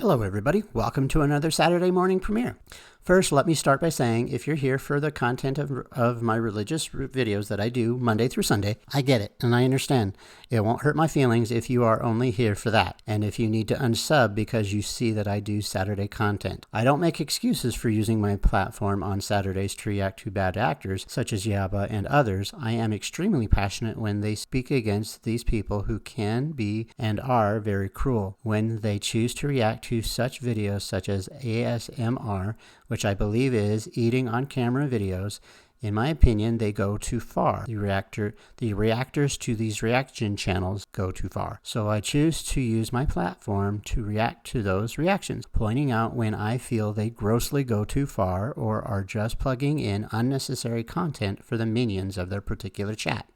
Hello everybody, welcome to another Saturday morning premiere. First, let me start by saying if you're here for the content of my religious videos that I do Monday through Sunday, I get it and I understand. It won't hurt my feelings if you are only here for that, and if you need to unsub because you see that I do Saturday content. I don't make excuses for using my platform on Saturdays to react to bad actors such as Yaba and others. I am extremely passionate when they speak against these people who can be and are very cruel. When they choose to react to such videos such as ASMR, which I believe is eating on camera videos, in my opinion, they go too far. The reactors to these reaction channels go too far. So I choose to use my platform to react to those reactions, pointing out when I feel they grossly go too far or are just plugging in unnecessary content for the minions of their particular chat.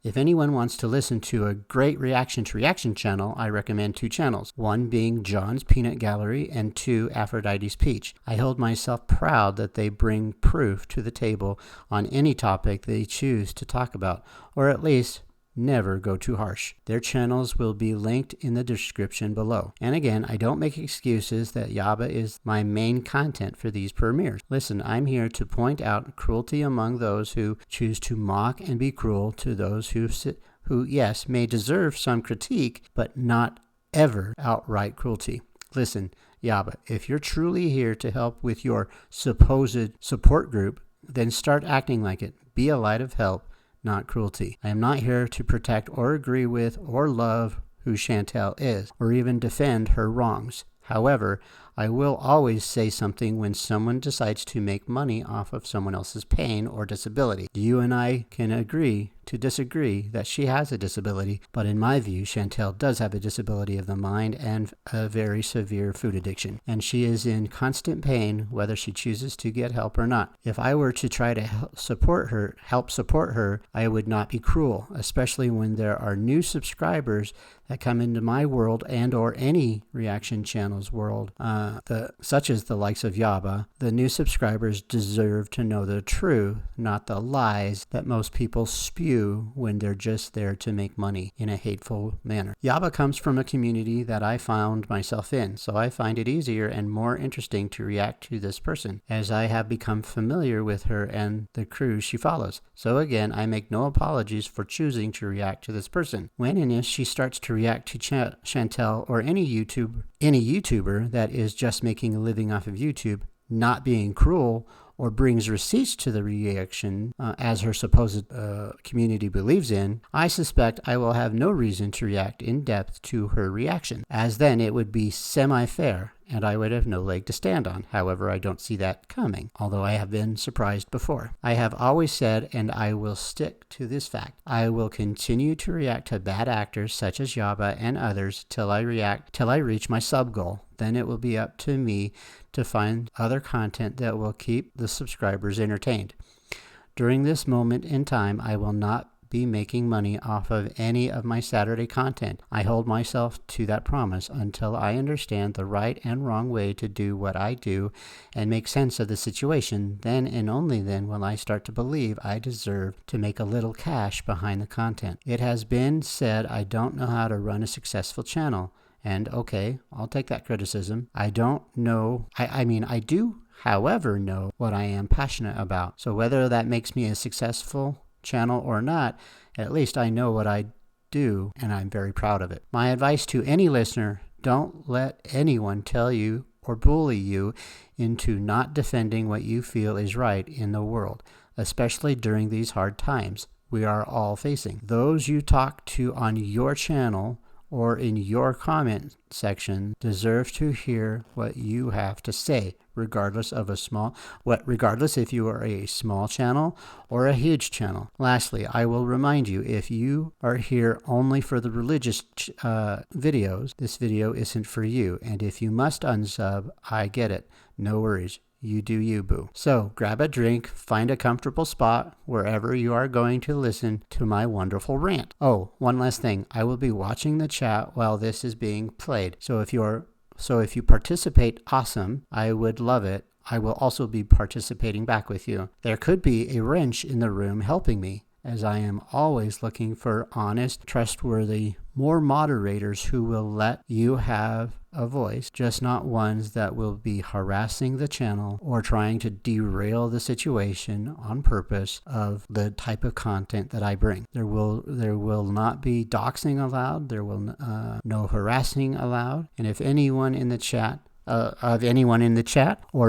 If anyone wants to listen to a great reaction to reaction channel, I recommend two channels, one being John's Peanut Gallery and two Aphrodite's Peach. I hold myself proud that they bring proof to the table on any topic they choose to talk about, or at least never go too harsh. Their channels will be linked in the description below. And again, I don't make excuses that Yaba is my main content for these premieres. Listen, I'm here to point out cruelty among those who choose to mock and be cruel to those who yes, may deserve some critique, but not ever outright cruelty. Listen, Yaba, if you're truly here to help with your supposed support group, then start acting like it. Be a light of help, not cruelty. I am not here to protect or agree with or love who Chantel is, or even defend her wrongs. However, I will always say something when someone decides to make money off of someone else's pain or disability. You and I can agree to disagree that she has a disability, but in my view, Chantel does have a disability of the mind and a very severe food addiction, and she is in constant pain whether she chooses to get help or not. If I were to try to help support her, I would not be cruel, especially when there are new subscribers that come into my world and or any reaction channel's world, such as the likes of Yaba. The new subscribers deserve to know the truth, not the lies that most people spew when they're just there to make money in a hateful manner. Yaba comes from a community that I found myself in, so I find it easier and more interesting to react to this person, as I have become familiar with her and the crew she follows. So again, I make no apologies for choosing to react to this person. When and if she starts to react to Chantel or any YouTuber that is just making a living off of YouTube, not being cruel, or brings receipts to the reaction as her supposed community believes in, I suspect I will have no reason to react in depth to her reaction, as then it would be semi-fair and I would have no leg to stand on. However, I don't see that coming, although I have been surprised before. I have always said, and I will stick to this fact, I will continue to react to bad actors such as Yaba and others till I reach my sub goal. Then it will be up to me to find other content that will keep the subscribers entertained. During this moment in time, I will not be making money off of any of my Saturday content. I hold myself to that promise until I understand the right and wrong way to do what I do and make sense of the situation. Then and only then will I start to believe I deserve to make a little cash behind the content. It has been said I don't know how to run a successful channel. And okay, I'll take that criticism. I don't know, I do, however, know what I am passionate about. So whether that makes me a successful channel or not, at least I know what I do and I'm very proud of it. My advice to any listener, don't let anyone tell you or bully you into not defending what you feel is right in the world, especially during these hard times we are all facing. Those you talk to on your channel or in your comment section deserve to hear what you have to say, regardless if you are a small channel or a huge channel. Lastly, I will remind you, if you are here only for the religious videos, this video isn't for you. And if you must unsub, I get it. No worries. You do you, boo. So grab a drink, find a comfortable spot wherever you are going to listen to my wonderful rant. Oh, one last thing. I will be watching the chat while this is being played. So if you participate, awesome. I would love it. I will also be participating back with you. There could be a wrench in the room helping me. as I am always looking for honest, trustworthy, more moderators who will let you have a voice, just not ones that will be harassing the channel or trying to derail the situation on purpose of the type of content that I bring. There will not be doxing allowed. There will no harassing allowed. And if anyone in the chat, or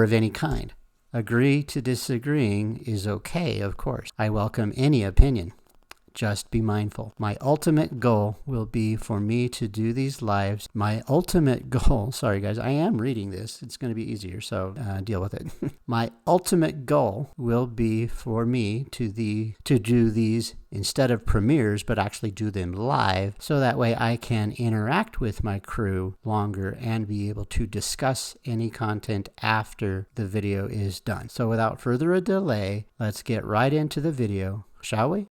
of any kind, agree to disagreeing is okay, of course. I welcome any opinion. Just be mindful. My ultimate goal will be for me to do these lives. My ultimate goal, sorry guys, I am reading this. It's going to be easier, so deal with it. My ultimate goal will be for me to do these instead of premieres, but actually do them live, so that way I can interact with my crew longer and be able to discuss any content after the video is done. So without further delay, let's get right into the video, shall we?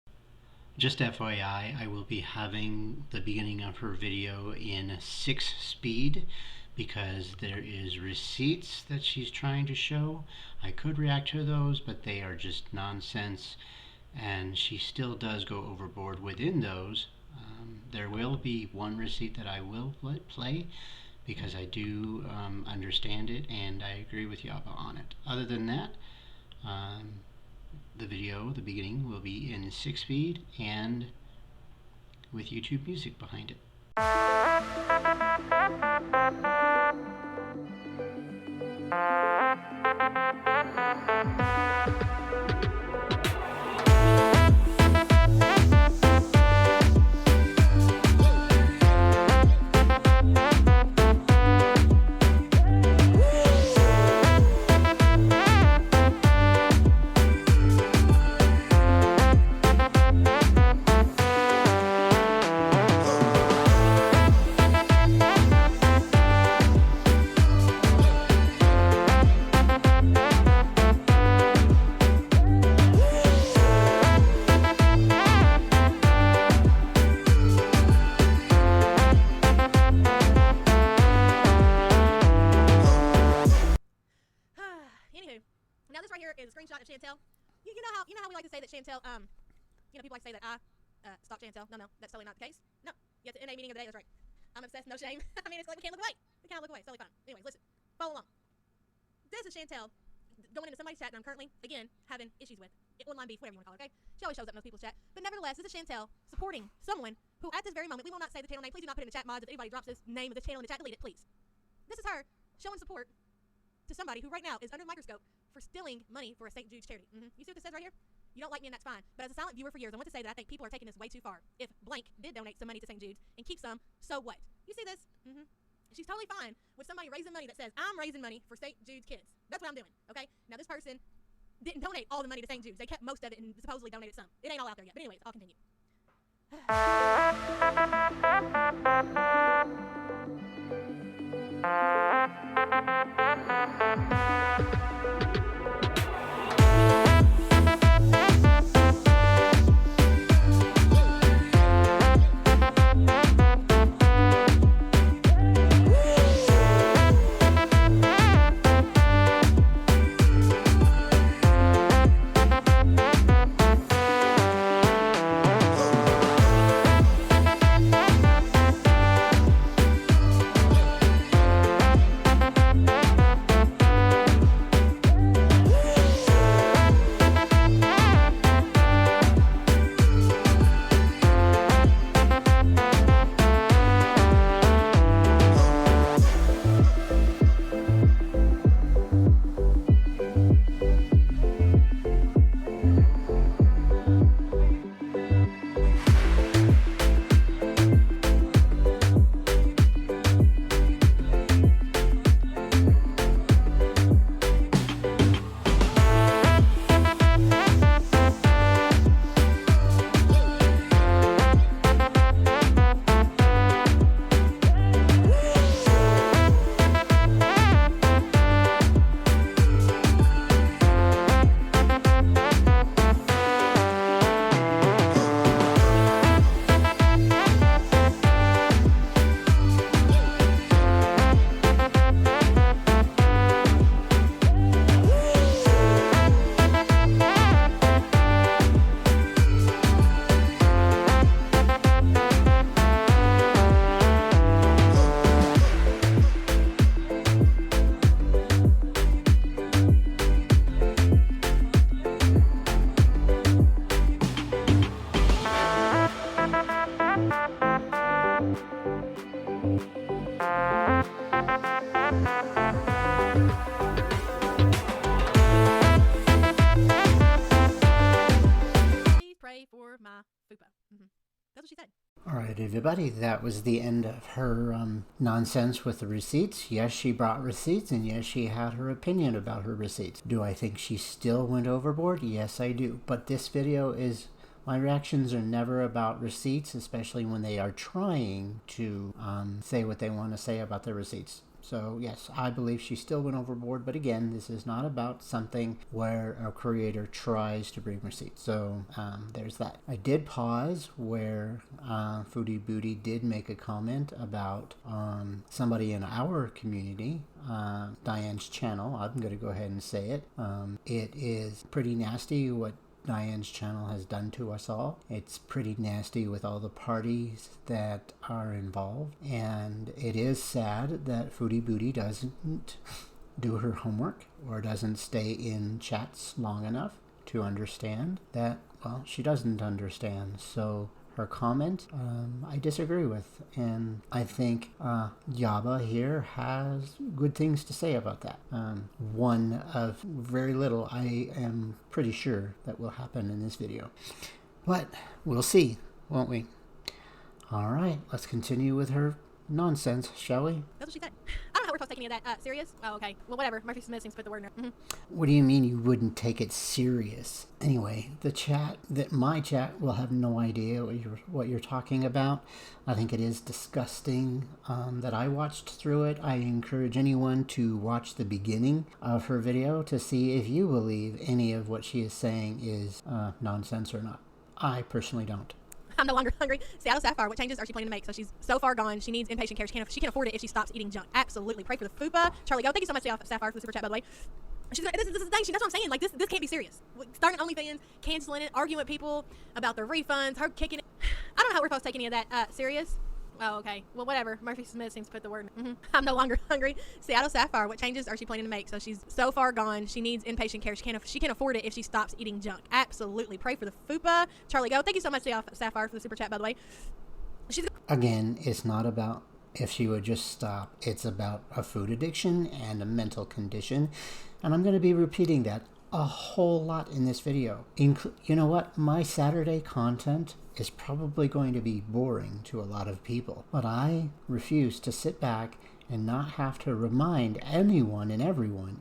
Just FYI, I will be having the beginning of her video in 6 speed because there is receipts that she's trying to show. I could react to those, but they are just nonsense, and she still does go overboard within those. There will be one receipt that I will let play because I do understand it and I agree with Yaba on it. Other than that, the video, the beginning, will be in 6 speed and with YouTube music behind it. Now this right here is a screenshot of Chantel. You know how we like to say that Chantel, people like to say that I stalked Chantel. No, that's totally not the case. No, you have the NA meaning of the day. That's right. I'm obsessed, no shame. I mean, it's like we can't look away. We can't look away. It's totally fine. Anyways, listen, follow along. This is Chantel going into somebody's chat, and I'm currently, again, having issues with online beef, whatever you want to call it. Okay, she always shows up in most people's chat, but nevertheless, this is Chantel supporting someone who, at this very moment, we will not say the channel name. Please do not put it in the chat mods. If anybody drops this name of this channel in the chat, delete it, please. This is her showing support to somebody who right now is under the microscope for stealing money for a St. Jude's charity. You see what this says right here? You don't like me and that's fine. But as a silent viewer for years, I want to say that I think people are taking this way too far. If blank did donate some money to St. Jude's and keep some, so what? You see this? She's totally fine with somebody raising money that says, I'm raising money for St. Jude's kids. That's what I'm doing, okay? Now this person didn't donate all the money to St. Jude's. They kept most of it and supposedly donated some. It ain't all out there yet. But anyways, I'll continue. right, everybody, that was the end of her nonsense with the receipts. Yes, she brought receipts, and yes, she had her opinion about her receipts. Do I think she still went overboard? Yes, I do. But this video is... my reactions are never about receipts, especially when they are trying to say what they want to say about their receipts. So yes, I believe she still went overboard, but again, this is not about something where a creator tries to bring receipts. So there's that. I did pause where Foodie Booty did make a comment about somebody in our community, Diane's channel. I'm going to go ahead and say it. It is pretty nasty what Diane's channel has done to us all. It's pretty nasty with all the parties that are involved, and it is sad that Foodie Booty doesn't do her homework or doesn't stay in chats long enough to understand that, well, she doesn't understand. So her comment, I disagree with, and I think Yaba here has good things to say about that. One of very little, I am pretty sure, that will happen in this video. But we'll see, won't we? All right, let's continue with her nonsense, shall we? That's what she said. I don't know how we're supposed to take any of that serious. Oh, okay. Well, whatever. Murphy Smith seems to put the word in there. What do you mean you wouldn't take it serious? Anyway, my chat will have no idea what you're talking about. I think it is disgusting that I watched through it. I encourage anyone to watch the beginning of her video to see if you believe any of what she is saying is nonsense or not. I personally don't. I'm no longer hungry. Seattle Sapphire, what changes are she planning to make? So she's so far gone, she needs inpatient care. She can't afford it if she stops eating junk. Absolutely. Pray for the FUPA. Charlie, go. Thank you so much, Sapphire, for the super chat, by the way. She's this is the thing. That's what I'm saying. Like, this can't be serious. Starting OnlyFans, canceling it, arguing with people about their refunds, her kicking it. I don't know how we're supposed to take any of that serious. Oh, okay. Well, whatever. Murphy Smith seems to put the word in. I'm no longer hungry. Seattle Sapphire, what changes are she planning to make? So she's so far gone, she needs inpatient care. She can't afford it if she stops eating junk. Absolutely. Pray for the FUPA. Charlie, go. Thank you so much, Sapphire, for the super chat, by the way. Again, it's not about if she would just stop. It's about a food addiction and a mental condition. And I'm going to be repeating that a whole lot in this video. You know what? My Saturday content is probably going to be boring to a lot of people, but I refuse to sit back and not have to remind anyone and everyone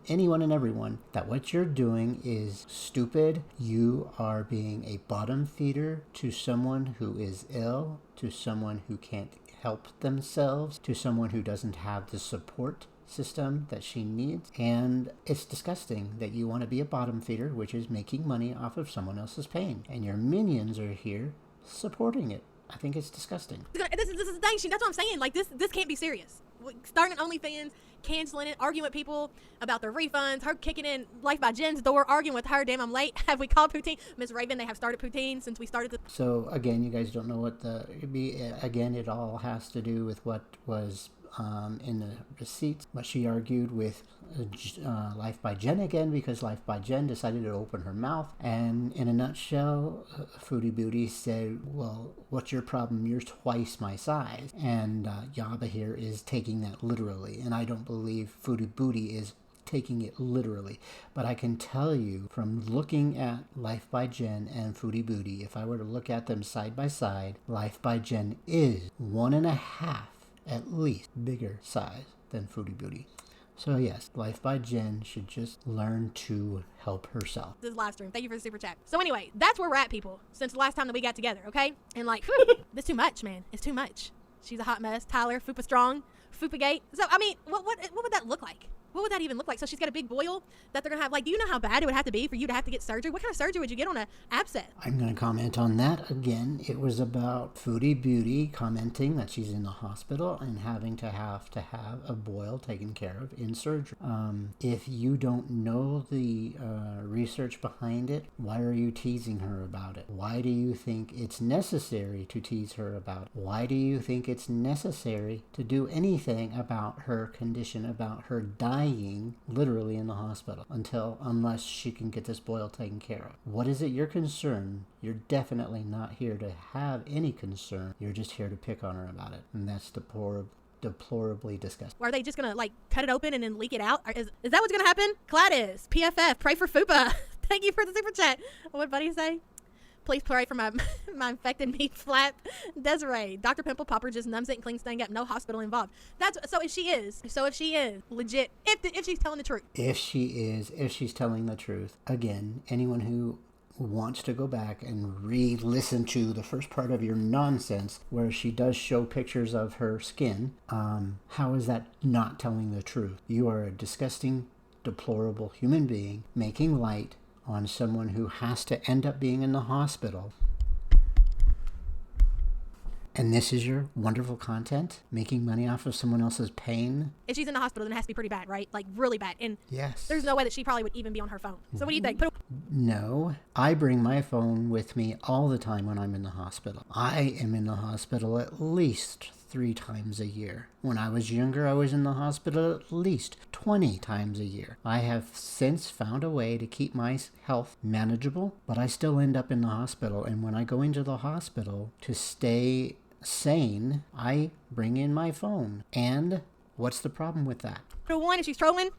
that what you're doing is stupid. You are being a bottom feeder to someone who is ill, to someone who can't help themselves, to someone who doesn't have the support system that she needs. And it's disgusting that you want to be a bottom feeder, which is making money off of someone else's pain, and your minions are here supporting it. I think it's disgusting. This is the thing. That's what I'm saying. Like, this can't be serious. Starting OnlyFans, canceling it, arguing with people about their refunds, her kicking in Life by Jen's door, arguing with her, damn, I'm late. Have we called Poutine? Miss Raven, they have started Poutine since we started the... So, again, you guys don't know what again, it all has to do with what was in the receipts, but she argued with Life by Jen again, because Life by Jen decided to open her mouth, and in a nutshell, Foodie Booty said, well, what's your problem? You're twice my size. And Yaba here is taking that literally, and I don't believe Foodie Booty is taking it literally, but I can tell you from looking at Life by Jen and Foodie Booty, if I were to look at them side by side, Life by Jen is 1.5 at least bigger size than Foodie Booty. So yes, Life by Jen should just learn to help herself. This is live stream. Thank you for the super chat. So anyway, that's where we're at, people, since the last time that we got together, okay? And like, this too much, man. It's too much. She's a hot mess. Tyler, Fupa Strong, Fupa Gate. So I mean, what would that look like? What would that even look like? So she's got a big boil that they're going to have. Like, do you know how bad it would have to be for you to have to get surgery? What kind of surgery would you get on an abscess? I'm going to comment on that again. It was about Foodie Beauty commenting that she's in the hospital and having to have a boil taken care of in surgery. If you don't know the research behind it, why are you teasing her about it? Why do you think it's necessary to tease her about it? Why do you think it's necessary to do anything about her condition, about her dying literally in the hospital unless she can get this boil taken care of? What is it your concern? You're definitely not here to have any concern. You're just here to pick on her about it, and that's deplorably disgusting. Are they just gonna like cut it open and then leak it out? Is that what's gonna happen? Gladys, PFF, pray for Fupa. Thank you for the super chat. What buddy say? Please pray for my my infected meat flap. Desiree, Dr. Pimple Popper just numbs it and cleans thing up. No hospital involved. That's so. If she is legit, if she's telling the truth. If she's telling the truth, again, anyone who wants to go back and re-listen to the first part of your nonsense where she does show pictures of her skin, how is that not telling the truth? You are a disgusting, deplorable human being making light on someone who has to end up being in the hospital. And this is your wonderful content? Making money off of someone else's pain? If she's in the hospital, then it has to be pretty bad, right? Like, really bad. And yes, there's no way that she probably would even be on her phone. So what do you think? No, I bring my phone with me all the time when I'm in the hospital. I am in the hospital at least 3 times a year. When I was younger, I was in the hospital at least 20 times a year. I have since found a way to keep my health manageable, but I still end up in the hospital. And when I go into the hospital to stay sane, I bring in my phone. And what's the problem with that? Put a 1 if she's trolling.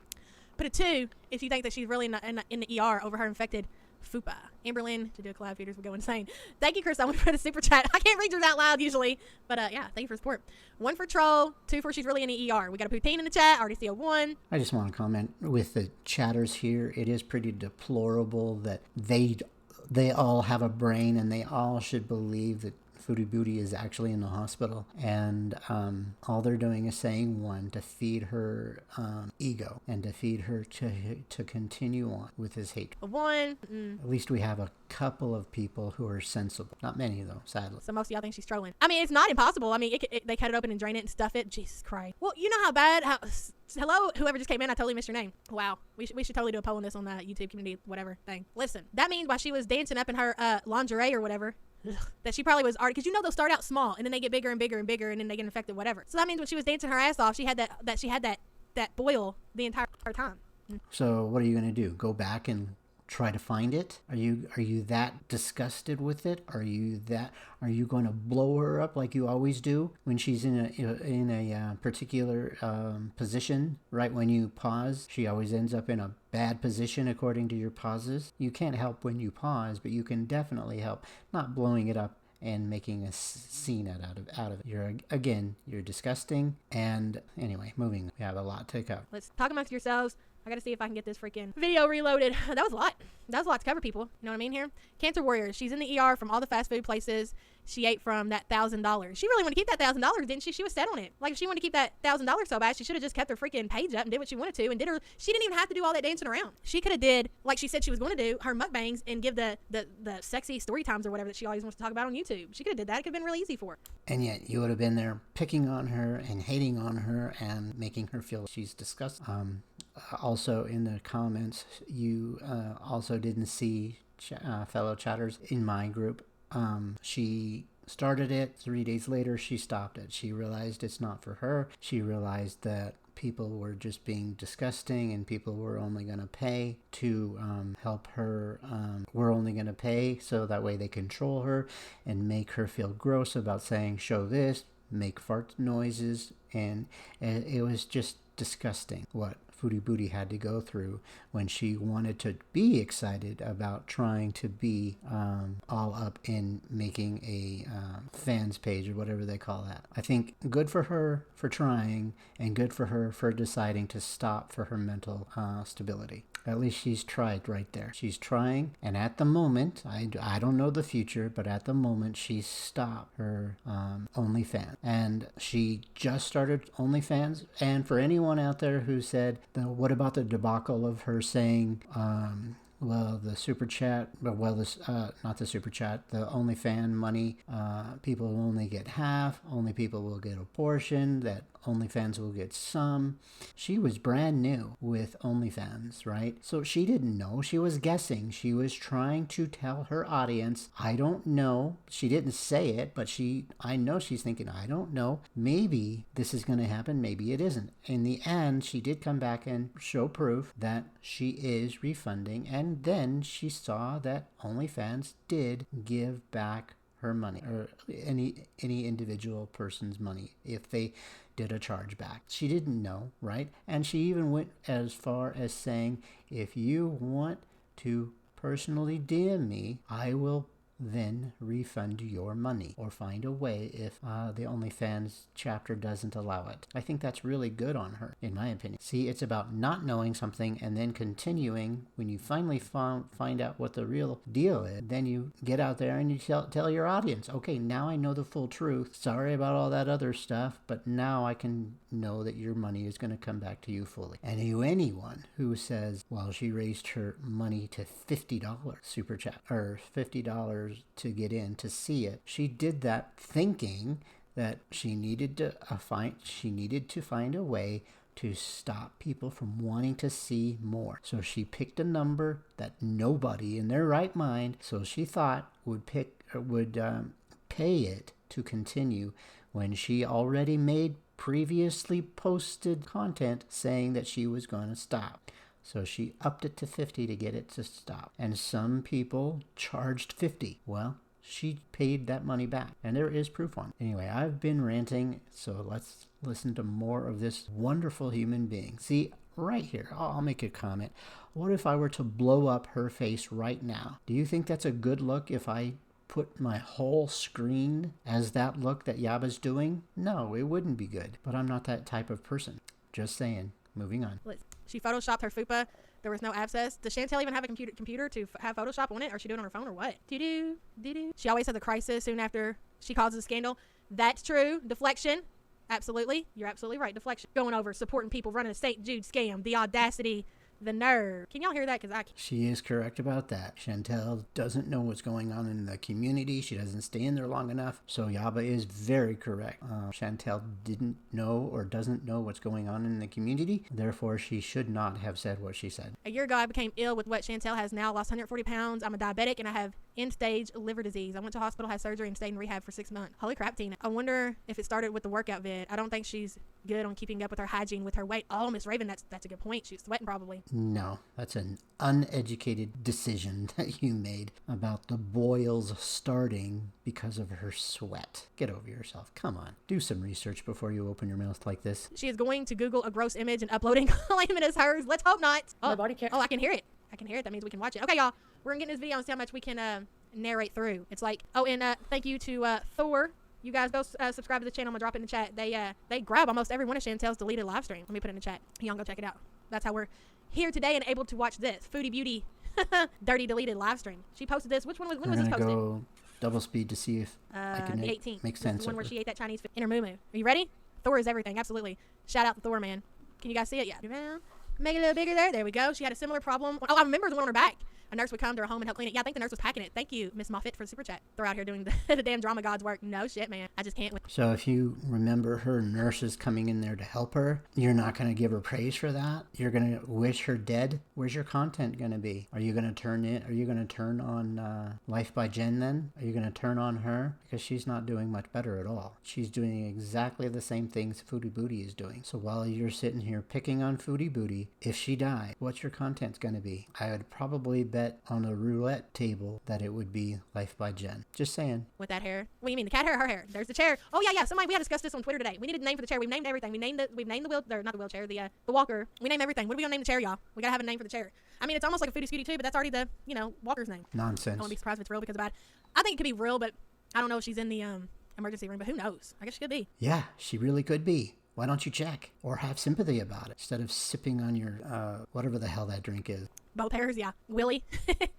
Put a 2 if you think that she's really in the ER over her infected fupa. Amberlynn, to do a collab feeders will go insane. Thank you, Chris. I want to put a super chat. I can't read yours out loud usually, but yeah, thank you for support. 1 for troll, 2 for she's really in the ER. We got a poutine in the chat. Already see a 1. I just want to comment with the chatters here. It is pretty deplorable that they all have a brain and they all should believe that Foodie Booty is actually in the hospital, and all they're doing is saying 1 to feed her ego and to feed her to continue on with his hate. A 1. At least we have a couple of people who are sensible. Not many though, sadly. So most of y'all think she's trolling. I mean, it's not impossible. I mean, they cut it open and drain it and stuff it. Jesus Christ. Well, you know how bad. Hello, whoever just came in. I totally missed your name. Wow. We should totally do a poll on this on the YouTube community, whatever thing. Listen, that means while she was dancing up in her lingerie or whatever, that she probably was already, because you know they'll start out small and then they get bigger and bigger and bigger and then they get infected, whatever. So that means when she was dancing her ass off, she had that boil the entire time. So what are you going to do? Go back and try to find it? Are you that disgusted with it? Are you going to blow her up like you always do when she's in a particular position? Right when you pause, she always ends up in a bad position according to your pauses. You can't help when you pause, but you can definitely help not blowing it up and making a scene out of it. You're disgusting. And anyway, moving. We have a lot to cover. Let's talk amongst yourselves. I gotta see if I can get this freaking video reloaded. That was a lot. That was a lot to cover, people. You know what I mean here? Cancer warrior. She's in the ER from all the fast food places she ate from that $1,000. She really wanted to keep that $1,000, didn't she? She was set on it. Like, if she wanted to keep that $1,000 so bad, she should have just kept her freaking page up and did what she wanted to and she didn't even have to do all that dancing around. She could have did, like she said she was going to do, her mukbangs and give the sexy story times or whatever that she always wants to talk about on YouTube. She could have did that. It could have been really easy for her. And yet you would have been there picking on her and hating on her and making her feel she's disgusting. Also in the comments, you also didn't see fellow chatters in my group. She started it. 3 days later, she stopped it. She realized it's not for her. She realized that people were just being disgusting and people were only going to pay to help her. We're only going to pay so that way they control her and make her feel gross about saying, show this, make fart noises. And it was just disgusting what Foodie Booty had to go through when she wanted to be excited about trying to be all up in making a fans page or whatever they call that. I think good for her for trying and good for her for deciding to stop for her mental stability. At least she's tried right there. She's trying, and at the moment, I don't know the future, but at the moment she stopped her OnlyFans. And she just started OnlyFans. And for anyone out there who said, what about the debacle of her saying, the super chat, not the super chat, the OnlyFans money, people will only get half, only people will get a portion, that OnlyFans will get some. She was brand new with OnlyFans, right? So she didn't know. She was guessing. She was trying to tell her audience, I don't know. She didn't say it, but I know she's thinking, I don't know. Maybe this is going to happen. Maybe it isn't. In the end, she did come back and show proof that she is refunding. And then she saw that OnlyFans did give back her money, or any individual person's money, if they did a chargeback. She didn't know, right? And she even went as far as saying, if you want to personally DM me, I will then refund your money or find a way if the OnlyFans chapter doesn't allow it. I think that's really good on her, in my opinion. See, it's about not knowing something and then continuing. When you finally find out what the real deal is, then you get out there and you tell your audience, okay, now I know the full truth. Sorry about all that other stuff, but now I can know that your money is going to come back to you fully. And anyone who says, well, she raised her money to $50 super chat or $50 to get in to see it, she did that thinking that she needed to find a way to stop people from wanting to see more. So she picked a number that nobody in their right mind, so she thought, would pay it to continue when she already made previously posted content saying that she was going to stop. So she upped it to 50 to get it to stop. And some people charged 50. Well, she paid that money back, and there is proof on it. Anyway, I've been ranting, so let's listen to more of this wonderful human being. See, right here, I'll make a comment. What if I were to blow up her face right now? Do you think that's a good look if I put my whole screen as that look that Yaba's doing? No, it wouldn't be good. But I'm not that type of person. Just saying. Moving on. She photoshopped her fupa. There was no abscess. Does Chantel even have a computer to have Photoshop on it? Or is she doing it on her phone or what? Doo-doo, doo-doo. She always has a crisis soon after she causes a scandal. That's true. Deflection. Absolutely. You're absolutely right. Deflection. Going over, supporting people, running a St. Jude scam. The audacity. The nerve. Can y'all hear that? Because I can't. She is correct about that. Chantel doesn't know what's going on in the community. She doesn't stay in there long enough. So Yaba is very correct. Chantel didn't know or doesn't know what's going on in the community. Therefore, she should not have said what she said. A year ago, I became ill with what Chantel has now. Lost 140 pounds. I'm a diabetic and I have end-stage liver disease. I went to hospital, had surgery, and stayed in rehab for 6 months. Holy crap, Tina. I wonder if it started with the workout vid. I don't think she's good on keeping up with her hygiene, with her weight. Oh, Miss Raven, that's a good point. She's sweating probably. No, that's an uneducated decision that you made about the boils starting because of her sweat. Get over yourself. Come on. Do some research before you open your mouth like this. She is going to Google a gross image and uploading, claim it as hers. Let's hope not. Oh, I can hear it. I can hear it. That means we can watch it. Okay, y'all. We're going to get in this video and see how much we can narrate through. It's like, oh, and thank you to Thor. You guys go subscribe to the channel. I'm going to drop it in the chat. They grab almost every one of Chantel's deleted live stream. Let me put it in the chat. Y'all go check it out. That's how we're here today and able to watch this Foodie Beauty dirty deleted live stream. She posted this. When was this posted? Go double speed to see if I can make sense. This is the one where she ate that Chinese food in her moo-moo. Are you ready? Thor is everything. Absolutely. Shout out to Thor, man. Can you guys see it? Yeah. Make it a little bigger there. There we go. She had a similar problem. Oh, I remember the one on her back. A nurse would come to her home and help clean it. Yeah, I think the nurse was packing it. Thank you, Miss Moffat, for the super chat. They're out here doing the damn drama god's work. No shit, man. I just can't. So if you remember her nurses coming in there to help her, you're not going to give her praise for that? You're going to wish her dead? Where's your content going to be? Are you going to turn on Life by Jen then? Are you going to turn on her? Because she's not doing much better at all. She's doing exactly the same things Foodie Booty is doing. So while you're sitting here picking on Foodie Booty, if she died, what's your content going to be? I would probably bet on a roulette table that it would be Life by Jen. Just saying. With that hair. What do you mean? The cat hair or her hair? There's the chair. Oh yeah. Somebody, we had discussed this on Twitter today. We needed a name for the chair. We've named everything. We've named the wheelchair, the walker. We name everything. What are we gonna name the chair, y'all? We gotta have a name for the chair. I mean, it's almost like a Foodie Scooty too, but that's already the, walker's name. Nonsense. I won't be surprised if it's real because of bad. I think it could be real, but I don't know if she's in the emergency room, but who knows? I guess she could be. Yeah, she really could be. Why don't you check or have sympathy about it instead of sipping on your whatever the hell that drink is? Both hairs, yeah. Willie,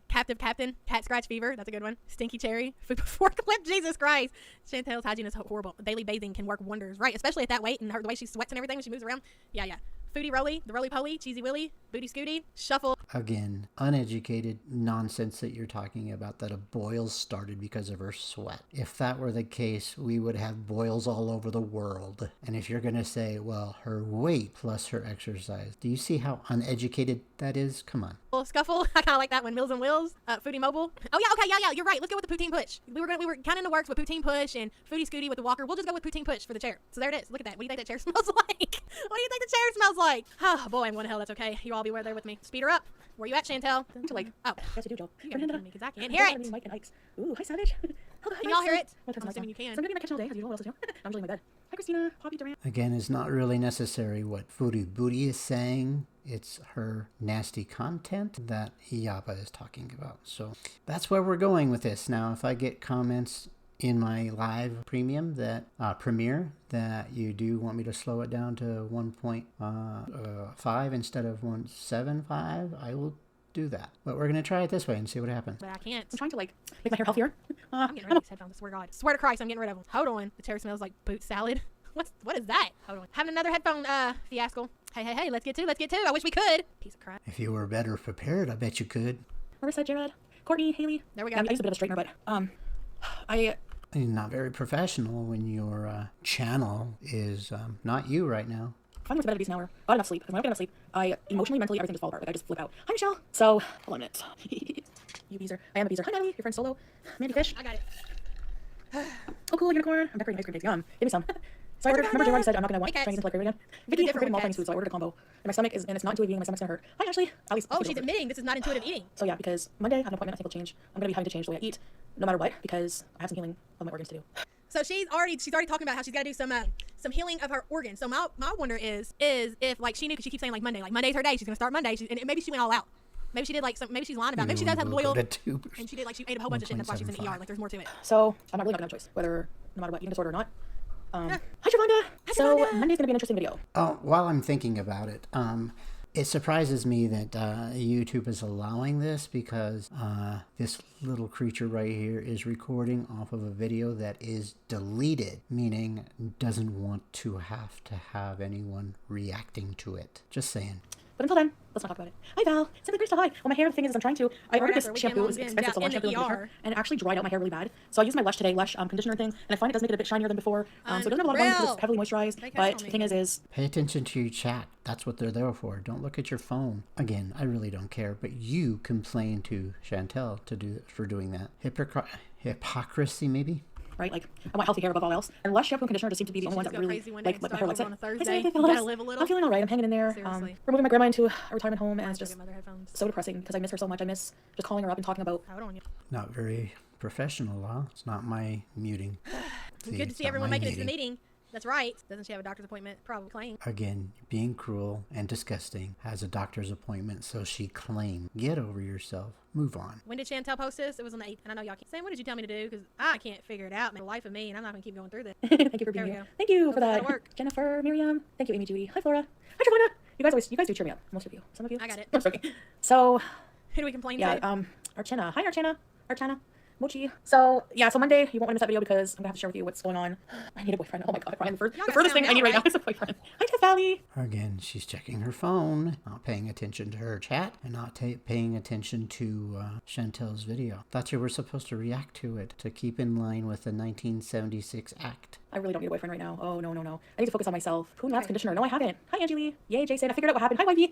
Captive Captain, Cat Scratch Fever, that's a good one. Stinky Cherry, Food Before Clip, Jesus Christ. Chantel's hygiene is horrible. Daily bathing can work wonders, right? Especially at that weight and the way she sweats and everything when she moves around. Yeah. Foodie Rolly, the Roly Poly, Cheesy Willy, Booty Scooty, Shuffle. Again, uneducated nonsense that you're talking about that a boil started because of her sweat. If that were the case, we would have boils all over the world. And if you're going to say, well, her weight plus her exercise, do you see how uneducated that is? Come on. Well, Scuffle, I kind of like that one. Mills and Wills, Foodie Mobile. Oh yeah, okay, yeah, you're right. Let's go with the Poutine Push. We were kind of in the works with Poutine Push and Foodie Scooty with the walker. We'll just go with Poutine Push for the chair. So there it is. Look at that. What do you think that chair smells like? What do you think the chair smells like? Oh boy, I'm going to hell. That's okay. You all be there with me. Speed her up. Where you at, Chantel? Oh, yes, you do, Joel. You gotta tell me because I can't hear it. Mike and Ike's. Ooh, hi, Savage. Can y'all hear it? I'm assuming you can. So I'm gonna be in my kitchen all day, as usual. What else is new? I'm enjoying my bed. Hi, Christina. Poppy Durant. Again, it's not really necessary what Foodie Booty is saying It's her nasty content that Yaba is talking about. So that's where we're going with this. Now, if I get comments in my live premium that premiere that you do want me to slow it down to 1.5 instead of 1.75, I will do that. But we're gonna try it this way and see what happens. But I can't. I'm trying to like make my hair healthier. I'm getting rid of these headphones. I swear to God. Swear to Christ, I'm getting rid of them. Hold on. The chair smells like boot salad. What is that? Hold on. Having another headphone fiasco. Hey, let's get to. I wish we could. Piece of crap. If you were better prepared, I bet you could. Marissa, Jared, Courtney, Haley. There we go. Yeah, I used a bit of a straightener, but You're not very professional when your channel is not you right now. finally went to bed at a decent hour. Got enough sleep. Because when I don't get enough sleep, I emotionally, mentally, everything just falls apart. Like I just flip out. Hi, Michelle. So, hold on a minute. You beezer. I am a beezer. Hi, Natalie. Your friend Solo. Mandy Fish. I got it. Oh, cool. Unicorn. I'm decorating ice cream cakes. Yum. Give me some. So I ordered, remember J1 said I'm not going to want Hey, Chinese cats. until I crave again? Vicky different forbidden all one, Chinese cats. food, so I ordered a combo. And my stomach is, and it's not intuitive eating, my stomach's going to hurt. Hi, Ashley. At least. Oh, she's admitting this is not intuitive eating. So yeah, because Monday I have an appointment, I think will change. I'm going to be having to change the way I eat, no matter what, because I have some healing of my organs to do. So she's already talking about how she's got to do some healing of her organs. So my wonder is if like she knew, because she keeps saying like Monday's her day. She's gonna start Monday. And maybe she went all out. Maybe she did like maybe she's lying about. Maybe she does have loyal. And she did like she ate a whole bunch of shit. And that's why she's in the ER. Like there's more to it. So I'm not really not gonna have a choice, whether no matter what, eating disorder or not. Hi, Javonda. So Monday's gonna be an interesting video. Oh, while I'm thinking about it, it surprises me that YouTube is allowing this because this little creature right here is recording off of a video that is deleted, meaning doesn't want to have anyone reacting to it. Just saying. But until then, let's not talk about it. Hi, Val. Simply Crystal, hi. Well, my hair, the thing is, I'm trying to. I ordered this after we shampoo. came It was home, expensive, so in Lush shampoo the and conditioner, ER. and it actually dried out my hair really bad. So I used my Lush today, Lush conditioner thing, and I find it does make it a bit shinier than before. So it doesn't have a lot of volume because Unreal. it's heavily moisturized. Make But that the thing is Pay attention to your chat. That's what they're there for. Don't look at your phone. Again, I really don't care, but you complain to Chantel for doing that. Hypocrisy, maybe? right? Like, I want healthy hair above all else. And Lush shampoo and conditioner just seem to be the only ones just that go really, crazy one day like, and let my start hair over like on a Hi, Thursday. Samantha, You fellas. gotta live a little. I'm feeling all right. I'm hanging in there. Seriously. We're moving my grandma into a retirement home, and it's Go just get my other headphones. so depressing because I miss her so much. I miss just calling her up and talking about. Hold on. Not very professional, huh? It's not my muting. Good to it's see not everyone my making it to the meeting. That's right. Doesn't she have a doctor's appointment? Probably claim. Again, being cruel and disgusting, has a doctor's appointment, so she claimed. Get over yourself. Move on. When did Chantel post this? It was on the 8th. And I know y'all keep saying, what did you tell me to do? Because I can't figure it out. Man, the life of me, and I'm not going to keep going through this. Thank you for There being we here. go. Thank you for That'll that. work. Jennifer, Miriam. Thank you, Amy, Judy. Hi, Flora. Hi, Giovanna. You guys do cheer me up. Most of you. Some of you. I got it. I'm sorry. So, Who do we complain yeah, to? Archana. Hi, Archana. Mochi. So, yeah, so Monday, you won't want to miss that video because I'm going to have to share with you what's going on. I need a boyfriend. Oh my god, Brian. The gotta furthest share thing I need now, right now right? is a boyfriend. Hi, Tess Valley. Again, she's checking her phone, not paying attention to her chat, and not paying attention to Chantel's video. Thought you were supposed to react to it to keep in line with the 1976 Act. I really don't need a boyfriend right now. Oh, no. I need to focus on myself. Who loves conditioner? No, I haven't. Hi, Angeli. Yay, Jason. I figured out what happened. Hi, Wifey.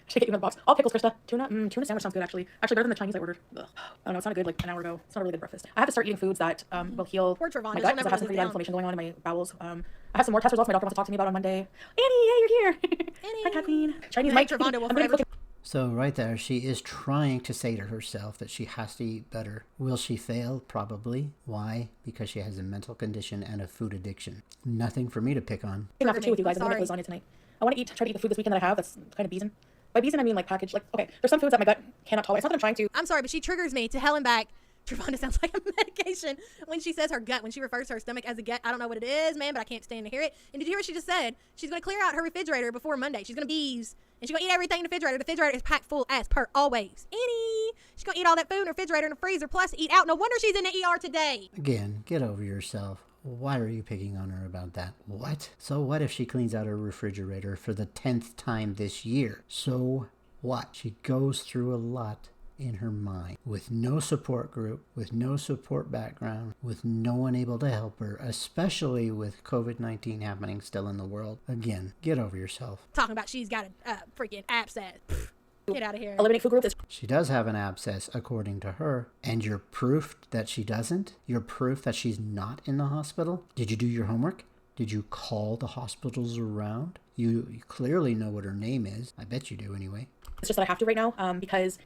Should I get you in the box? All pickles, Krista. Tuna sandwich sounds good, actually. Actually, better than the Chinese I ordered. Ugh. I don't know. It's not good, like, an hour ago. It's not a really good breakfast. I have to start eating foods that will heal Poor Trevon, my she'll gut because never I have some live pretty this bad down. inflammation going on in my bowels. I have some more test results my doctor wants to talk to me about on Monday. Annie, hey, you're here. Annie. Hi, Kathleen. Chinese Hey, Mike. Trevon will I'm gonna forever cook So right there, she is trying to say to herself that she has to eat better. Will she fail? Probably. Why? Because she has a mental condition and a food addiction. Nothing for me to pick on. after two with you guys. I'm I'm gonna sorry. lasagna tonight. I want to try to eat the food this weekend that I have. That's kind of beezing. By beezing, I mean like packaged. Like, okay, there's some foods that my gut cannot tolerate. It's not that I'm trying to. I'm sorry, but she triggers me to hell and back. Trevonda sounds like a medication when she says her gut, when she refers to her stomach as a gut. I don't know what it is, man, but I can't stand to hear it. And did you hear what she just said? She's going to clear out her refrigerator before Monday. She's going to bees, and she's going to eat everything in the refrigerator. The refrigerator is packed full as per always. Annie, she's going to eat all that food in the refrigerator and the freezer, plus eat out. No wonder she's in the ER today. Again, get over yourself. Why are you picking on her about that? What? So what if she cleans out her refrigerator for the 10th time this year? So what? She goes through a lot in her mind with no support group, with no support background, with no one able to help her, especially with COVID-19 happening still in the world. Again, get over yourself. Talking about she's got a freaking abscess. Pfft, get out of here. Eliminate food groups. She does have an abscess, according to her. And you're proof that she doesn't? You're proof that she's not in the hospital? Did you do your homework? Did you call the hospitals around? You clearly know what her name is. I bet you do anyway. It's just that I have to right now because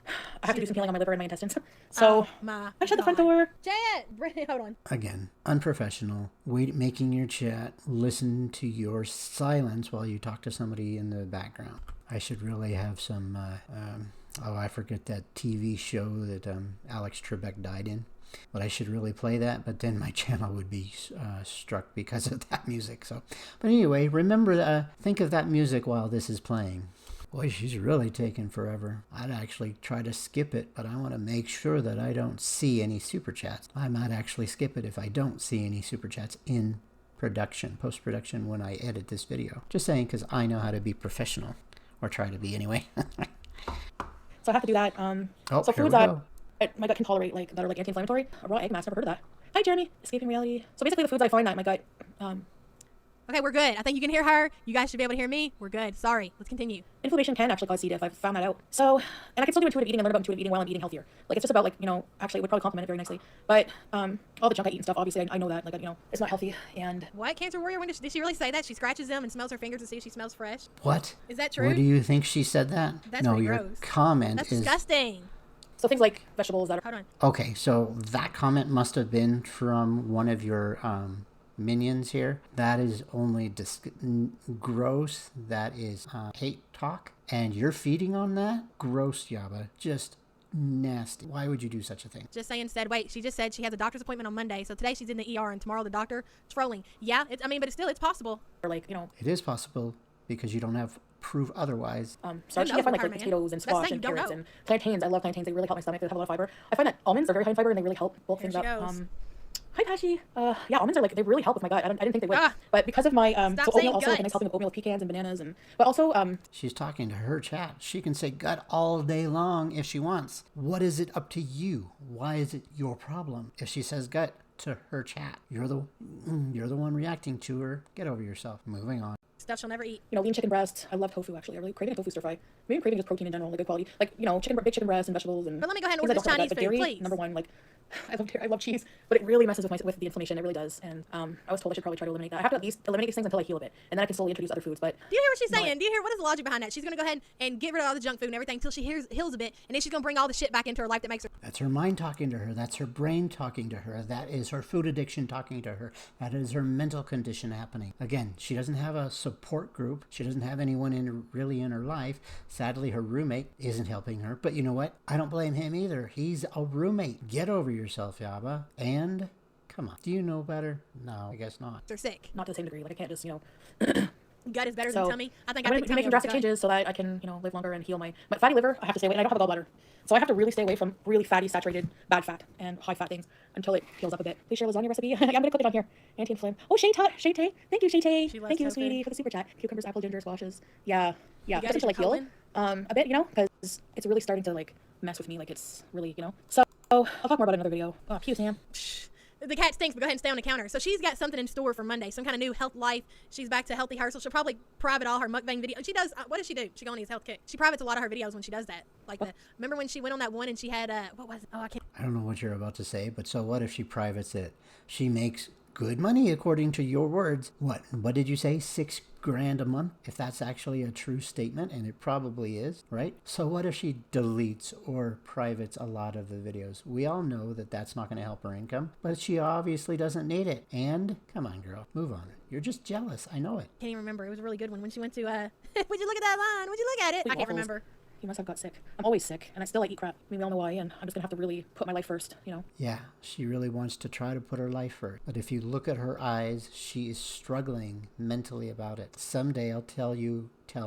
I have to do some healing on my liver and my intestines. So My I shut the front God. door. Jet, hold on. Again, unprofessional. Making your chat listen to your silence while you talk to somebody in the background. I should really have some, I forget that TV show that Alex Trebek died in. But I should really play that, but then my channel would be struck because of that music. So, but anyway, remember, think of that music while this is playing. Boy, she's really taking forever. I'd actually try to skip it, but I want to make sure that I don't see any super chats. I might actually skip it if I don't see any super chats in production, post-production, when I edit this video. Just saying, because I know how to be professional, or try to be anyway. So I have to do that. So foods that my gut can tolerate, like that are like anti-inflammatory. A raw egg mask, never heard of that. Hi, Jeremy. Escaping reality. So basically, the foods I find that my gut. Okay, we're good. I think you can hear her. You guys should be able to hear me. We're good. Sorry. Let's continue. Inflammation can actually cause C. diff. I've found that out. So, and I can still do intuitive eating and learn about intuitive eating while I'm eating healthier. Like, it's just about, like, you know, actually, it would probably complement it very nicely. But all the junk I eat and stuff, obviously, I know that, like, you know, it's not healthy. And What? Cancer warrior? When did she really say that? She scratches them and smells her fingers to see if she smells fresh. What? Is that true? What do you think she said that? That's no, pretty your gross. comment That's is... disgusting. so things like vegetables that are... Hold on. Okay, so that comment must have been from one of your minions here. That is only gross. That is hate talk. And you're feeding on that? Gross, Yaba. Just nasty. Why would you do such a thing? Just saying said, wait, she just said she has a doctor's appointment on Monday. So today she's in the ER and tomorrow the doctor trolling. Yeah, but it's still, it's possible. Or like, you know... It is possible because you don't have proof otherwise. Starchy, I find like potatoes and squash and carrots and plantains. I love plantains. They really help my stomach. They have a lot of fiber. I find that almonds are very high in fiber and they really help bulk things up. Hi, Patchy. Yeah, almonds are like, they really help with my gut. I didn't think they would. But because of my, so oatmeal also, like a nice helping of oatmeal, pecans and bananas. But also, she's talking to her chat. She can say gut all day long if she wants. What is it up to you? Why is it your problem? If she says gut to her chat, you're the one reacting to her. Get over yourself. Moving on. Stuff she'll never eat. You know, lean chicken breast. I love tofu, actually. I really craving a tofu stir fry. Maybe craving just protein in general, like good quality. Like, you know, big chicken breast and vegetables. And but let me go ahead and order this Chinese food, dairy, please. Number one, like, I love cheese, but it really messes with the inflammation. It really does. And I was told I should probably try to eliminate that. I have to at least eliminate these things until I heal a bit, and then I can slowly introduce other foods. But do you hear what she's saying? Do you hear what is the logic behind that? She's gonna go ahead and get rid of all the junk food and everything until she heals a bit, and then she's gonna bring all the shit back into her life that makes her. That's her mind talking to her. That's her brain talking to her. That is her food addiction talking to her. That is her mental condition happening. Again, she doesn't have a support group. She doesn't have anyone really in her life. Sadly, her roommate isn't helping her. But you know what? I don't blame him either. He's a roommate. Get over yourself, Yaba. And come on. Do you know better? No, I guess not. They're sick. Not to the same degree. Like, I can't just, you know... Gut is better than tummy. I think I'm going to be making drastic changes so that I can, you know, live longer and heal my fatty liver. I have to stay away. And I don't have a gallbladder. So I have to really stay away from really fatty, saturated, bad fat and high fat things until it heals up a bit. Please share lasagna recipe. I'm going to click it on here. Anti-inflammatory. Oh, Shay. Thank you, Shay. Thank you, sweetie, for the super chat. Cucumbers, apple, ginger, squashes. Yeah. Just to like heal a bit, you know, because it's really starting to like mess with me. Like it's really, you know. So I'll talk more about it in another video. Cue Sam. The cat stinks, but go ahead and stay on the counter. So she's got something in store for Monday, some kind of new health life. She's back to healthy her, so she'll probably private all her mukbang videos. She does, what does she do? She go on his health kick. She privates a lot of her videos when she does that. Like remember when she went on that one and she had, what was it? Oh, I can't. I don't know what you're about to say, but so what if she privates it? She makes good money according to your words. What did you say? $6 grand a month? If that's actually a true statement, and it probably is, right? So what if she deletes or privates a lot of the videos? We all know that that's not going to help her income, but she obviously doesn't need it. And come on, girl, move on. You're just jealous. I know it. Can't even remember. It was a really good one when she went to, would you look at that line? Would you look at it? I can't remember. He must have got sick. I'm always sick, and I still eat crap. I mean, we all know why, and I'm just gonna have to really put my life first, you know? Yeah, she really wants to try to put her life first. But if you look at her eyes, she is struggling mentally about it. Someday I'll tell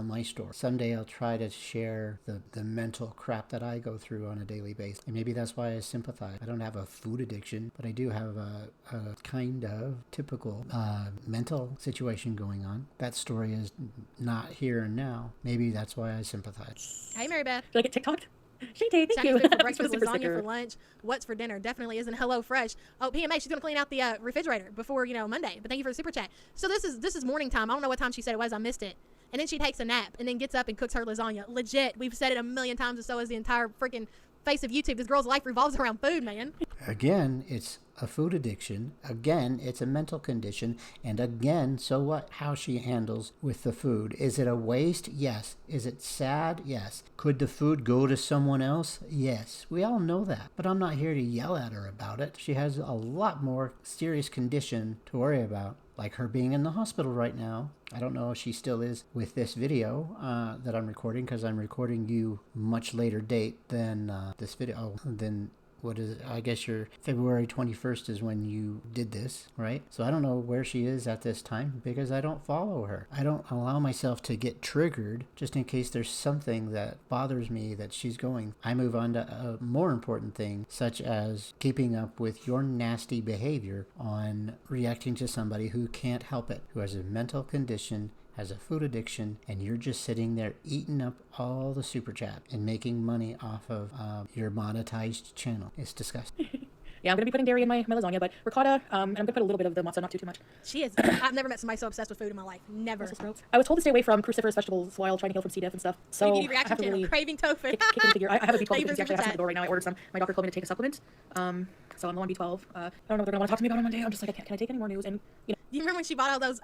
my story. Someday I'll try to share the mental crap that I go through on a daily basis. And maybe that's why I sympathize. I don't have a food addiction, but I do have a kind of typical mental situation going on. That story is not here and now. Maybe that's why I sympathize. Hey, Mary Beth. Did I get TikToked? Shay, thank you. For breakfast, lasagna for lunch. What's for dinner? Definitely isn't Hello Fresh. Oh, PMA, she's going to clean out the refrigerator before, you know, Monday. But thank you for the super chat. So this is morning time. I don't know what time she said it was. I missed it. And then she takes a nap and then gets up and cooks her lasagna. Legit. We've said it a million times, and so is the entire freaking face of YouTube. This girl's life revolves around food, man. Again, it's a food addiction. Again, it's a mental condition. And again, so what? How she handles with the food. Is it a waste? Yes. Is it sad? Yes. Could the food go to someone else? Yes. We all know that. But I'm not here to yell at her about it. She has a lot more serious condition to worry about. Like her being in the hospital right now. I don't know if she still is with this video that I'm recording, because I'm recording you much later date than this video. Then what is it? I guess your February 21st is when you did this, right? So I don't know where she is at this time because I don't follow her. I don't allow myself to get triggered just in case there's something that bothers me that she's going. I move on to a more important thing, such as keeping up with your nasty behavior on reacting to somebody who can't help it, who has a mental condition, has a food addiction, and you're just sitting there eating up all the super chat and making money off of your monetized channel. It's disgusting. Yeah, I'm going to be putting dairy in my lasagna, but ricotta, and I'm going to put a little bit of the matzo, not too much. She is. I've never met somebody so obsessed with food in my life. Never. I was told to stay away from cruciferous vegetables while trying to heal from C. diff and stuff. So What do you I have to really craving tofu. kick in the figure. I have a B12 Thank you deficiency. for Actually, I have some that. at the door right now. I ordered some. My doctor told me to take a supplement. So I'm low on B12. I don't know what they're going to want to talk to me about on Monday. I'm just like, can I take any more news? And you know, Do you remember when she bought all those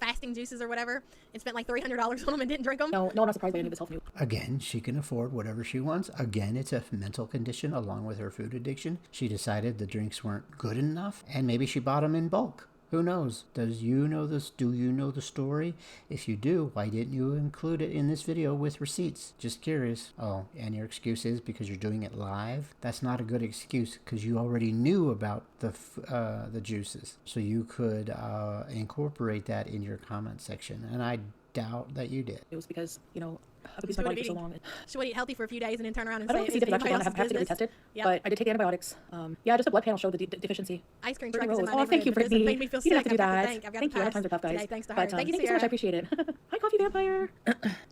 fasting juices or whatever and spent like $300 on them and didn't drink them? no, I'm not surprised by any of this health news. Again, she can afford whatever she wants. Again, it's a mental condition along with her food addiction. She decided the drinks weren't good enough, and maybe she bought them in bulk. Who knows? Does you know this? Do you know the story? If you do, why didn't you include it in this video with receipts? Just curious. Oh, and your excuse is because you're doing it live? That's not a good excuse, because you already knew about the juices. So you could incorporate that in your comment section, and I doubt that you did. It was because, you know, I've abused my body for so long. She would eat healthy for a few days and then turn around and I say don't see if it's actually anybody I have else's to get business. retested, Yep. but I did take the antibiotics. Yeah, just a blood panel showed the deficiency. Ice cream Brittany truck is in Rose. my Oh, thank you, neighborhood. It Brittany. made me feel You didn't sick. have to do I've got that. to thank. I've got Thank to you. I know pass times are tough, guys. today thanks to her. But Thank you, so much. I Sierra. appreciate it. Hi, Coffee Vampire.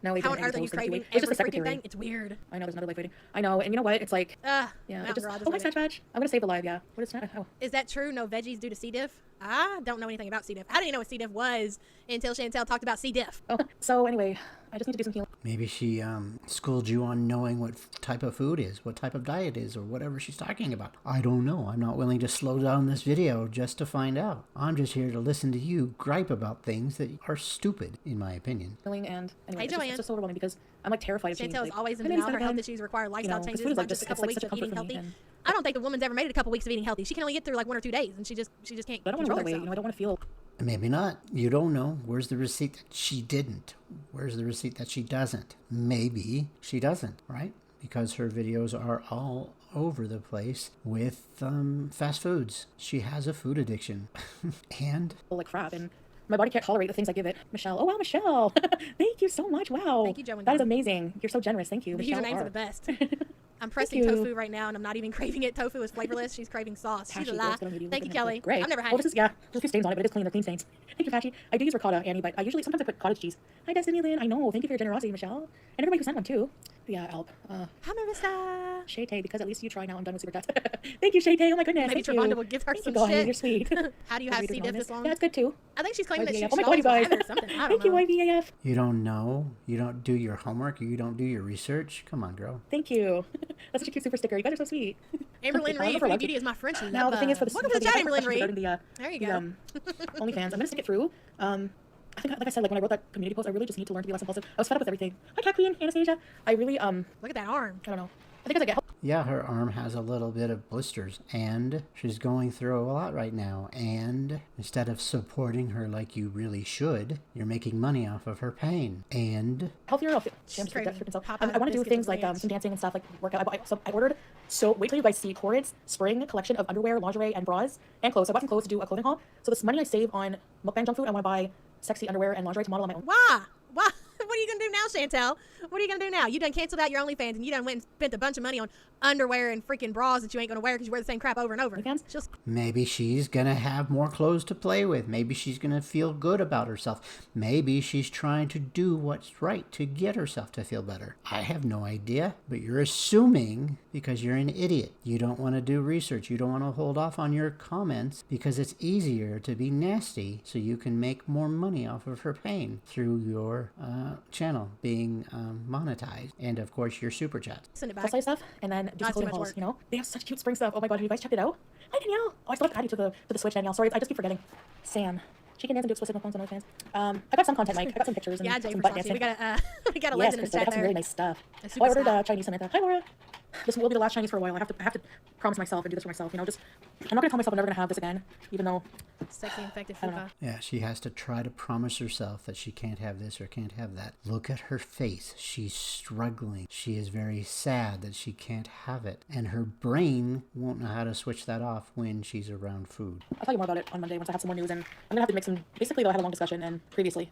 Now we How on don't earth are you need to craving It's just every a freaking secretary. thing? It's weird. I know, there's another life waiting. I know, and you know what? It's like, Yeah, it just. girl, I Oh, hi, read it. Snatch Badge. I'm gonna save the live. Yeah. What is Snatch? Oh, Is that true? No veggies due to C. diff? I don't know anything about C. diff. I didn't even know what C. diff was until Chantel talked about C. diff. oh. So anyway, I just need to do some healing. Maybe she schooled you on knowing what type of food is, what type of diet is, or whatever she's talking about. I don't know. I'm not willing to slow down this video just to find out. I'm just here to listen to you gripe about things that are stupid, in my opinion. And anyway, Hey, it's Joanne. just so overwhelming because I'm like terrified of change. Chantel is Like, always in my name's denial. Her health Megan. issues require You lifestyle know, this changes, food is not like just a it's couple like weeks such a of eating comfort for me. healthy. And I don't think the woman's ever made it a couple weeks of eating healthy. She can only get through like 1 or 2 days, and she just can't but I don't want to control go that way. herself. You know, I don't want to feel. Maybe not. You don't know. Where's the receipt that she didn't? Where's the receipt that she doesn't? Maybe she doesn't, right? Because her videos are all over the place with fast foods. She has a food addiction. And Like crap, and my body can't tolerate the things I give it. Michelle, oh wow, Michelle, thank you so much. Wow, Thank you, Joe and that is Dawn. amazing. You're so generous. Thank you, The Michelle. usernames are R. the best. I'm pressing you. tofu right now, and I'm not even craving it. Tofu is flavorless. She's craving sauce. She's a Patchy, lie. it's gonna be Thank you, looking Kelly. Great. I've never had Well, it. this is there's a few stains on it, but it is clean. They're clean stains. Thank you, Patchy. I do use ricotta, Annie, but sometimes I put cottage cheese. Hi, Destiny Lynn. I know. Thank you for your generosity, Michelle, and everybody who sent one too. But yeah, Alp. Hi, Marissa. Shayte, because at least you try now. I'm done with super chats. Thank you, Shayte. Oh my goodness. Maybe Thank you. Travonda will give her Thank some you, guys. shit. You're sweet. How do you have Readers C. diff Anonymous. this long? Yeah, it's good too. I think she's claiming that she YVAF. Oh my god, you guys. or something. I don't Thank you, know. YVAF. you don't know? You don't do your homework? You don't do your research? Come on, girl. Thank you. That's such a cute super sticker. You guys are so sweet. Amberlyn Okay, Reed, for Pretty love. Beauty is my friend. She Now the thing is for the welcome to the chat, Amberlyn Reed. regarding the There you the, go. OnlyFans. I'm gonna stick it through. I think, like I said, like when I wrote that community post, I really just need to learn to be less impulsive. I was fed up with everything. Hi, Cat Queen, Anastasia. I really Look at that arm. I don't know. I think as I get help. Yeah, her arm has a little bit of blisters, and she's going through a lot right now. And instead of supporting her like you really should, you're making money off of her pain. And Healthier. I'll feel. She's I'm just craving freaking so. Popeye I want to do biscuits things with like ranch. some dancing and stuff, like workout. I ordered. So wait till you guys see Torrid's spring collection of underwear, lingerie, and bras and clothes. So I bought some clothes to do a clothing haul. So this money I save on mukbang junk food, I want to buy sexy underwear and lingerie to model on my own. Why? Why? What are you gonna do now, Chantel? What are you gonna do now? You done canceled out your OnlyFans and you done went and spent a bunch of money on underwear and freaking bras that you ain't gonna wear because you wear the same crap over and over. OnlyFans? She'll maybe she's gonna have more clothes to play with. Maybe she's gonna feel good about herself. Maybe she's trying to do what's right to get herself to feel better. I have no idea, but you're assuming because you're an idiot. You don't want to do research. You don't want to hold off on your comments because it's easier to be nasty so you can make more money off of her pain through your channel being monetized, and of course your super chat. Send it full back. size stuff, and then do some Not too clothing much hauls. work. You know, they have such cute spring stuff. Oh my god, have you guys checked it out? Hi Danielle. Oh, I still have to add you to the Switch, Danielle. Sorry, I just keep forgetting. Sam. She can dance and do explicit no phones on OnlyFans. I got some content, Mike. I got some pictures and Yeah, Jay some for butt saucy. dancing. We got a we got a Yes, legend in the Krista, they chat have some there. really nice stuff. And Oh, super I ordered style. Chinese Samantha. Hi Laura. This will be the last Chinese for a while. I have to promise myself and do this for myself. You know, just I'm not gonna tell myself I'm never gonna have this again, even though Sexy infected I don't know. fupa. Yeah, she has to try to promise herself that she can't have this or can't have that. Look at her face. She's struggling. She is very sad that she can't have it. And her brain won't know how to switch that off when she's around food. I'll tell you more about it on Monday once I have some more news, and I'm gonna have to make some. Basically, though, I had a long discussion and previously,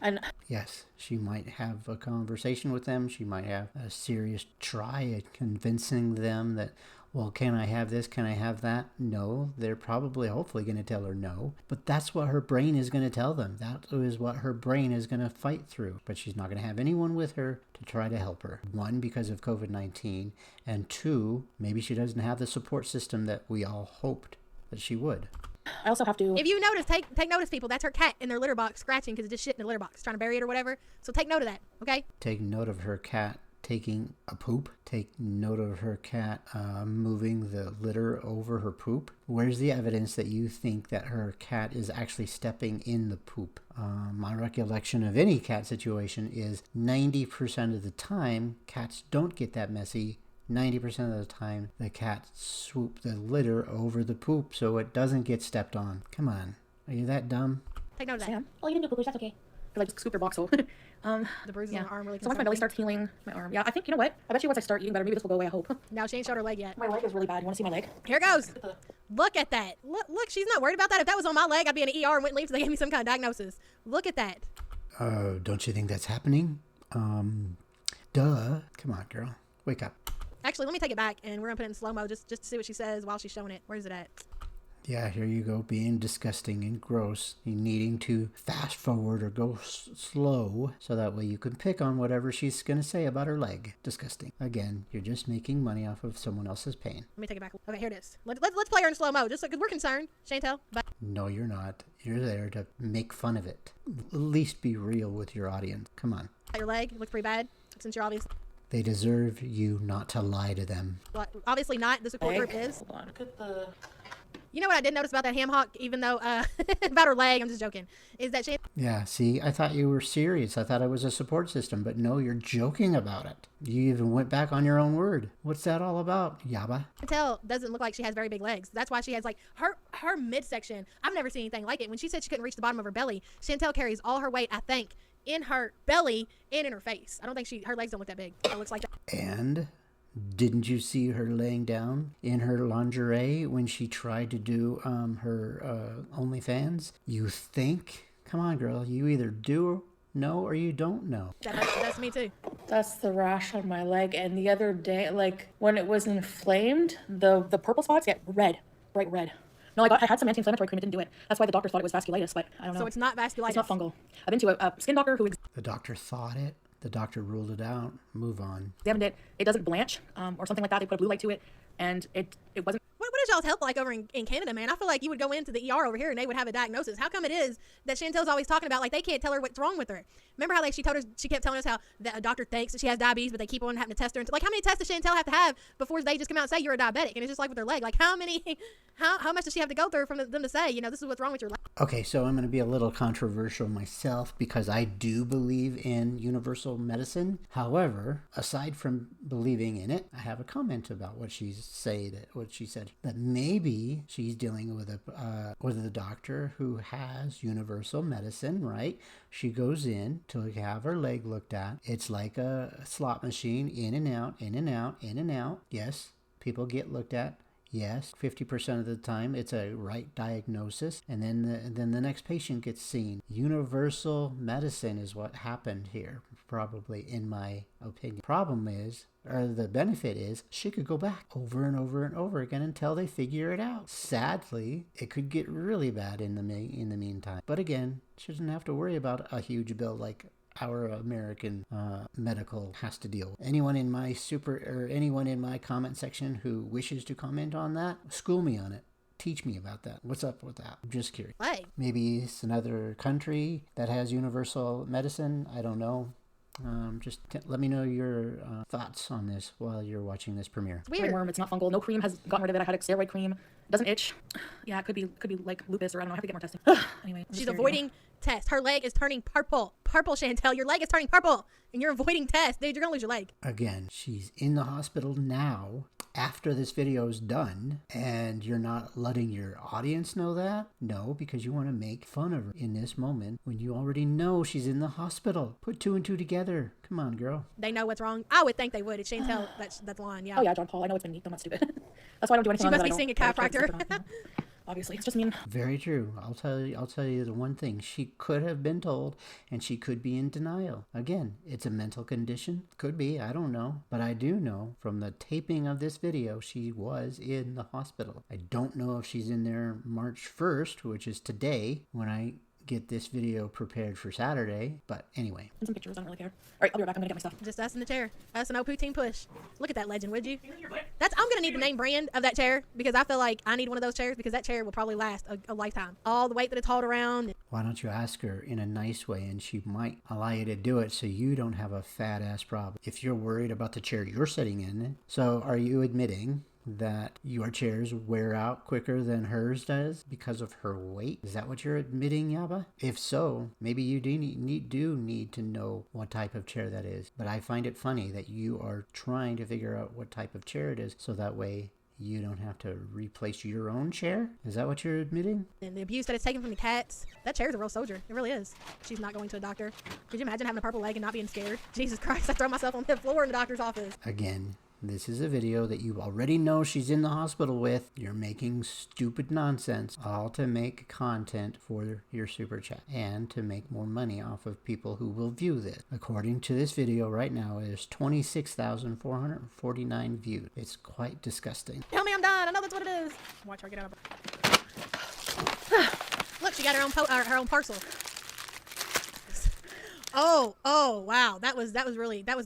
and Yes, she might have a conversation with them. She might have a serious try at convincing them that, well, can I have this? Can I have that? No, they're probably, hopefully, going to tell her no. But that's what her brain is going to tell them. That is what her brain is going to fight through. But she's not going to have anyone with her to try to help her. One, because of COVID-19. And two, maybe she doesn't have the support system that we all hoped that she would. I also have to. If you notice, take notice, people. That's her cat in their litter box scratching because it just shit in the litter box, trying to bury it or whatever. So take note of that, okay? Take note of her cat taking a poop. Take note of her cat moving the litter over her poop. Where's the evidence that you think that her cat is actually stepping in the poop? My recollection of any cat situation is 90% of the time, cats don't get that messy. 90% of the time, the cat swoops the litter over the poop so it doesn't get stepped on. Come on. Are you that dumb? Take note of that. Sam. Oh, you didn't do poopers. That's okay. Because I just scooped her box, so. The bruises Yeah. on her arm really So once my concern belly me. starts healing, my arm. Yeah, I think, you know what? I bet you once I start eating better, maybe this will go away, I hope. No, she ain't showed her leg yet. My leg is really bad. You want to see my leg? Here goes. Look at that. Look, she's not worried about that. If that was on my leg, I'd be in an ER and wouldn't leave till they gave me some kind of diagnosis. Look at that. Don't you think that's happening? Duh. Come on, girl. Wake up. Actually, let me take it back, and we're gonna put it in slow mo just to see what she says while she's showing it. Where's it at? Yeah, here you go, being disgusting and gross. You needing to fast forward or go slow so that way you can pick on whatever she's going to say about her leg. Disgusting. Again, you're just making money off of someone else's pain. Let me take it back. Okay, here it is. Let's play her in slow mo, just because we're concerned. Chantel, but No, you're not. You're there to make fun of it. At least be real with your audience. Come on. your leg it looks pretty bad since you're They deserve you not to lie to them. obviously not. The support group is. Hold on. Look at the. You know what I did notice about that ham hock, even though about her leg, I'm just joking, is that Yeah, see, I thought you were serious. I thought it was a support system, but no, you're joking about it. You even went back on your own word. What's that all about, Yaba? Chantel doesn't look like she has very big legs. That's why she has like her midsection. I've never seen anything like it. When she said she couldn't reach the bottom of her belly, Chantel carries all her weight, I think, in her belly and in her face. I don't think her legs don't look that big. It looks like that. And didn't you see her laying down in her lingerie when she tried to do her OnlyFans? You think? Come on, girl. You either do know or you don't know. That's me too. That's the rash on my leg. And the other day, like when it was inflamed, the purple spots get red, bright red. No, I had some anti-inflammatory cream. It didn't do it. That's why the doctor thought it was vasculitis, but I don't know. So it's not vasculitis. It's not fungal. I've been to a skin doctor who The doctor thought it. The doctor ruled it out. Move on. examined it. It doesn't blanch or something like that. They put a blue light to it, and it wasn't. What is y'all's health like over in Canada, man? I feel like you would go into the ER over here and they would have a diagnosis. How come it is that Chantel's always talking about, like, they can't tell her what's wrong with her? Remember how, like, she kept telling us how a doctor thinks that she has diabetes, but they keep on having to test her. Like, how many tests does Chantel have to have before they just come out and say you're a diabetic? And it's just like with her leg. Like, how much does she have to go through from them to say, you know, this is what's wrong with your leg? Okay, so I'm going to be a little controversial myself because I do believe in universal medicine. However, aside from believing in it, I have a comment about what she said. That maybe she's dealing with a doctor who has universal medicine, right? She goes in to have her leg looked at. It's like a slot machine, in and out, in and out, in and out. Yes, people get looked at. Yes, 50% of the time it's a right diagnosis, and then the next patient gets seen. Universal medicine is what happened here, probably, in my opinion. The benefit is, she could go back over and over and over again until they figure it out. Sadly, it could get really bad in the meantime. But again, she doesn't have to worry about a huge bill like our American medical has to deal with. Anyone in my comment section who wishes to comment on that, school me on it. Teach me about that. What's up with that? I'm just curious. Leg. Maybe it's another country that has universal medicine. I don't know. Let me know your thoughts on this while you're watching this premiere. It's weird. Worm, it's not fungal. No cream has gotten rid of it. I had a steroid cream. It doesn't itch. Yeah, it could be like lupus or I don't know. I have to get more testing. Anyway, She's avoiding test. Her leg is turning purple. Purple, Chantel. Your leg is turning purple. And you're avoiding test. Dude, you're going to lose your leg. Again, she's in the hospital now after this video is done, and you're not letting your audience know that? No, because you want to make fun of her in this moment when you already know she's in the hospital. Put two and two together. Come on, girl. They know what's wrong. I would think they would. It's Chantel that's lying, yeah. Oh, yeah, John Paul. I know it's been neat. I'm not stupid. That's why I don't do anything. She must be seeing a chiropractor. Obviously, it's just mean. Very true. I'll tell you the one thing. She could have been told, and she could be in denial. Again, it's a mental condition. Could be. I don't know. But I do know from the taping of this video, she was in the hospital. I don't know if she's in there March 1st, which is today, when I get this video prepared for Saturday. But anyway. And some pictures. I don't really care. All right, I'll be right back. I'm going to get my stuff. Just us in the chair. Us and old poutine push. Look at that legend, would you? I'm going to need the name brand of that chair because I feel like I need one of those chairs because that chair will probably last a lifetime. All the weight that it's hauled around. Why don't you ask her in a nice way, and she might allow you to do it so you don't have a fat ass problem if you're worried about the chair you're sitting in. So are you admitting that your chairs wear out quicker than hers does because of her weight? Is that what you're admitting, Yaba? If so, maybe you do need to know what type of chair that is. But I find it funny that you are trying to figure out what type of chair it is so that way you don't have to replace your own chair? Is that what you're admitting? And the abuse that it's taken from the cats. That chair's a real soldier. It really is. She's not going to a doctor. Could you imagine having a purple leg and not being scared? Jesus Christ, I throw myself on the floor in the doctor's office. Again, this is a video that you already know she's in the hospital with. You're making stupid nonsense, all to make content for your super chat and to make more money off of people who will view this. According to this video right now, it is 26,449 viewed. It's quite disgusting. Tell me I'm done. I know that's what it is. Watch her get out of Look, she got her own parcel. Oh, wow. That was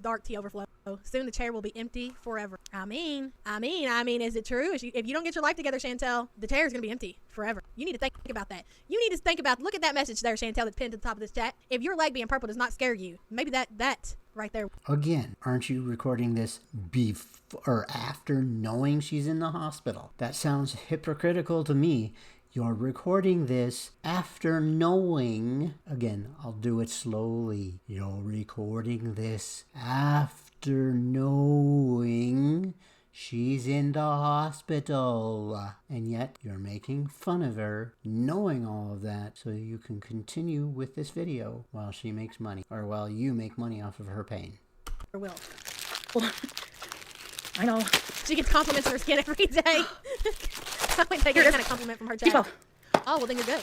dark tea overflow. Soon the chair will be empty forever. I mean, is it true? If you don't get your life together, Chantel, the chair is going to be empty forever. You need to think about that. You need to think about, look at that message there, Chantel, that's pinned to the top of this chat. If your leg being purple does not scare you, maybe that right there. Again, aren't you recording this before or after knowing she's in the hospital? That sounds hypocritical to me. You're recording this after knowing, again, I'll do it slowly. You're recording this after knowing she's in the hospital. And yet you're making fun of her, knowing all of that, so you can continue with this video while she makes money, or while you make money off of her pain. Or will. Well, I know. She gets compliments on her skin every day. I would take any kind of compliment from her chat. T12. Oh, well then you're good.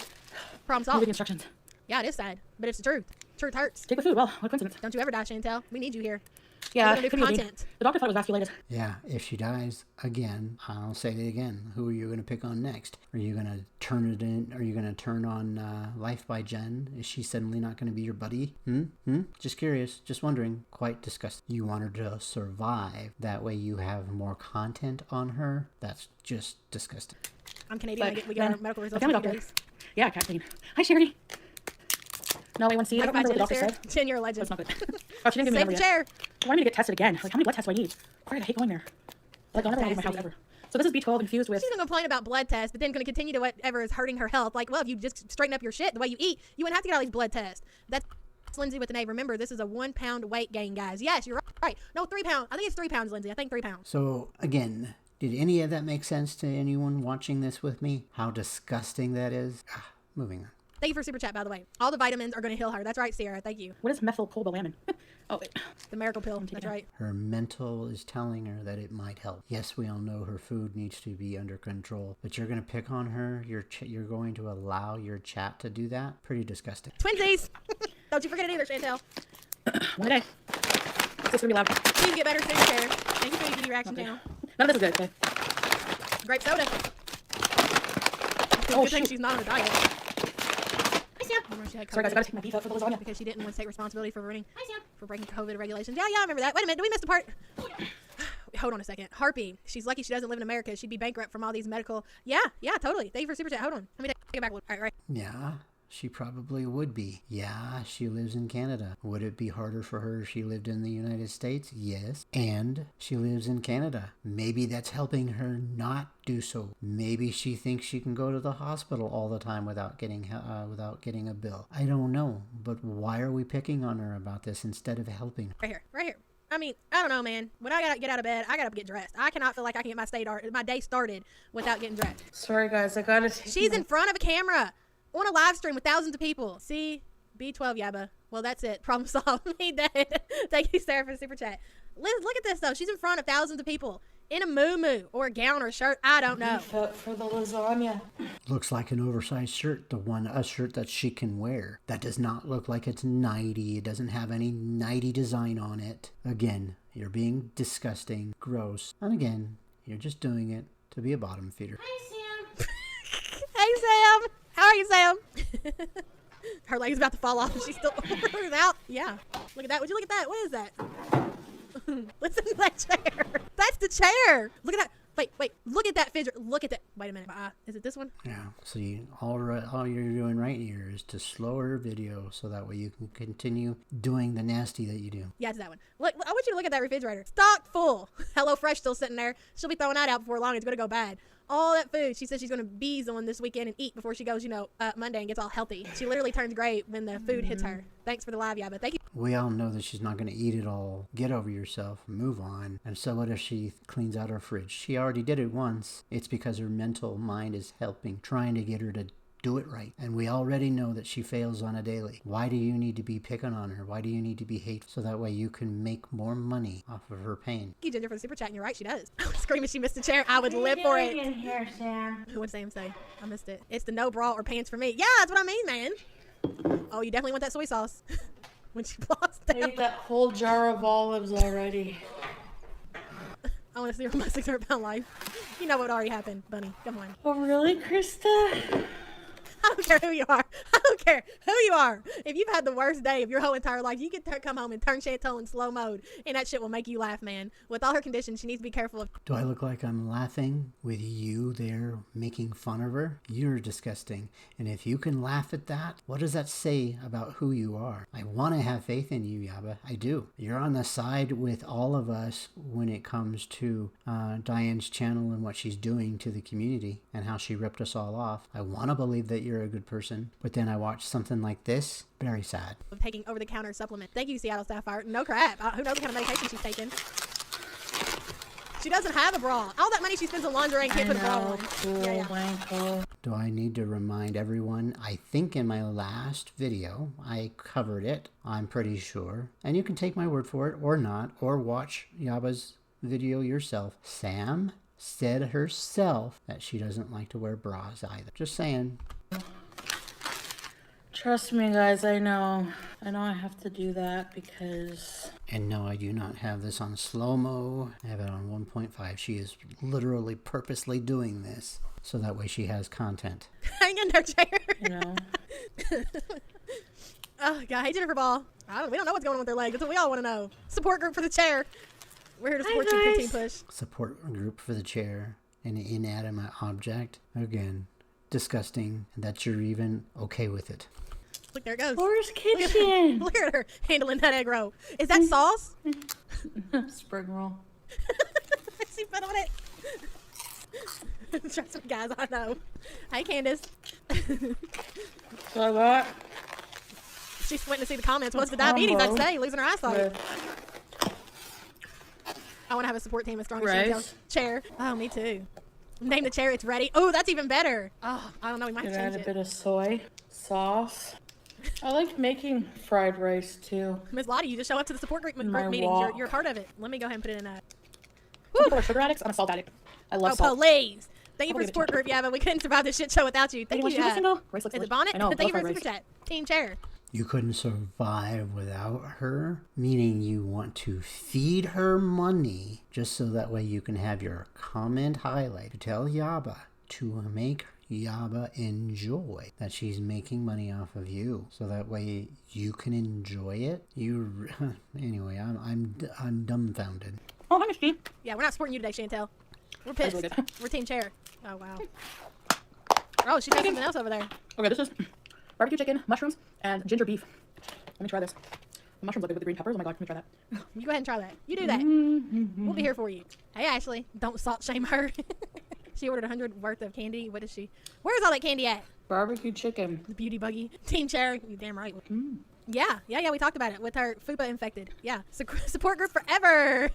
Problem solved. Moving instructions. Yeah, it is sad, but it's the truth. Truth hurts. Take the food. Well, what coincidence. Don't you ever die, Chantel. We need you here. Yeah, We're gonna do content. The doctor thought it was vasculitis. Yeah, if she dies again, I'll say it again. Who are you going to pick on next? Are you going to turn it in? Are you going to turn on Life by Jen? Is she suddenly not going to be your buddy? Just curious. Just wondering. Quite disgusting. You want her to survive. That way you have more content on her. That's just disgusting. I'm Canadian. We get our medical results in doctor. 2 days. Yeah, Kathleen. Hi, Sherry. No, wait, one see. I don't remember what the doctor said. Jen, you're a legend. That's not good. Oh, she didn't give me Save the the number chair. yet. Why do I need to get tested again? Like, how many blood tests do I need? Right, I hate going there. Like, I'll never leave my house ever. So this is B12 infused with... She's going to complain about blood tests, but then going to continue to whatever is hurting her health. Like, well, if you just straighten up your shit the way you eat, you wouldn't have to get all these blood tests. That's Lindsay with an A. Remember, this is a 1 pound weight gain, guys. Yes, you're right. No, 3 pounds. I think it's 3 pounds, Lindsay. I think 3 pounds. So, again, did any of that make sense to anyone watching this with me? How disgusting that is? Moving on. Thank you for super chat, by the way. All the vitamins are going to heal her. That's right, Sierra. Thank you. What is methylcobalamin? Oh, wait. The miracle pill. That's right. Her mental is telling her that it might help. Yes, we all know her food needs to be under control, but you're going to pick on her? You're going to allow your chat to do that? Pretty disgusting. Twinsies! Don't you forget it either, Chantel. One a day. This is going to be loud. Please get better to your chair. Thank you for your beauty reaction channel. None of this is good, okay? Grape soda. Oh, good thing shoot. she's not on a diet. Sorry, guys, I gotta take my beef out for the lasagna. Because she didn't want to take responsibility for breaking COVID regulations. Yeah, I remember that. Wait a minute, did we miss the part? Hold on a second. Harpy. She's lucky she doesn't live in America. She'd be bankrupt from all these medical. Yeah, totally. Thank you for super chat. Hold on. Let me take it back. All right. Yeah. she probably would be. Yeah, she lives in Canada. Would it be harder for her if she lived in the United States? Yes. And she lives in Canada. Maybe that's helping her not do so. Maybe she thinks she can go to the hospital all the time without getting a bill. I don't know. But why are we picking on her about this instead of helping her? Right here. I mean, I don't know, man. When I gotta get out of bed, I gotta get dressed. I cannot feel like I can get my day started without getting dressed. Sorry, guys. I gotta take She's in front of a camera on a live stream with thousands of people. See? B12, yaba. Well, that's it. Problem solved. Me dead. Thank you, Sarah, for the super chat. Liz, look at this, though. She's in front of thousands of people in a muumuu or a gown or a shirt. I don't know. For the lasagna. Looks like an oversized shirt, a shirt that she can wear. That does not look like it's nighty. It doesn't have any nighty design on it. Again, you're being disgusting, gross. And again, you're just doing it to be a bottom feeder. Hi, Sam. Hey, Sam. How are you, Sam? Her leg's about to fall off and she's still out. Yeah. Look at that. Would you look at that? What is that? Listen to that chair. That's the chair. Look at that. Wait. Look at that fidget. Look at that. Wait a minute. Is it this one? Yeah. See, all you're doing right here is to slow her video so that way you can continue doing the nasty that you do. Yeah, it's that one. Look, I want you to look at that refrigerator. Stocked full. HelloFresh still sitting there. She'll be throwing that out before long. It's going to go bad. All that food. She says she's going to bees on this weekend and eat before she goes, Monday and gets all healthy. She literally turns gray when the food hits her. Thanks for the live, Yaba. Thank you. We all know that she's not going to eat it all. Get over yourself. Move on. And so what if she cleans out her fridge? She already did it once. It's because her mental mind is helping, trying to get her to do it right. And we already know that she fails on a daily. Why do you need to be picking on her? Why do you need to be hateful? So that way you can make more money off of her pain. Thank you, Ginger, for the super chat. And you're right, she does. I was screaming she missed a chair. I would live for it. in here, Sam? What did Sam say? I missed it. It's the no bra or pants for me. Yeah, that's what I mean, man. Oh, you definitely want that soy sauce. When she plops I down. ate that whole jar of olives already. I want to see her my 600-pound life. You know what already happened, Bunny. Come on. Oh, really, Krista? I don't care who you are. I don't care who you are. If you've had the worst day of your whole entire life, you can come home and turn Chantel in slow mode, and that shit will make you laugh, man. With all her conditions, she needs to be careful of. Do I look like I'm laughing with you there making fun of her? You're disgusting. And if you can laugh at that, what does that say about who you are? I want to have faith in you, Yaba. I do. You're on the side with all of us when it comes to Diane's channel and what she's doing to the community and how she ripped us all off. I want to believe that you're a good person, but then I watch something like this. Very sad. Of taking over-the-counter supplement. Thank you, Seattle Sapphire. No crap. Who knows what kind of medication she's taking? She doesn't have a bra. All that money she spends on lingerie and can't put a bra on. Cool. Do I need to remind everyone? I think in my last video I covered it. I'm pretty sure. And you can take my word for it or not, or watch Yaba's video yourself. Sam said herself that she doesn't like to wear bras either. Just saying. Trust me, guys. I know I have to do that because... And no, I do not have this on slow-mo. I have it on 1.5. She is literally purposely doing this so that way she has content. Hang in there, chair. You know? Oh, God. Hey, Jennifer Ball. We don't know what's going on with their leg. That's what we all want to know. Support group for the chair. We're here to support you through Team Push. Support group for the chair. An inanimate object. Again, disgusting that you're even okay with it. Look, there it goes. Laura's kitchen. Look at her handling that egg roll. Is that sauce? Spring roll. She put on it. Trust me, guys, I know. Hey, Candace. So I got... She's waiting to see the comments. What's the diabetes? I'd say losing her eyesight. I want to have a support team as strong as Chantel's chair. Oh, me too. Name the chair. It's ready. Oh, that's even better. Oh, I don't know. We might have to change add a it. bit of soy sauce. I like making fried rice too. Miss Lottie, you just show up to the support group My meetings. walk. You're a part of it. Let me go ahead and put it in that. Some people are sugar addicts. I'm a salt addict. I love Oh, salt. please. Thank you I'll for the give it support to you. group. Yeah, but we couldn't survive this shit show without you. Thank Anyone you. should listen though? Rice looks Is delicious. it Bonnet? I know. Thank you for love the fried super rice. chat. Team chair. You couldn't survive without her, meaning you want to feed her money just so that way you can have your comment highlight to tell Yaba to make Yaba enjoy that she's making money off of you, so that way you can enjoy it. Anyway, I'm dumbfounded. Oh, hi, Miss G. Yeah, we're not supporting you today, Chantel. We're pissed. good. We're team chair. Oh, wow. Oh, she's got something else over there. Okay, this is barbecue chicken, mushrooms, and ginger beef. Let me try this. The mushrooms look good with the green peppers. Oh my god, let me try that. You go ahead and try that. You do that. We'll be here for you. Hey, Ashley, don't salt shame her. She ordered 100 worth of candy. What is she? Where's all that candy at? Barbecue chicken. The beauty buggy. Team chair. You damn right. Yeah. We talked about it with her FUPA infected. Yeah. Support group forever.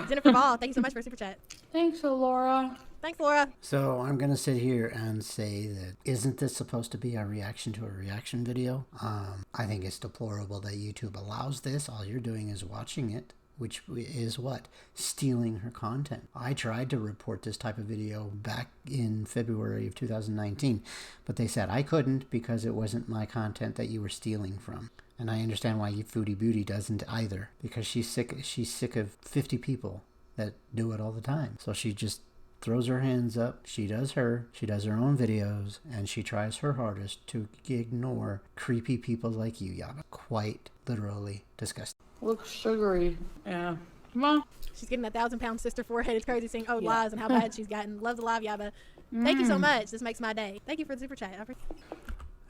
Jennifer Ball, thank you so much for a super chat. Thanks, Laura. Thanks, Laura. So I'm going to sit here and say that isn't this supposed to be a reaction to a reaction video? I think it's deplorable that YouTube allows this. All you're doing is watching it, which is what? Stealing her content. I tried to report this type of video back in February of 2019, but they said I couldn't because it wasn't my content that you were stealing from. And I understand why Foodie Beauty doesn't either, because she's sick of 50 people that do it all the time. So she just throws her hands up, she does her own videos, and she tries her hardest to ignore creepy people like you, Yaba. Quite literally disgusting. Looks sugary. Yeah. Well, she's getting a 1,000-pound sister forehead. It's crazy seeing old lies and how bad she's gotten. Loves alive, Yaba. Thank you so much. This makes my day. Thank you for the super chat.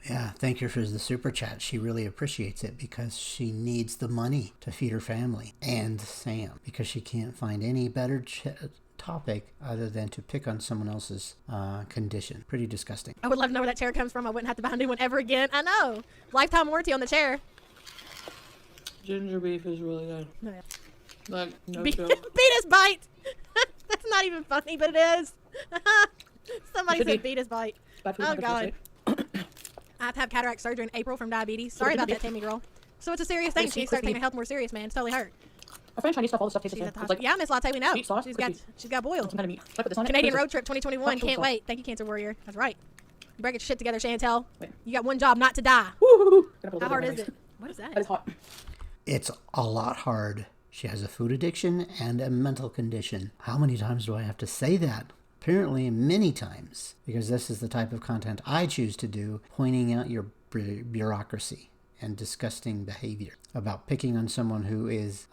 Yeah, thank you for the super chat. She really appreciates it because she needs the money to feed her family and Sam, because she can't find any better topic other than to pick on someone else's condition. Pretty disgusting. I would love to know where that chair comes from. I wouldn't have to buy a new one ever again. I know. Lifetime warranty on the chair. Ginger beef is really good. No, yeah. Like, no Beat joke. his bite. That's not even funny, but it is. Somebody said beat his bite. Oh, God. I have to have cataract surgery in April from diabetes. Sorry about that, Tammy girl. So it's a serious thing. She needs to start taking her health more serious, man. It's totally hurt. I find Chinese stuff, all the stuff tastes the same. Like, yeah, Miss Latte, we know. Sweet sauce, she's got boiled. Some kind of meat. I put this on Canadian Road Trip 2021. Can't wait. Thank you, Cancer Warrior. That's right. You better get your shit together, Chantel. Wait. You got one job, not to die. How hard is it? What is that? That is hot. It's a lot hard. She has a food addiction and a mental condition. How many times do I have to say that? Apparently many times, because this is the type of content I choose to do, pointing out your bureaucracy and disgusting behavior about picking on someone who is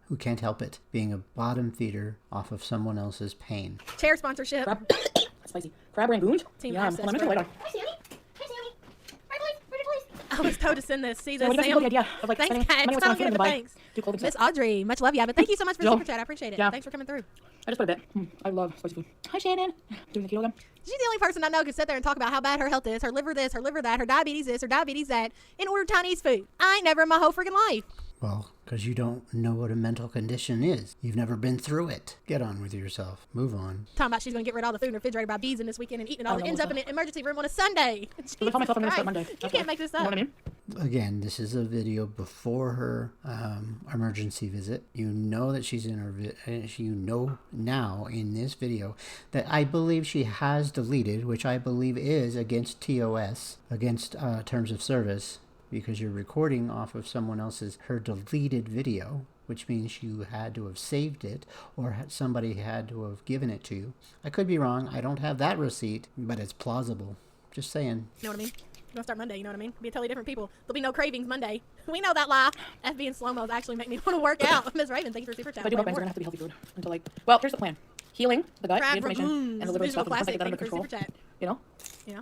who can't help it, being a bottom feeder off of someone else's pain. Chair sponsorship. Spicy. Crab rangoons? Team yeah, access. Let me turn the light on. Hi, Sammy. Hi, Sammy. Hi, please. Pretty please. I was told to send this. See this, What do you Sam? the idea of, like, Thanks, spending guys. money I with don't someone get it, to but buy thanks. do clothing Miss stuff? Audrey, much love, yeah, but thank you so much for the super chat. I appreciate it. Yeah. Thanks for coming through. I just put a bit. I love spicy food. Hi, Shannon. Doing the keto again? She's the only person I know who can sit there and talk about how bad her health is, her liver this, her liver that, her diabetes this, her diabetes that, and order Chinese food. I ain't never in my whole freaking life. Well, because you don't know what a mental condition is. You've never been through it. Get on with yourself. Move on. Talking about she's going to get rid of all the food in the refrigerator by bees in this weekend and eating it all. It ends up in an emergency room on a Sunday. So I tell myself I'm going to start Monday. You can't make this up. You know what I mean? Again, this is a video before her emergency visit. You know that she's in her you know now in this video that I believe she has deleted, which I believe is against TOS, against terms of service, because you're recording off of someone else's her deleted video, which means you had to have saved it or somebody had to have given it to you. I could be wrong. I don't have that receipt, but it's plausible. Just saying. You know what I mean? We're going to start Monday, you know what I mean? Be a totally different people. There'll be no cravings Monday. We know that lie. FB and slow-mos actually make me want to work out. Ms. Raven, thank you for super chat. If I do mukbangs, they're going to have to be healthy food. Until like, well, here's the plan. Healing the gut, the Crab inflammation, ragoons, and the liver visual stuff. And classic, get that thank under you for control. super chat. You know? You know?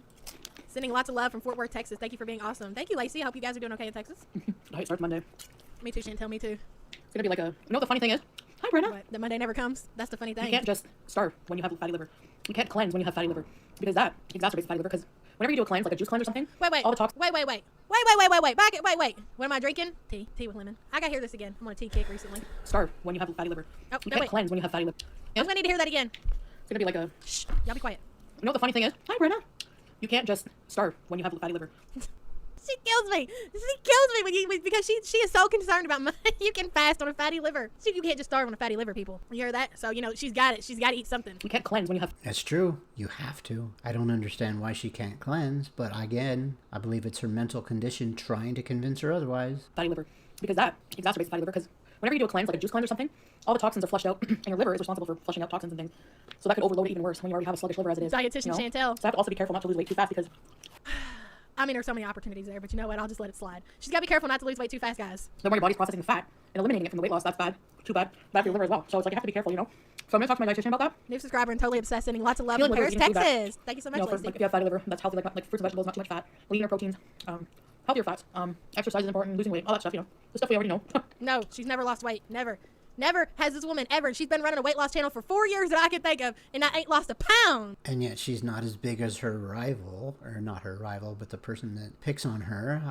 Sending lots of love from Fort Worth, Texas. Thank you for being awesome. Thank you, Lacey. I hope you guys are doing okay in Texas. It starts Monday. Me too, Chantel. Me too. It's going to be like a, you know what the funny thing is? Hi, Brenna. What? That Monday never comes? That's the funny thing. You can't just starve when you have fatty liver. You can't cleanse when you have fatty liver. Because that exacerbates fatty liver. Because whenever you do a cleanse, like a juice cleanse or something, Wait. all the toxins. Wait. Wait. What am I drinking? Tea. Tea with lemon. I got to hear this again. I'm on a tea kick recently. Starve when you have fatty liver. Oh, you no, can't wait. cleanse when you have fatty liver. I'm going to need to hear that again. It's going to be like a, Shh. Y'all be quiet. you know what the funny thing is? Hi, Brenna. You can't just starve when you have fatty liver. She kills me. Because she is so concerned about money. You can fast on a fatty liver. You can't just starve on a fatty liver, people. You hear that? So, you know, she's got it. She's got to eat something. You can't cleanse when you have... That's true. You have to. I don't understand why she can't cleanse, but again, I believe it's her mental condition trying to convince her otherwise. fatty liver. Because that exacerbates fatty liver. Because whenever you do a cleanse, like a juice cleanse or something, all the toxins are flushed out, and your liver is responsible for flushing out toxins and things. So that could overload it even worse when you already have a sluggish liver as it is. Dietitian you know? Chantel. So I have to also be careful not to lose weight too fast because... I mean, there's so many opportunities there, but you know what? I'll just let it slide. She's got to be careful not to lose weight too fast, guys. the more your body's processing the fat and eliminating it from the weight loss, that's bad. Too bad. Bad for your liver as well. So it's like you have to be careful, you know? So I'm gonna talk to my dietitian about that. New subscriber and totally obsessed, sending lots of love Feeling from Paris, liver, eating food that, Texas. Thank you so much, You know, for, Lacey. like, if you have fatty liver, that's healthy, like fruits and vegetables, not too much fat, leaner proteins, healthier fats, exercise is important, losing weight, all that stuff, you know, the stuff we already know. No, she's never lost weight. Never. Never has this woman ever. And she's been running a weight loss channel for 4 years that I can think of, and I ain't lost a pound. And yet she's not as big as her rival, or not her rival, but the person that picks on her,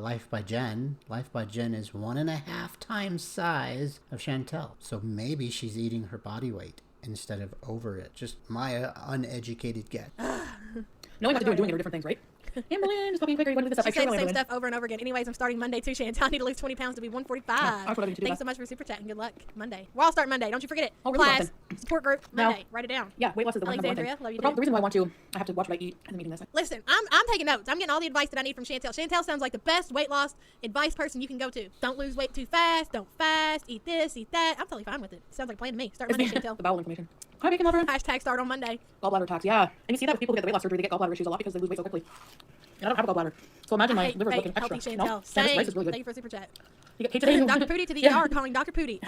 Life by Jen. Life by Jen is 1.5 times size of Chantel. So maybe she's eating her body weight instead of over it. Just my uneducated guess. Knowing what to do and doing it are different things, right? Amberlynn, just talking quicker. You want to do this She stuff? said the same stuff over and over again. Anyways, I'm starting Monday too, Chantel. I need to lose 20 pounds to be 145. That's what I need to do. Thanks so much for super chat and good luck Monday. We're all starting Monday. Don't you forget it. Oh, really? Class, support group, Now- Monday. Write it down. Yeah, weight loss is the number one thing. Alexandria, love you, The dude. reason why I want to, I have to watch what I eat in the meeting this. Listen, I'm taking notes. I'm getting all the advice that I need from Chantel. Chantel sounds like the best weight loss advice person you can go to. Don't lose weight too fast. Don't fast. Eat this, eat that. I'm totally fine with it. Sounds like a plan to me. Start Monday, Chantel. The bowel information. Hi, bacon lover. Hashtag start on Monday. Gallbladder tax, yeah. And you see that with people who get the weight loss surgery, they get gallbladder issues a lot because they lose weight so quickly. And I don't have a gallbladder. So imagine my I hate liver's fake looking healthy extra. Chantel. No? Yeah, this Same. rice is really good. Thank you for super chat. You get today. Dr. Pooty to the Yeah. ER calling Dr. Pooty.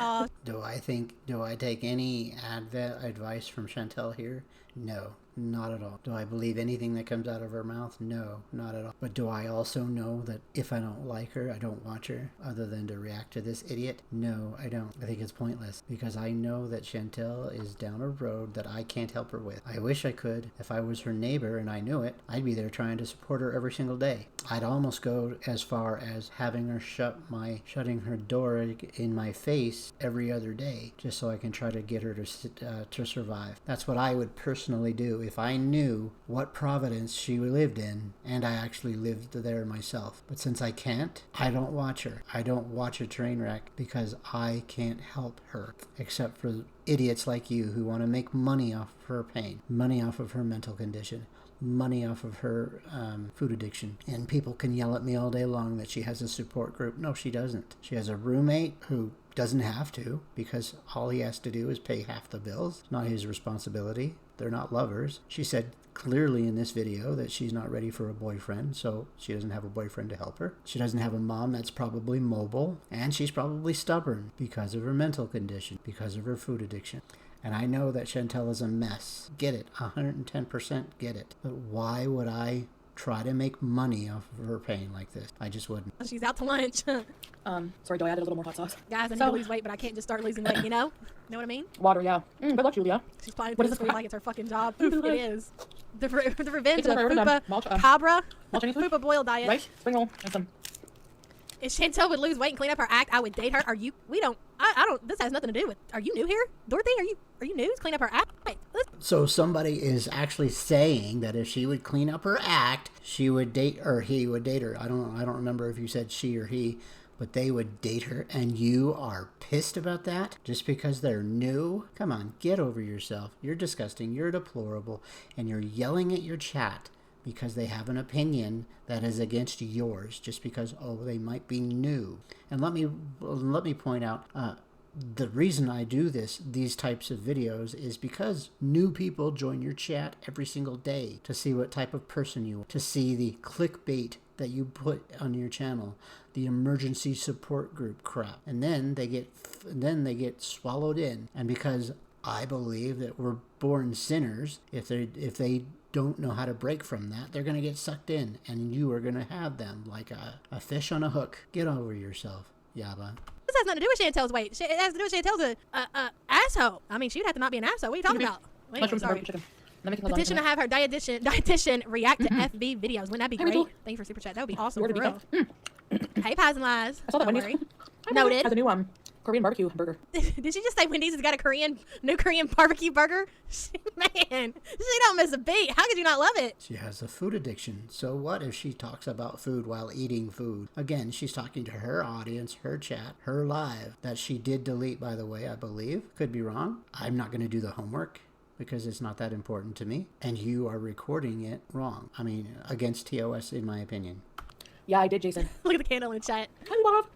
Do I take any advice from Chantel here? No, not at all. Do I believe anything that comes out of her mouth? No, not at all. But do I also know that if I don't like her, I don't watch her other than to react to this idiot? No, I don't. I think it's pointless because I know that Chantel is down a road that I can't help her with. I wish I could. If I was her neighbor and I knew it, I'd be there trying to support her every single day. I'd almost go as far as having her shutting her door in my face every other day just so I can try to get her to survive. That's what I would personally do if I knew what Providence she lived in and I actually lived there myself. But since I can't, I don't watch her. I don't watch a train wreck because I can't help her, except for idiots like you who want to make money off of her pain, money off of her mental condition, money off of her food addiction. And people can yell at me all day long that she has a support group. No, she doesn't. She has a roommate who doesn't have to because all he has to do is pay half the bills. It's not his responsibility. They're not lovers. She said clearly in this video that she's not ready for a boyfriend, so she doesn't have a boyfriend to help her. She doesn't have a mom that's probably mobile, and she's probably stubborn because of her mental condition, because of her food addiction. And I know that Chantel is a mess. Get it. 110% get it. But why would I try to make money off of her pain like this? I just wouldn't. She's out to lunch. Sorry, Joy, I added a little more hot sauce. Guys, I need to lose weight, but I can't just start losing weight, you know? Know what I mean? Water, yeah. Good luck, Julia. She's planning What for is this this? food like it's her fucking job. Oof, it is. The revenge It's of never ever done. Fupa Cabra. Small Chinese food, Fupa boil diet. rice, spring roll, and some. If Chantel would lose weight and clean up her act, I would date her. Are you? We don't. I don't. This has nothing to do with. Are you new here, Dorothy? Are you new? Clean up her act. So somebody is actually saying that if she would clean up her act, she would date, or he would date her. I don't remember if you said she or he, but they would date her, and you are pissed about that just because they're new? Come on, get over yourself. You're disgusting. You're deplorable, and you're yelling at your chat because they have an opinion that is against yours just because, oh, they might be new. And let me point out, the reason I do these types of videos is because new people join your chat every single day to see what type of person you are, to see the clickbait that you put on your channel, the emergency support group crap, and then they get swallowed in. And because I believe that we're born sinners, if they don't know how to break from that, they're going to get sucked in, and you are going to have them like a fish on a hook. Get over yourself, Yaba. This has nothing to do with Chantel's weight. It has to do with Chantel's a asshole. I mean, she'd have to not be an asshole. What are you talking about? Wait, Mushrooms and sorry. barbecue chicken. Let me think Petition to have her dietitian react to FB videos. Wouldn't that be Hey, great? Rachel. Thank you for super chat. That would be awesome Word for to be real. Hey, Pies and Lies. I saw that Don't Wendy's. worry. Noted. Has a new Korean barbecue burger. Did she just say Wendy's has got a new Korean barbecue burger? Man, she don't miss a beat. How could you not love it? She has a food addiction. So what if she talks about food while eating food? Again, she's talking to her audience, her chat, her live, that she did delete, by the way, I believe. Could be wrong. I'm not going to do the homework because it's not that important to me. And you are recording it wrong. I mean, against TOS, in my opinion. Yeah, I did, Jason. Look at the candle in chat. Hi, Bob.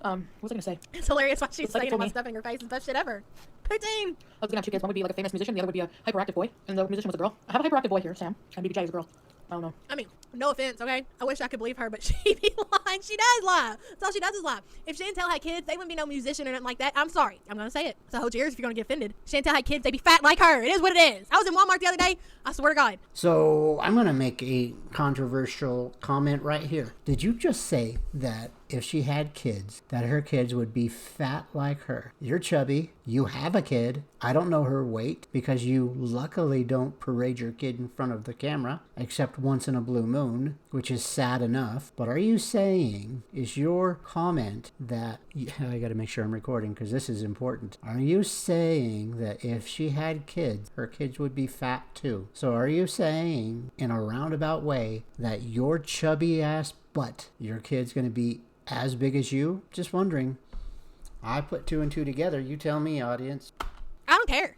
What was I going to say? It's hilarious why she's Looks like saying it told about me. stuffing her face and best shit ever. Poutine! I was going to have two kids. One would be like a famous musician. The other would be a hyperactive boy. And the musician was a girl. I have a hyperactive boy here, Sam. And BBJ is a girl. I don't know. I mean, no offense, okay? I wish I could believe her, but she be lying. She does lie. That's all she does is lie. If Chantel had kids, they wouldn't be no musician or nothing like that. I'm sorry. I'm going to say it. So hold your ears if you're going to get offended. Chantel had kids, they be fat like her. It is what it is. I was in Walmart the other day. I swear to God. So I'm going to make a controversial comment right here. Did you just say that if she had kids, that her kids would be fat like her? You're chubby. You have a kid. I don't know her weight because you luckily don't parade your kid in front of the camera, except once in a blue moon, which is sad enough. But are you saying, is your comment that, I got to make sure I'm recording because this is important. Are you saying that if she had kids, her kids would be fat too? So are you saying in a roundabout way that your chubby ass butt, your kid's going to be as big as you? Just wondering. I put 2 and 2 together. You tell me, audience. I don't care.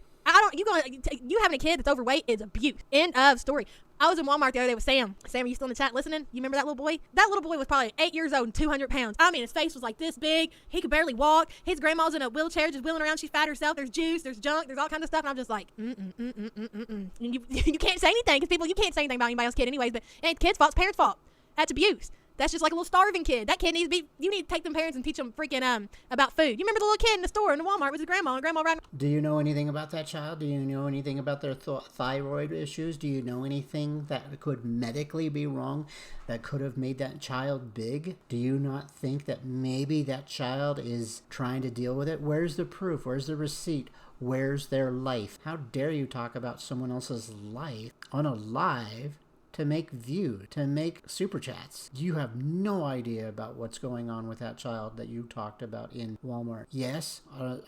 You having a kid that's overweight is abuse. End of story. I was in Walmart the other day with Sam. Sam, are you still in the chat listening? You remember that little boy? That little boy was probably 8 years old and 200 pounds. I mean, his face was like this big. He could barely walk. His grandma's in a wheelchair just wheeling around. She's fat herself. There's juice. There's junk. There's all kinds of stuff. And I'm just like, And you can't say anything because you can't say anything about anybody else's kid anyways. But it ain't the kid's fault. It's parents' fault. That's abuse. That's just like a little starving kid. That kid needs to be, you need to take them parents and teach them freaking about food. You remember the little kid in the store in the Walmart with his grandma and grandma riding? Do you know anything about that child? Do you know anything about their thyroid issues? Do you know anything that could medically be wrong that could have made that child big? Do you not think that maybe that child is trying to deal with it? Where's the proof? Where's the receipt? Where's their life? How dare you talk about someone else's life on a live to make view, to make super chats? You have no idea about what's going on with that child that you talked about in Walmart. Yes,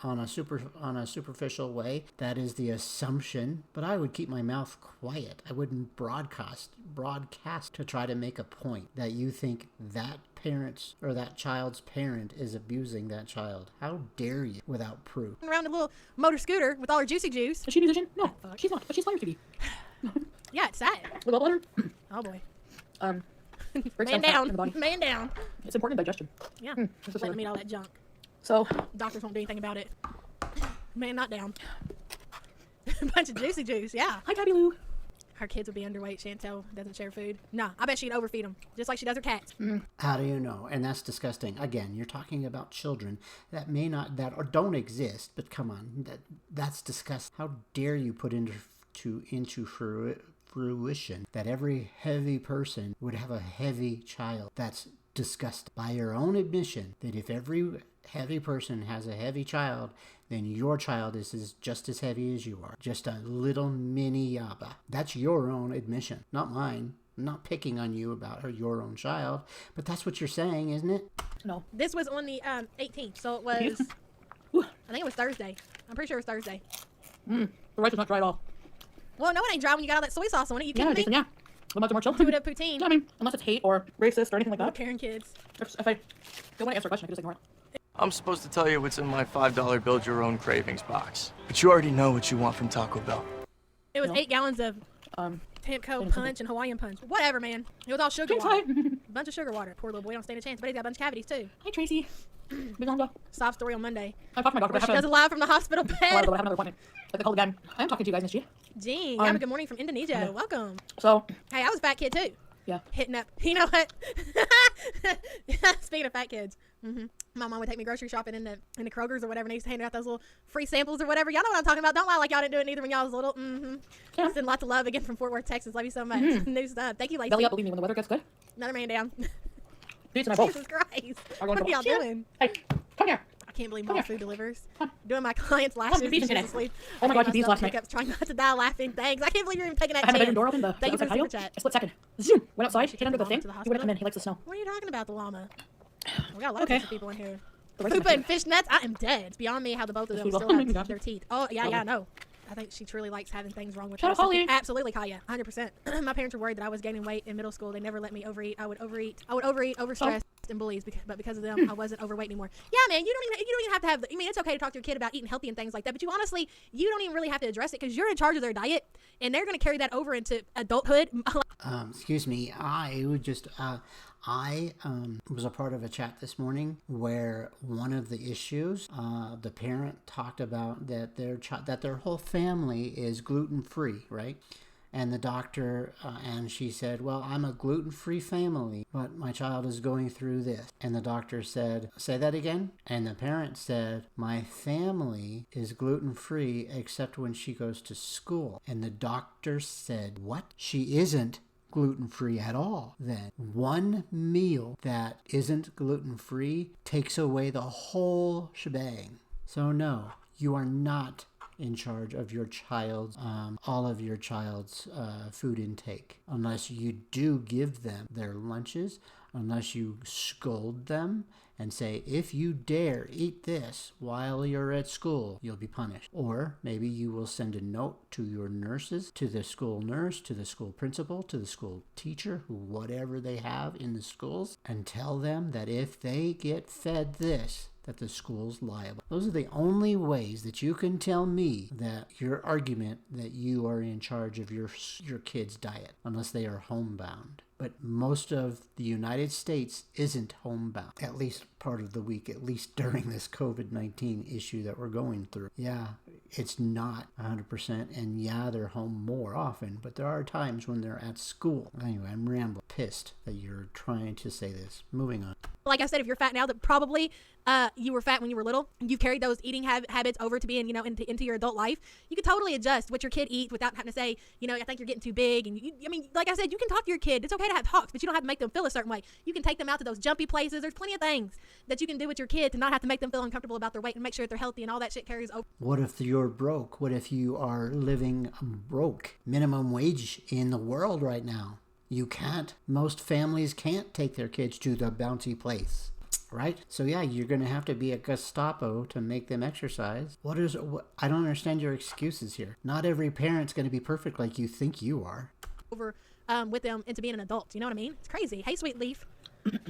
on a superficial way, that is the assumption, but I would keep my mouth quiet. I wouldn't broadcast to try to make a point that you think that parents or that child's parent is abusing that child. How dare you without proof? Around a little motor scooter with all her juicy juice. Is she a musician? No, she's not, but she's fire TV. Yeah, it's sad. With gallbladder? Oh boy. Breaks Man down fat down. in the body. Man down. It's important in digestion. Yeah. Just Let them eat all that junk. So, Doctors won't do anything about it. Man, not down. Bunch of juicy juice. Yeah. hi, Tabby Lou. Her kids would be underweight. Chantel doesn't share food. Nah, I bet she'd overfeed them, just like she does her cats. How do you know? And that's disgusting. Again, you're talking about children that may not, that or don't exist, but come on, that's disgusting. How dare you put into fruition that every heavy person would have a heavy child? That's disgusting. By your own admission, that if every heavy person has a heavy child, then your child is just as heavy as you are. Just a little mini yaba. That's your own admission, not mine. I'm not picking on you about your own child, but that's what you're saying, isn't it? No. This was on the 18th, so it was, I think it was Thursday. I'm pretty sure it was Thursday. The rice was not dry at all. Well, no, it ain't dry when you got all that soy sauce on it. You kidding me? Jason, yeah. What about more chill? Do it at poutine. Yeah, I mean, unless it's hate or racist or anything like that. Parent kids. If I don't want to answer a question, I can just ignore it. I'm supposed to tell you what's in my $5 build your own cravings box. But you already know what you want from Taco Bell. It was No. 8 gallons of Tamco punch and Hawaiian punch. Whatever, man. It was all sugar James, water. hi. A bunch of sugar water. Poor little boy don't stand a chance, but he's got a bunch of cavities too. Hi, Tracy. Big Lonzo. Sob story on Monday. I'm talking to my doctor, Where but she I does have it live from the hospital a while bed. ago, I have another appointment. Like they called again. I am talking to you guys, Miss G. Gee, have a good morning from Indonesia. Welcome. So, Hey, I was a fat kid too. yeah. Hitting up. You know what? Speaking of fat kids, my mom would take me grocery shopping in the Kroger's or whatever, and they used to hand out those little free samples or whatever. Y'all know what I'm talking about. Don't lie like y'all didn't do it neither when y'all was little. Yeah. Send lots of love again from Fort Worth, Texas. Love you so much. New stuff. Thank you, Lacey. Belly up, believe me, when the weather gets good. Another man down. Dudes and I both Jesus Christ. are What going are to y'all Cheers. doing? Hey, come here. I can't believe Come mom here. food delivers. Come. Doing my clients' lashes. beefing today. Asleep. Oh my God, you beefed Myself last night. hiccups, trying not to die laughing. Thanks. I can't believe you're even taking that I had my bedroom chance. door open. The Thank you for outside the patio. super chat. A split second. Zoom. Went outside, Should hit under take the thing. the llama to the He went up hospital? and in. He likes the snow. What are you talking about, the llama? We got a lot Okay. of people in here. The rest of Fupa my and fishnets. I am dead. It's beyond me how the both of them This food still will make me have happy. their teeth. Oh, yeah, Okay. I know. I think she truly likes having things wrong with Shout her. out Holly. Absolutely, Kaya. 100%. My parents were worried that I was gaining weight in middle school. They never let me overeat. I would overeat, overstress, and bullies. But because of them, I wasn't overweight anymore. Yeah, man. You don't even have to have. I mean, it's okay to talk to your kid about eating healthy and things like that. But you honestly, you don't even really have to address it because you're in charge of their diet, and they're going to carry that over into adulthood. Excuse me. I would just. I was a part of a chat this morning where one of the issues, the parent talked about that their whole family is gluten free, right? And the doctor, and she said, well, I'm a gluten-free family, but my child is going through this. And the doctor said, say that again? And the parent said, my family is gluten-free except when she goes to school. And the doctor said, what? She isn't gluten-free at all then. One meal that isn't gluten-free takes away the whole shebang. So no, you are not in charge of your child's, all of your child's food intake, unless you do give them their lunches, unless you scold them and say, if you dare eat this while you're at school, you'll be punished. Or maybe you will send a note to your nurses, to the school nurse, to the school principal, to the school teacher, whatever they have in the schools, and tell them that if they get fed this, that the school's liable. Those are the only ways that you can tell me that your argument that you are in charge of your kid's diet, unless they are homebound. But most of the United States isn't homebound, at least part of the week, at least during this COVID-19 issue that we're going through. Yeah, it's not 100%, and yeah, they're home more often, but there are times when they're at school. Anyway, I'm rambling, pissed that you're trying to say this. Moving on. Like I said, if you're fat now, that probably you were fat when you were little. You've carried those eating habits over to being, into your adult life. You can totally adjust what your kid eats without having to say, I think you're getting too big. And like I said, you can talk to your kid. It's okay to have talks, but you don't have to make them feel a certain way. You can take them out to those jumpy places. There's plenty of things that you can do with your kid to not have to make them feel uncomfortable about their weight and make sure that they're healthy and all that shit carries over. What if you're broke? What if you are living broke? Minimum wage in the world right now. You can't. Most families can't take their kids to the bouncy place, right? So yeah, you're going to have to be a Gestapo to make them exercise. I don't understand your excuses here. Not every parent's going to be perfect like you think you are. Over with them into being an adult. You know what I mean? It's crazy. Hey, sweet leaf.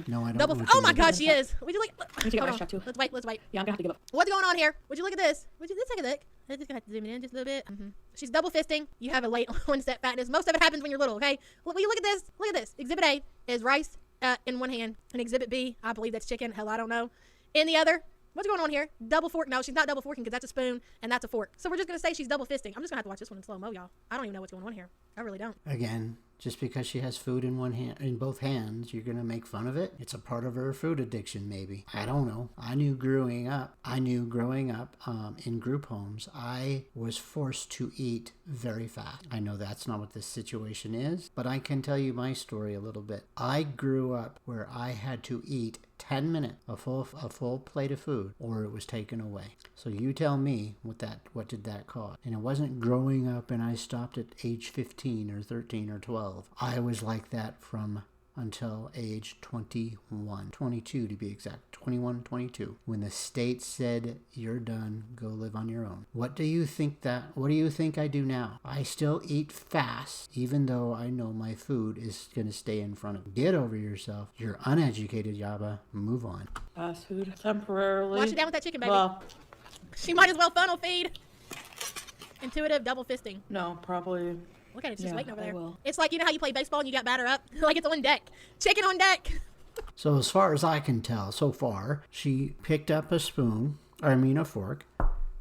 No, I don't. Oh my God, she is. Would you look? I need to get my shot too. Let's wait. Yeah, I'm gonna have to give up. What's going on here? Would you look at this? Let's take a look. I'm just gonna have to zoom it in just a little bit. She's double fisting. You have a late onset fatness. Most of it happens when you're little, okay? Will you look at this? Look at this. Exhibit A is rice in one hand, and Exhibit B, I believe that's chicken. Hell, I don't know. In the other. What's going on here? Double fork? No, she's not double forking because that's a spoon and that's a fork. So we're just gonna say she's double fisting. I'm just gonna have to watch this one in slow mo, y'all. I don't even know what's going on here. I really don't. Again, just because she has food in one hand, in both hands, you're gonna make fun of it? It's a part of her food addiction, maybe. I don't know. I knew growing up in group homes, I was forced to eat very fast. I know that's not what this situation is, but I can tell you my story a little bit. I grew up where I had to eat 10 minutes, a full plate of food, or it was taken away. So you tell me what did that cause? And it wasn't growing up and I stopped at age 15 or 13 or 12. I was like that from until age 21, 22 to be exact, 21, 22, when the state said, you're done, go live on your own. What do you think I do now? I still eat fast, even though I know my food is going to stay in front of me. Get over yourself. You're uneducated, Yaba. Move on. Fast food temporarily. Watch it down with that chicken, baby. Well, she might as well funnel feed. Intuitive double fisting. no, probably. Look at it, it's just waiting over I there. will. It's like, you know how you play baseball and you got batter up? Like it's on deck. Chicken on deck. So as far as I can tell, so far, she picked up a fork,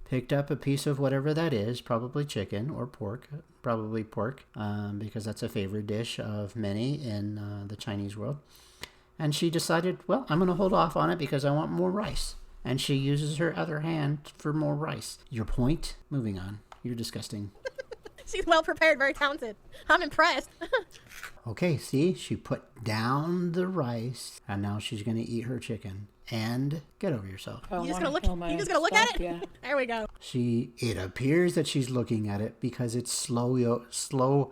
picked up a piece of whatever that is, probably chicken or pork, probably pork, because that's a favorite dish of many in the Chinese world. And she decided, well, I'm going to hold off on it because I want more rice. And she uses her other hand for more rice. Your point? Moving on. You're disgusting. She's well prepared, very talented. I'm impressed. Okay, see, she put down the rice, and now she's going to eat her chicken. And get over yourself. You just gonna look at it? Yeah. There we go. It appears that she's looking at it because it's slow-mo,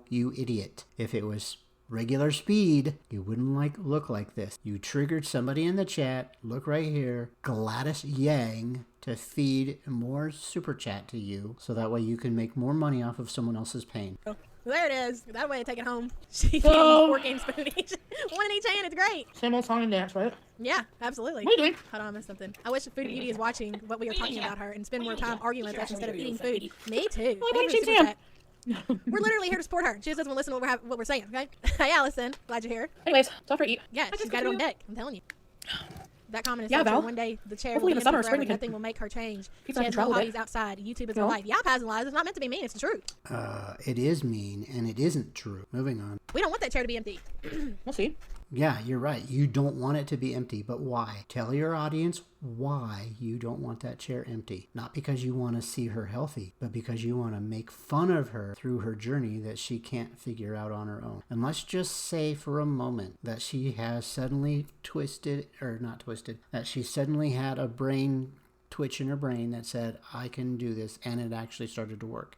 you idiot. If it was regular speed, it wouldn't look like this. You triggered somebody in the chat. Look right here. Gladys Yang to feed more super chat to you so that way you can make more money off of someone else's pain. Oh, there it is. That way I take it home. She's eating 4 games spoon each. One in each hand. It's great. Same old song and dance, right? Yeah, absolutely. What are you doing? Hold on, I missed something. I wish Food Beauty is watching what we are talking about her and spend more time arguing with us instead of eating food. Me too. Thank you for the super chat. We're literally here to support her. She just doesn't want to listen to what we're saying, okay? Hey, Allison. Glad you're here. Anyways, it's all for eat. Yeah, she's got it on deck. I'm telling you. That comment is Yeah, so true. Val. One day the chair Hopefully will in be the summer or empty spring forever. we can- Nothing will make her change. Pizza She has can no travel a bit. hobbies outside. YouTube is You her know? life. Yap has lies. It's not meant to be mean. It's the truth. It is mean, and it isn't true. Moving on. We don't want that chair to be empty. We'll see. Yeah, you're right. You don't want it to be empty, but why? Tell your audience why you don't want that chair empty. Not because you want to see her healthy, but because you want to make fun of her through her journey that she can't figure out on her own. And let's just say for a moment that she has suddenly that she suddenly had a brain twitch in her brain that said, I can do this, and it actually started to work.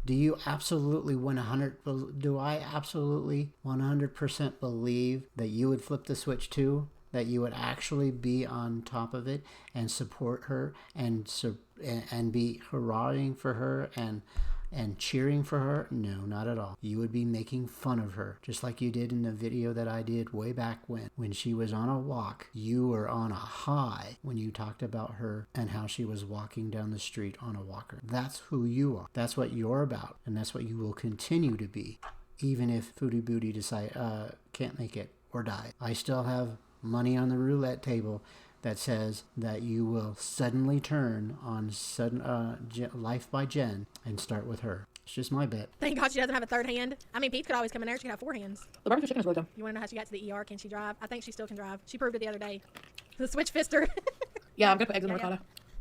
Do I absolutely 100% believe that you would flip the switch too? That you would actually be on top of it and support her and be hurrahing for her and cheering for her? No, not at all. You would be making fun of her, just like you did in the video that I did way back when she was on a walk. You were on a high when you talked about her and how she was walking down the street on a walker. That's who you are. That's what you're about, and that's what you will continue to be, even if Foodie Booty can't make it or die. I still have money on the roulette table that says that you will suddenly turn on Life by Jen and start with her. It's just my bet. Thank God she doesn't have a third hand. I mean, Pete could always come in there. She could have 4 hands. The barbecue chicken is really good. You want to know how she got to the ER? Can she drive? I think she still can drive. She proved it the other day. The switch fister. Yeah, I'm gonna put eggs in the Yeah,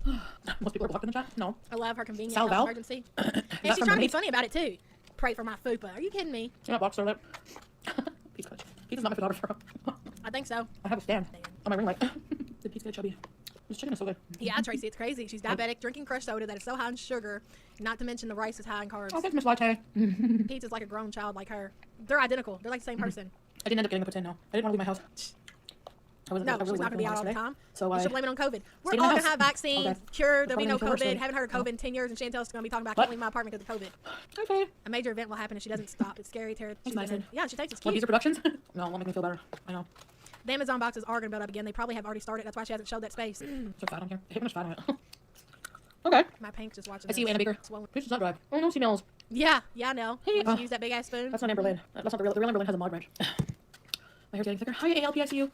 ricotta. Most people are blocked in the chat. No. I love her convenient Sal health Val? emergency. And that she's from trying to be Mermaids? funny about it too. Pray for my fupa. Are you kidding me? You're not box or lip. Pizza. Pizza's not my photographer. I think so. I have a stand on my ring light. The pizza chubby. This chicken is so good. Yeah, Tracy, it's crazy. She's diabetic, drinking crushed soda that is so high in sugar, not to mention the rice is high in carbs. Oh, thanks, Miss Latte. Pizza's like a grown child like her. They're identical. They're like the same person. I didn't end up getting the pretend, no. I didn't want to leave my house. I wasn't, No, I really she's not going to be out all the today. time. So You I should blame it on COVID. We're stayed in all my going to house. have vaccines, Okay. cured, there'll be no Probably COVID. until Haven't heard of no. COVID in 10 years, and Chantel's going to be talking about What? can't leave my apartment because of COVID. Okay. A major event will happen if she doesn't stop. It's scary, Tara. That's nice. Yeah, she takes it's What, cute. these are productions? No, it won't make me feel better. I know. The Amazon boxes are going to build up again. They probably have already started. That's why she hasn't showed that space. So fat on here. I hate when there's fat on it. Okay. My pank's just watching I see you, this. Anna Baker. Swollen. Please just not drive. Oh, no, females. Yeah, I know. Hey, When she used that big ass spoon. That's not Amber Lynn. That's not the real. The real Amber Lynn has a mod branch. My hair's getting thicker. Hi, ALPICU.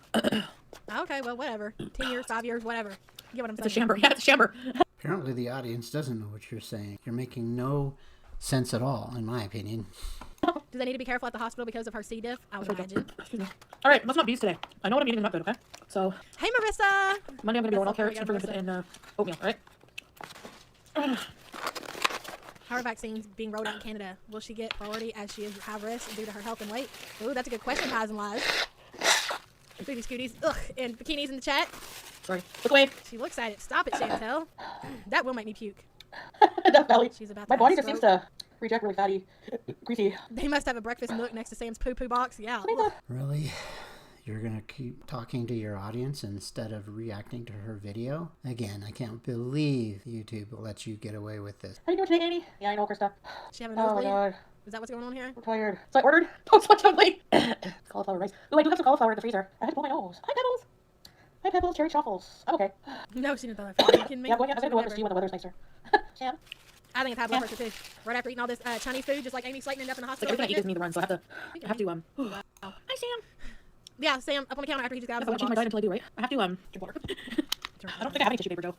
Okay, well, whatever. 10 years, 5 years, whatever. You get what I'm It's a saying? chamber. Yeah, it's a chamber. Apparently the audience doesn't know what you're saying. You're making no sense at all, in my opinion. Do they need to be careful at the hospital because of her C. diff? I would imagine. Excuse me. All right, let's not bees today. I know what I'm eating is not good, okay? So, Hey, Marissa! Monday I'm going to be going all That's carrots okay, and fruit and oatmeal, all right? How are vaccines being rolled out in Canada? Will she get priority as she is high risk due to her health and weight? Ooh, that's a good question, Highs and Lies. Booty scooties, ugh, and bikinis in the chat. Sorry. Look away. She looks at it. Stop it, Chantel. That will make me puke. That belly. She's about to My have body a just seems stroke. to reject really fatty, greasy. They must have a breakfast nook next to Sam's poo-poo box. Yeah. Oh ugh. Really? You're going to keep talking to your audience instead of reacting to her video? Again, I can't believe YouTube lets you get away with this. How you doing today, Annie? Yeah, I know, Krista. She having a Oh my nosebleed? god. Is that what's going on here? I'm tired. So I ordered post-lunch only. Cauliflower rice. Ooh, I do have some cauliflower in the freezer. I had to pull my nose. Hi, Pebbles. Hi, Pebbles. Cherry truffles. I'm okay. No, she didn't throw that. Are you kidding me? Yeah, I'm going to She go would up to never. see when the weather's nicer. Sam? I think it's high blood pressure too. Right after eating all this Chinese food, just like Amy Slayton ended up in the It's like hospital. everything I eat gives me the run, so I have to, Wow. Hi, Sam. Yeah, Sam up on the counter after he just got I out of won't the change my diet box. until I do, right? I have to, drink water. I don't think I have any tissue paper, Joe.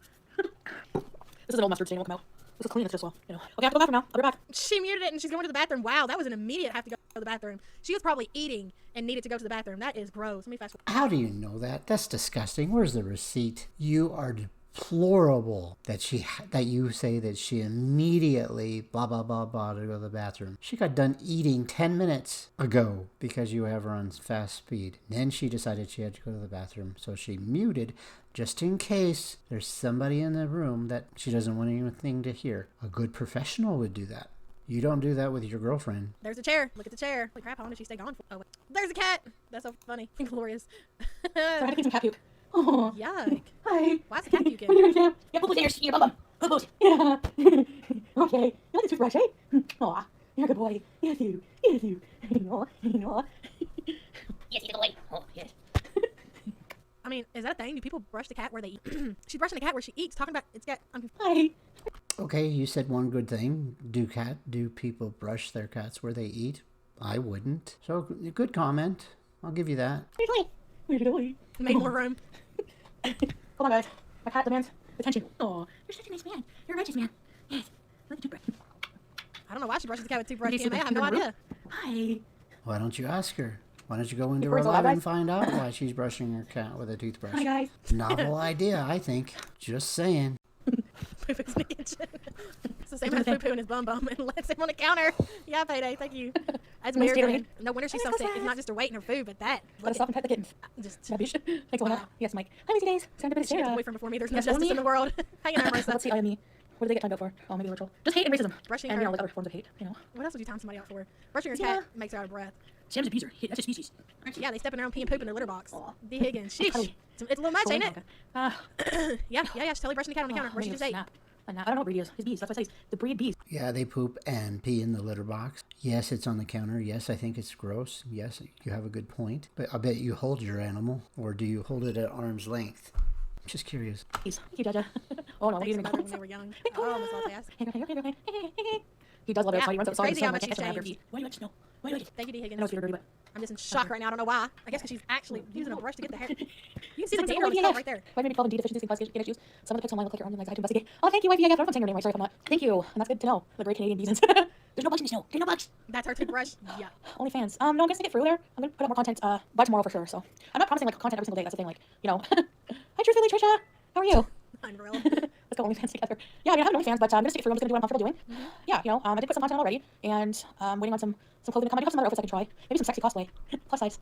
This is an old mustard stain. It won't come out. This is clean. It's just well, you know. Okay, I have to go bathroom now. I'll be back. She muted it and she's going to the bathroom. Wow, that was an immediate have to go to the bathroom. She was probably eating and needed to go to the bathroom. That is gross. Let me fast forward. How do you know that? That's disgusting. Where's the receipt? You are deplorable that you say that she immediately blah blah blah blah to go to the bathroom. She got done eating 10 minutes ago because you have her on fast speed. Then she decided she had to go to the bathroom, so she muted just in case there's somebody in the room that she doesn't want anything to hear. A good professional would do that. You don't do that with your girlfriend. There's a chair. Look at the chair. Holy crap, how long did she stay gone for? Oh, wait. There's a cat. That's so funny. Glorious. So I had to clean some cat puke. Oh. Yuck. Hi. Why is the cat What are you puking? doing, Sam? Yeah, put in your bum. Put. Yeah. Okay. You like the toothbrush, eh? Aw. You're a good boy. Yes, you. Yes, you. Aw. Aw. Yes, you're a good boy. Oh, yes. I mean, is that a thing? Do people brush the cat where they eat? She's brushing the cat where she eats. Talking about it's got. Hi. Okay, you said one good thing. Do people brush their cats where they eat? I wouldn't. So good comment. I'll give you that. What are you doing? Make more room. Hold on, guys. My cat demands attention. Oh, you're such a nice man. You're a righteous man. Yes. I like a toothbrush. I don't know why she brushes the cat with a toothbrush. Maybe TMA, I have no idea. Hi. Why don't you ask her? Why don't you go into Before her it's all lab out, and guys. find out why she's brushing her cat with a toothbrush? Hi, guys. Novel idea, I think. Just saying. Poo-poo's in the kitchen. It's the same as poo-poo in his bum and lets him on the counter. Yeah, Payday, thank you. That's Nice weird. dealing. Man. No wonder she's so sick. It's not just her weight and her food, but that. Gotta stop and pet the kittens. Just That bitch. Thanks, Elena. Wow. Yes, Mike. Hi, Missy Days. Time to put a she gets Sarah. away from before me. There's no Yes, justice only- in the world. Hang on, Let's Marissa. see, IME. What do they get timed up for? Oh, maybe virtual. Just hate and racism. Brushing and, her- like other forms of hate, What else would you time somebody out for? Brushing her Yeah. cat makes her out of breath. Sam's abuser. That's a species. Yeah, they step in their own pee and poop in their litter box. Aw. D. Higgins. Sheesh. cuddly. It's a little much, ain't it? Ah. Yeah, she's totally brushing the cat on the counter. Where she just ate. Snap. I don't know what breed he is. His bees. That's what I say. The breed bees. Yeah, they poop and pee in the litter box. Yes, it's on the counter. Yes, I think it's gross. Yes, you have a good point. But I bet you hold your animal, or do you hold it at arm's length? Just curious. Bees. Thank you, Jaja. Oh no, Thanks he's to gonna mother when they were young. Victoria. Oh, Miss Salty ass. He does love it. Yeah, So he runs it's outside crazy how and much so she's much changed. Why do you like snow? Why do you like it? Thank you, D. I know Higgins. it's your dirty, but I'm just in shock right now. I don't know why. I guess because she's actually using a brush to get the hair. You can see the It's danger on the YVAF. top right there. Vitamin B12 and D deficiencies plus get issues. Some of the pics online look like your own like I had to investigate. Oh, thank you, YVAF. I don't know if I'm saying your name right. Sorry if I'm not. Thank you, and that's good to know. The great Canadian bees. There's no bugs in the snow. There's no bugs. That's her toothbrush. Yeah. Only fans. No, I'm gonna stick it through there. I'm gonna put up more content by tomorrow for sure. So I'm not promising like content every single day. That's the thing. Like hi, truthfully, Trisha. How are you? Unreal. Let's go OnlyFans together. Yeah, I mean, I have an OnlyFans, but I'm gonna stick it through. I'm just gonna do what I'm comfortable doing. Yeah, I did put some content already, and waiting on some clothing to come. I do have some other outfits I can try. Maybe some sexy cosplay, plus size.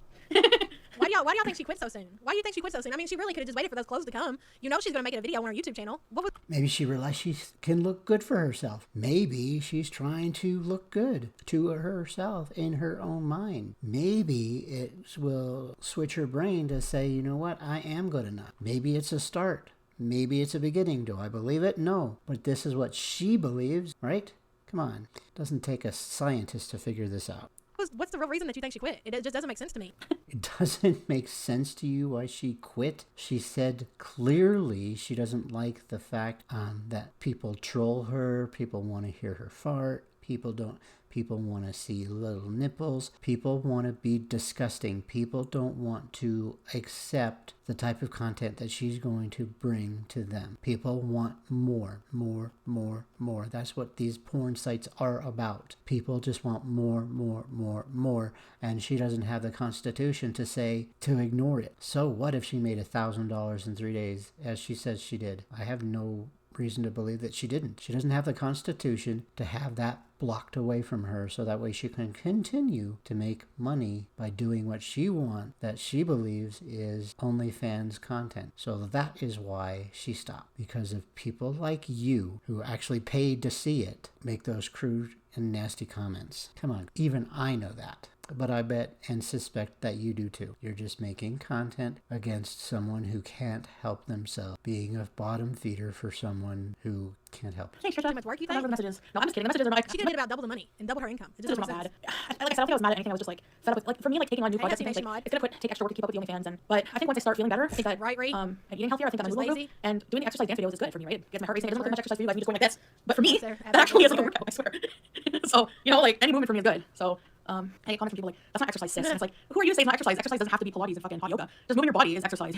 Why do y'all think she quit so soon? Why do you think she quit so soon? I mean, she really could have just waited for those clothes to come. You know she's gonna make it a video on her YouTube channel. What was Maybe she realized she can look good for herself. Maybe she's trying to look good to herself in her own mind. Maybe it will switch her brain to say, you know what, I am good enough. Maybe it's a start. Maybe it's a beginning. Do I believe it? No. But this is what she believes, right? Come on. It doesn't take a scientist to figure this out. what's the real reason that you think she quit? It just doesn't make sense to me. It doesn't make sense to you why she quit. She said clearly she doesn't like the fact that people troll her, people want to hear her fart, people want to see little nipples, people want to be disgusting, people don't want to accept the type of content that she's going to bring to them. People want more. That's what these porn sites are about. People just want more, and she doesn't have the constitution to ignore it. So what if she made $1,000 in 3 days, as she says she did? I have no reason to believe that she didn't. She doesn't have the constitution to have that blocked away from her, so that way she can continue to make money by doing what she wants, that she believes is OnlyFans content. So that is why she stopped, because of people like you who actually paid to see it make those crude and nasty comments. Come on, even I know that. But I bet and suspect that you do too. You're just making content against someone who can't help themselves, being a bottom feeder for someone who can't help it. Thanks, Trisha. Too much work, you I don't know think? the messages. No, I'm just kidding. The messages are not. She could have made about double the money and double her income. It This just was doesn't not make sense. bad. Like I said, I don't think I was mad at anything. I was just like for me, like taking on new projects and Hey, things, Mod. like it's gonna take extra work to keep up with the OnlyFans. But I think once I start feeling better, I think that Right, Ree? and eating healthier, I think that my Just mood will lazy? improve. And doing the exercise dance videos is good for me, right? It gets my heart racing. It doesn't look like much exercise for you guys. Me just going like this, but for me, Yes, sir. that actually is like a Absolutely. workout. I swear. So like any movement for me is good. So I get comments from people like, that's not exercise, sis. And it's like, who are you to say it's not exercise? Exercise doesn't have to be Pilates and fucking hot yoga. Just moving your body is exercise,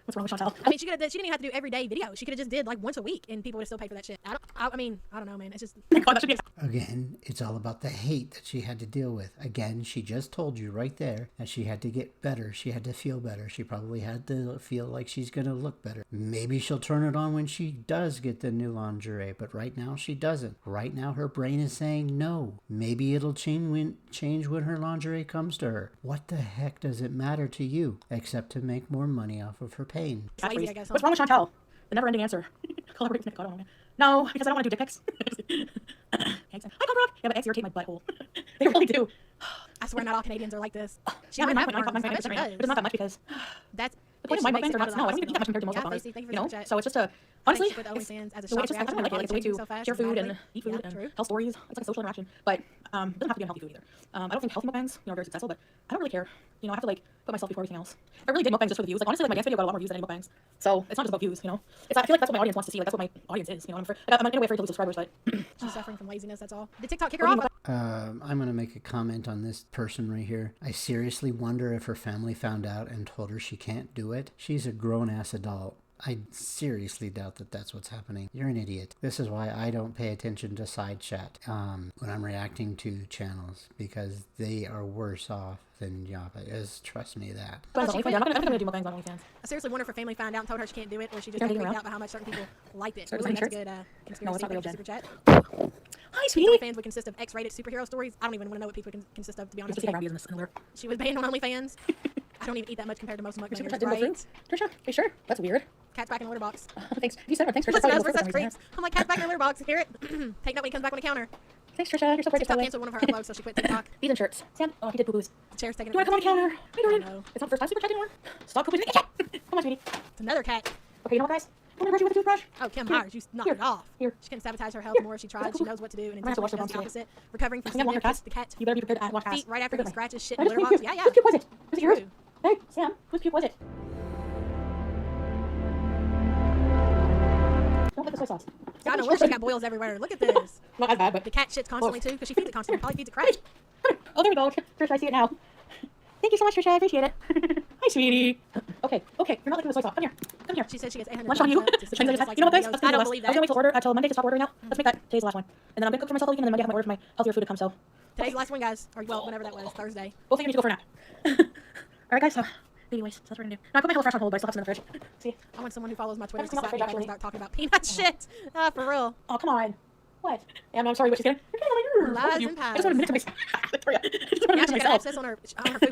What's wrong with Chantal? I mean, she didn't even have to do everyday videos. She could have just did like once a week, and people would have still paid for that shit. I don't know, man. It's just Thank God, that should be Again, it's all about the hate that she had to deal with. Again, she just told you right there that she had to get better. She had to feel better. She probably had to feel like she's going to look better. Maybe she'll turn it on when she does get the new lingerie, but right now she doesn't. Right now her brain is saying no. Maybe it'll change when her lingerie comes to her. What the heck does it matter to you except to make more money off of her pain? cat Lazy, freeze. I guess, huh? What's wrong with Chantal? The never-ending answer. Collaborate with Nick. I don't know. No, because I don't want to do dick pics. Thanks. Hi, Cobrok. Yeah, but eggs irritate my butthole. They really do. I swear not all Canadians are like this. She Yeah, might I have mean, arms. I bet she but it's does. not that much because That's the point of my mukbangs are not. No, I don't even eat that much compared to most yeah, of them. Stacey, thank you for the You know, chat. so it's just to Honestly, with OnlyFans as a the way shock it's just I reaction, like it. Like, it's a way changing to so fast share food and dramatically. eat food Yeah, and true. tell stories. It's like a social interaction, but it doesn't have to be unhealthy food either. I don't think healthy mukbangs, are very successful, but I don't really care. I have to like put myself before everything else. If I really did mukbangs just for the views, like honestly, like my dance video got a lot more views than any mukbangs. So it's not just about views, I feel like that's what my audience wants to see. Like that's what my audience is. I'm in a way afraid to lose subscribers, but She's suffering from laziness. That's all. Did TikTok kick her off? I'm going to make a comment on this person right here. I seriously wonder if her family found out and told her she can't do it. She's a grown-ass adult. I seriously doubt that that's what's happening. You're an idiot. This is why I don't pay attention to side chat when I'm reacting to channels, because they are worse off than Yaba is. Trust me that. I'm not gonna do mukbangs on OnlyFans. I seriously wonder if her family found out and told her she can't do it, or she just You're got hanging freaked around? out by how much certain people liked it. Start Ooh, that's a designing good No, conspiracy it's not real, theory Jen. super chat. Hi, sweetie. OnlyFans would consist of X-rated superhero stories. I don't even want to know what people would consist of, to be honest Just with see how you. Robbie is in the lurk. She was banned on OnlyFans. I don't even eat that much compared to most Super mukbangers, chat didn't go right? through. Trisha, are you sure? That's weird. Cat's back in the litter box. Thanks. You said it. Thanks, Trisha. Listen to us, Probably we're such for some creeps. reason. I'm like, cat's back in the litter box. Hear it? Take that when he comes back on the counter. Thanks, Trisha. You're so pretty. TikTok canceled one of her uploads, so she quit TikTok. These in shirts. Sam, he did poo-poos. The chair's taking Do you want to come on the counter? How you doing? know. It's not the first time super chat anymore. Stop pooping. Come on, sweetie. It's another cat. Okay, you know what, guys? I'm gonna brush you with a toothbrush. Oh, Kim Here. Myers, you knocked Here. it off. Here. She can sabotage her health more if she tries. She knows what to do, and I'm gonna have to intentionally wash does the your opposite. Recovering from I think I'm skin walking the cat You better be prepared to wash ass. feet right after he scratches shit I in the just litter puke. box. Yeah, Whose puke was it? Was it yours? True. Hey, Sam, whose puke was it? Don't put the soy sauce. I know where she got boils everywhere. Look at this. Not as bad, but The cat shits constantly too, because she feeds it constantly. Probably feeds it crap. oh, there we go. Trisha, I see it now. Thank you so much, Trisha. I appreciate it. Hi, sweetie. Okay, you're not liking the soy sauce. Come here. Come here. She said she gets 800. Lunch on you. Just Chinese like you know what, guys? videos. Let's I do don't less. believe I was gonna wait that. till order until Monday to stop ordering now. Let's make that today's the last one. And then I'm gonna cook for myself all weekend, and then Monday I have my order for my healthier food to come. So Today's the last one, guys. Or well, whenever that was, Thursday. both of you need to go for a nap. All right, guys. So, anyways, so that's what we're gonna do. Now I put my HelloFresh on hold, but I still have some in the fridge. See? I want someone who follows my Twitter to That's slap me not if I fridge, start talking about peanut shit. Ah, for real. Oh, come on. What? Yeah, I'm sorry, what she's getting. You're getting on my nerves. Lies Both of you. and I just want to minute to myself. Victoria. I just want to Yeah, minute to she's got myself. access on her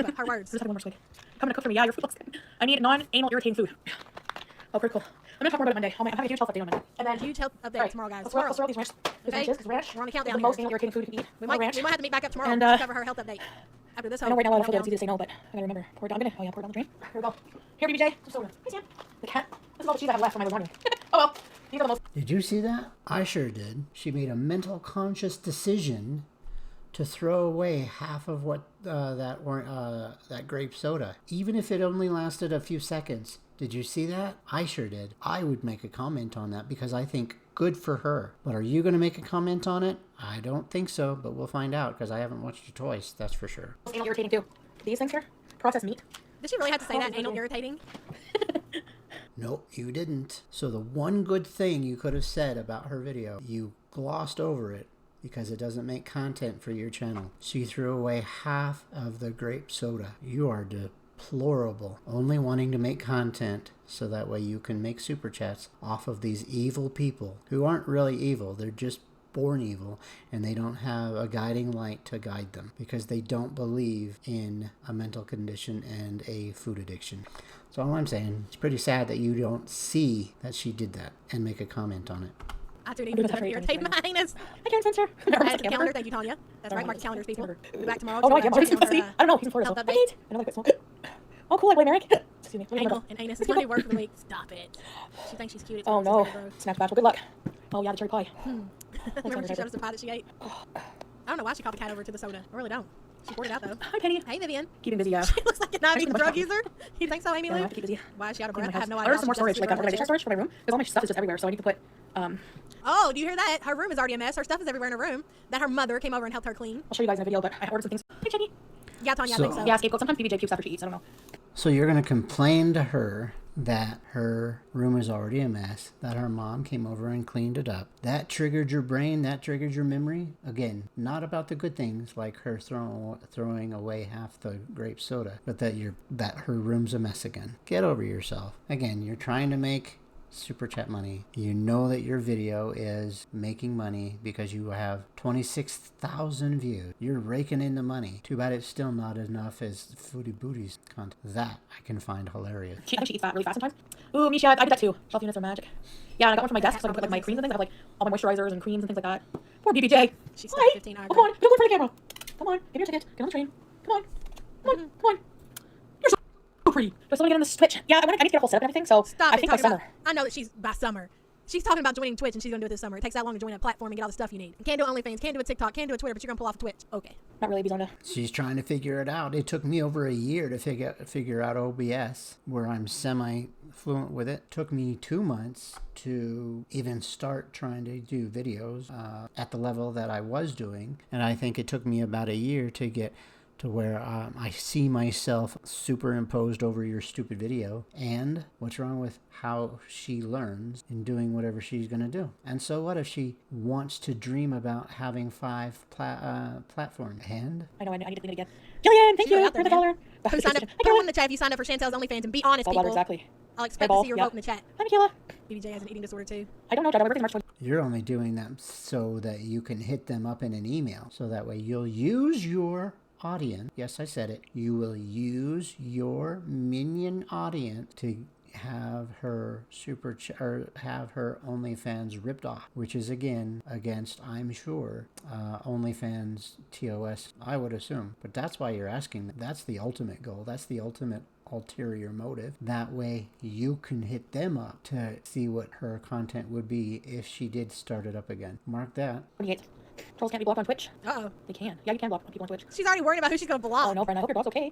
food, her words. Just have one more swig. Come to cook for me. Yeah, your food looks good. I need non-anal irritating food. Oh, pretty cool. I'm gonna talk more about it Monday. I'm having a huge health update on Monday. And then Huge health update Alright, tomorrow, guys. Let's roll Tomorrow. these ranch. These Okay. ranches, because ranch We're on a is countdown the most here. anal irritating food you can eat. We All might ranch. have to meet back up tomorrow And, to cover her health update. After this, I know right now I feel countdown. it's easy to say no, but I gotta remember. Pour it down. Oh yeah, pour it down the drain. Here we go. Here, BBJ. Some soda. Hey, Sam. The cat. This is all the cheese I have left from my lasagna. Oh well. These are the most. Did you see that? I sure did. She made a mental conscious decision to throw away half of what that grape soda, even if it only lasted a few seconds. Did you see that? I sure did. I would make a comment on that because I think good for her. But are you going to make a comment on it? I don't think so, but we'll find out because I haven't watched it twice, that's for sure. Anal irritating too. These things here, processed meat. Did she really have to say Oh, that? it's Anal okay. irritating? Nope, you didn't. So the one good thing you could have said about her video, you glossed over it because it doesn't make content for your channel. She threw away half of the grape soda. You are deplorable. Only wanting to make content so that way you can make super chats off of these evil people who aren't really evil. They're just born evil, and they don't have a guiding light to guide them because they don't believe in a mental condition and a food addiction. So all I'm saying, it's pretty sad that you don't see that she did that and make a comment on it. I do need to irritate my anus. I can't censor. Add to the calendar. Thank you, Tanya. That's right. Mark the calendars, people. We'll be back tomorrow. Oh no, to, yeah, check in on her, I don't know. He's in Florida. health So. update. I know I quit smoke. Oh cool, I blame Eric. Excuse me. Anal and anus is my new word for the week. Stop it. She thinks she's cute. It's Oh no. very gross. Snack batch. Well, good luck. Oh yeah, the cherry pie. Remember she showed us the pie that she ate? I don't know why she called the cat over to the soda. I really don't. She poured it out though. Hi Penny. Hey, Vivian. Keeping busy. Yeah. She looks like an IV Keeping drug busy. user. You think so, Amy Yeah, I Lou? have to keep busy. Why is she out of Cleaning breath? my I have house. no I idea. ordered some more storage, like organization storage for my room. Because all my stuff is just everywhere, so I need to put. Oh, do you hear that? Her room is already a mess. Her stuff is everywhere in her room. That her mother came over and helped her clean. I'll show you guys in a video, but I ordered some things. Hi Jenny. Yeah, Tanya, So- I think so. Yeah, scapegoat. Sometimes BBJ pukes after she eats. I don't know. So you're going to complain to her that her room is already a mess, that her mom came over and cleaned it up. That triggered your brain, that triggered your memory. Again, not about the good things like her throwing away half the grape soda, but that her room's a mess again. Get over yourself. Again, you're trying to make super chat money. You know that your video is making money because you have 26,000 views. You're raking in the money. Too bad it's still not enough as Foodie Booties content. That I can find hilarious. I think she eats that really fast sometimes. Ooh, Misha, I did that too. Shelf units are magic. Yeah, and I got one for my desk so I can put like my creams and things. I have like all my moisturizers and creams and things like that. Poor BBJ. She's Hi. 15 hours. Oh, come on, don't go in front of the camera. Come on, give me your ticket. Get on the train. Come on. Come on, come on. You're so pretty. Do I still want to get on the Switch? Yeah, I need to get a whole setup and everything, so Stop I it. think by Talking about, summer. I know that she's by summer. She's talking about joining Twitch and she's gonna do it this summer. It takes that long to join a platform and get all the stuff you need. You can't do OnlyFans, can't do a TikTok, can't do a Twitter, but you're gonna pull off a Twitch. Okay. Not really, Bizonda. She's trying to figure it out. It took me over a year to figure out OBS, where I'm semi-fluent with it. Took me 2 months to even start trying to do videos at the level that I was doing. And I think it took me about a year to get to where I see myself superimposed over your stupid video. And what's wrong with how she learns in doing whatever she's going to do? And so what if she wants to dream about having 5 platforms? And I know, I need to clean it again. Jillian, thank you for the dollar. Who signed up? Put one in the chat if you signed up for Chantel's OnlyFans and be honest, people. Exactly. I'll expect to see your vote in the chat. Hi, Michaela. BBJ has an eating disorder too. I don't know, Chad. My birthday's March 20. you're only doing that so that you can hit them up in an email. So that way you'll use your audience. Yes, I said it. You will use your minion audience to have her have her OnlyFans ripped off, which is again against, I'm sure, OnlyFans TOS, I would assume. But that's why you're asking. That's the ultimate goal. That's the ultimate ulterior motive. That way you can hit them up to see what her content would be if she did start it up again. Mark that. 28. Trolls can't be blocked on Twitch. Uh-oh. They can. Yeah, you can block people on Twitch. She's already worried about who she's going to block. Oh, no, friend. I hope your dog's okay.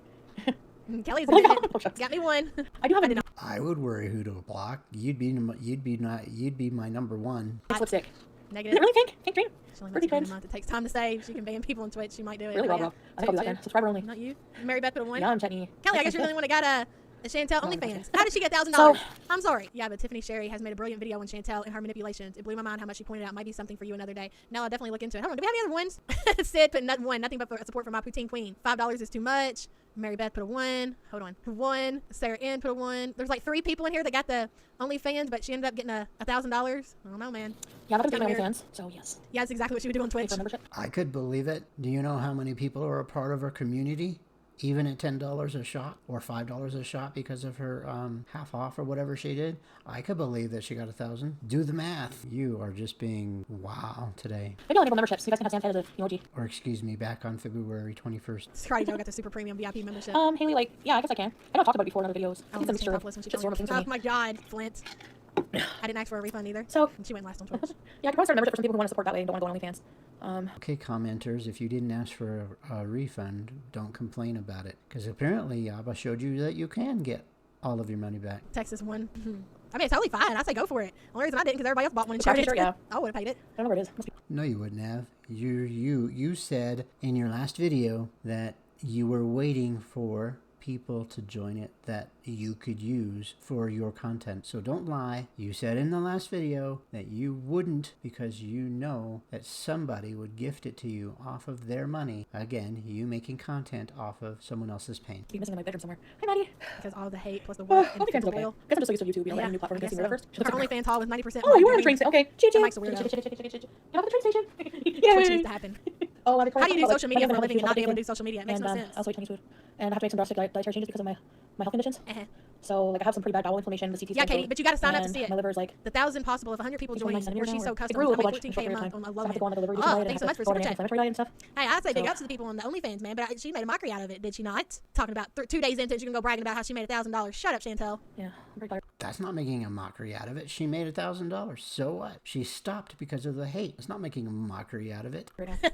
Kelly's Oh, in yeah. it. Oh, shucks. Got me one. I do have a I would worry who to block. You'd be my number one. pink lipstick. Is Negative. it really pink? Pink dream? She only Pretty makes it in a prince. month. It takes time to save. She can ban people on Twitch. She might do it. Really But well, bro. I think I'll do that then. Subscriber only. Not you. Mary Beth put a one. Yum, Chetney. Kelly, I guess you're the only one that got a Chantel Oh, OnlyFans. okay. How did she get $1,000? So- I'm sorry. Yeah, but Tiffany Sherry has made a brilliant video on Chantel and her manipulations. It blew my mind how much she pointed out. Might be something for you another day. Now I'll definitely look into it. Hold on. Do we have any other ones? Sid put nothing but support for my poutine queen. $5 is too much. Mary Beth put a 1. Hold on. 1. Sarah N put a 1. There's like 3 people in here that got the OnlyFans, but she ended up getting $1,000. I don't know, man. Yeah, I'm not Kinda going to weird. OnlyFans, so yes. Yeah, that's exactly what she would do on Twitch. For membership. I could believe it. Do you know how many people are a part of her community? Even at $10 a shot or $5 a shot because of her half off or whatever she did, I could believe that she got 1,000. Do the math. You are just being wow today. Maybe I'll enable memberships. You guys can have Santa as a emoji. Or excuse me, back on February 21st. Scotty Joe got the super premium VIP membership. Haley, like, yeah, I guess I can. I know I've talked about it before in other videos. I I think don't it's a top list when she just told normal me. things for Oh me. my God, Flint. I didn't ask for a refund either. So, And she went last on Twitch. yeah, I can probably start a membership for some people who want to support that way and don't want to go on OnlyFans. Okay, commenters, if you didn't ask for a refund, don't complain about it. Because apparently Yaba showed you that you can get all of your money back. Texas one. I mean, it's totally fine. I say go for it. Only reason I didn't because everybody else bought one and The shared party it. shirt, yeah. I would have paid it. I don't know where it is. Must be. No, you wouldn't have. You said in your last video that you were waiting for people to join it that you could use for your content. So don't lie. You said in the last video that you wouldn't because you know that somebody would gift it to you off of their money. Again, you making content off of someone else's pain. Be missing in my bedroom somewhere. Hi, Maddie. Because all the hate plus the work and OnlyFans is the okay. oil. I guess I'm just so used to YouTube. You know, Yeah, like a new platform. I Can I guess see her so. first? She Her looks like OnlyFans haul was 90% Oh, you were black at the train green. station. Okay. Gigi. Mike's a weirdo. Get off the train station. That's what used to happen. Oh, How do you do social media for a living and not be able to do social media? It makes and, no sense. I also eat Chinese food. And I have to make some drastic dietary changes because of my health conditions. Uh-huh. So, like, I have some pretty bad bowel inflammation. The CT Yeah, scan Katie, showed, but you got to sign up to and see it. my liver's like The 1,000 possible if 100 people join, 29 where centimeters she's now. so It custom, grew a it's whole only bunch in 14K a a short month period on of a time. low So I have to go on end. the delivery Oh, diet. thanks so much for order super chat. inflammatory diet and stuff. Hey, I say big So- ups to the people on the OnlyFans, man, but she made a mockery out of it, did she not? Talking about 2 days into it, she can go bragging about how she made $1,000. Shut up, Chantel. Yeah, I'm very tired. That's not making a mockery out of it. She made $1,000. So what? She stopped because of the hate. It's not making a mockery out of it. Right now.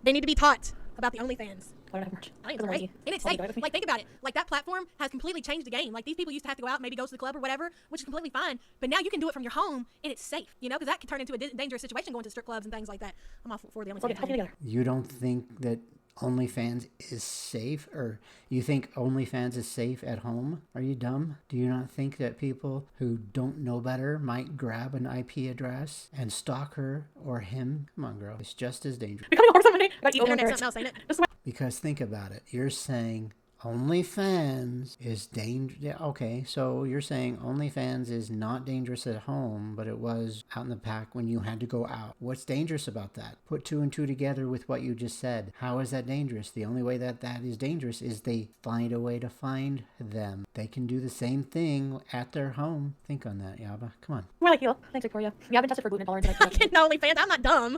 They need to be taught about the OnlyFans. I don't have much. I think it's great. And it's I'll safe. be right with me. Like, think about it. Like, that platform has completely changed the game. Like, these people used to have to go out, maybe go to the club or whatever, which is completely fine. But now you can do it from your home, and it's safe, you know, because that could turn into a dangerous situation going to strip clubs and things like that. I'm all for the So get OnlyFans. healthy together. You don't think that OnlyFans is safe, or you think OnlyFans is safe at home? Are you dumb? Do you not think that people who don't know better might grab an IP address and stalk her or him? Come on, girl. It's just as dangerous. Becoming a horse on Monday. I got The eaten internet's something else, ain't it? This is why Because think about it. You're saying OnlyFans is dangerous. Yeah, okay, so you're saying OnlyFans is not dangerous at home, but it was out in the pack when you had to go out. What's dangerous about that? Put 2 and 2 together with what you just said. How is that dangerous? The only way that that is dangerous is they find a way to find them. They can do the same thing at their home. Think on that, Yaba. Come on. more like you. Thanks, Victoria. Yeah, I've been tested for gluten intolerance. And I I can OnlyFans. I'm not dumb.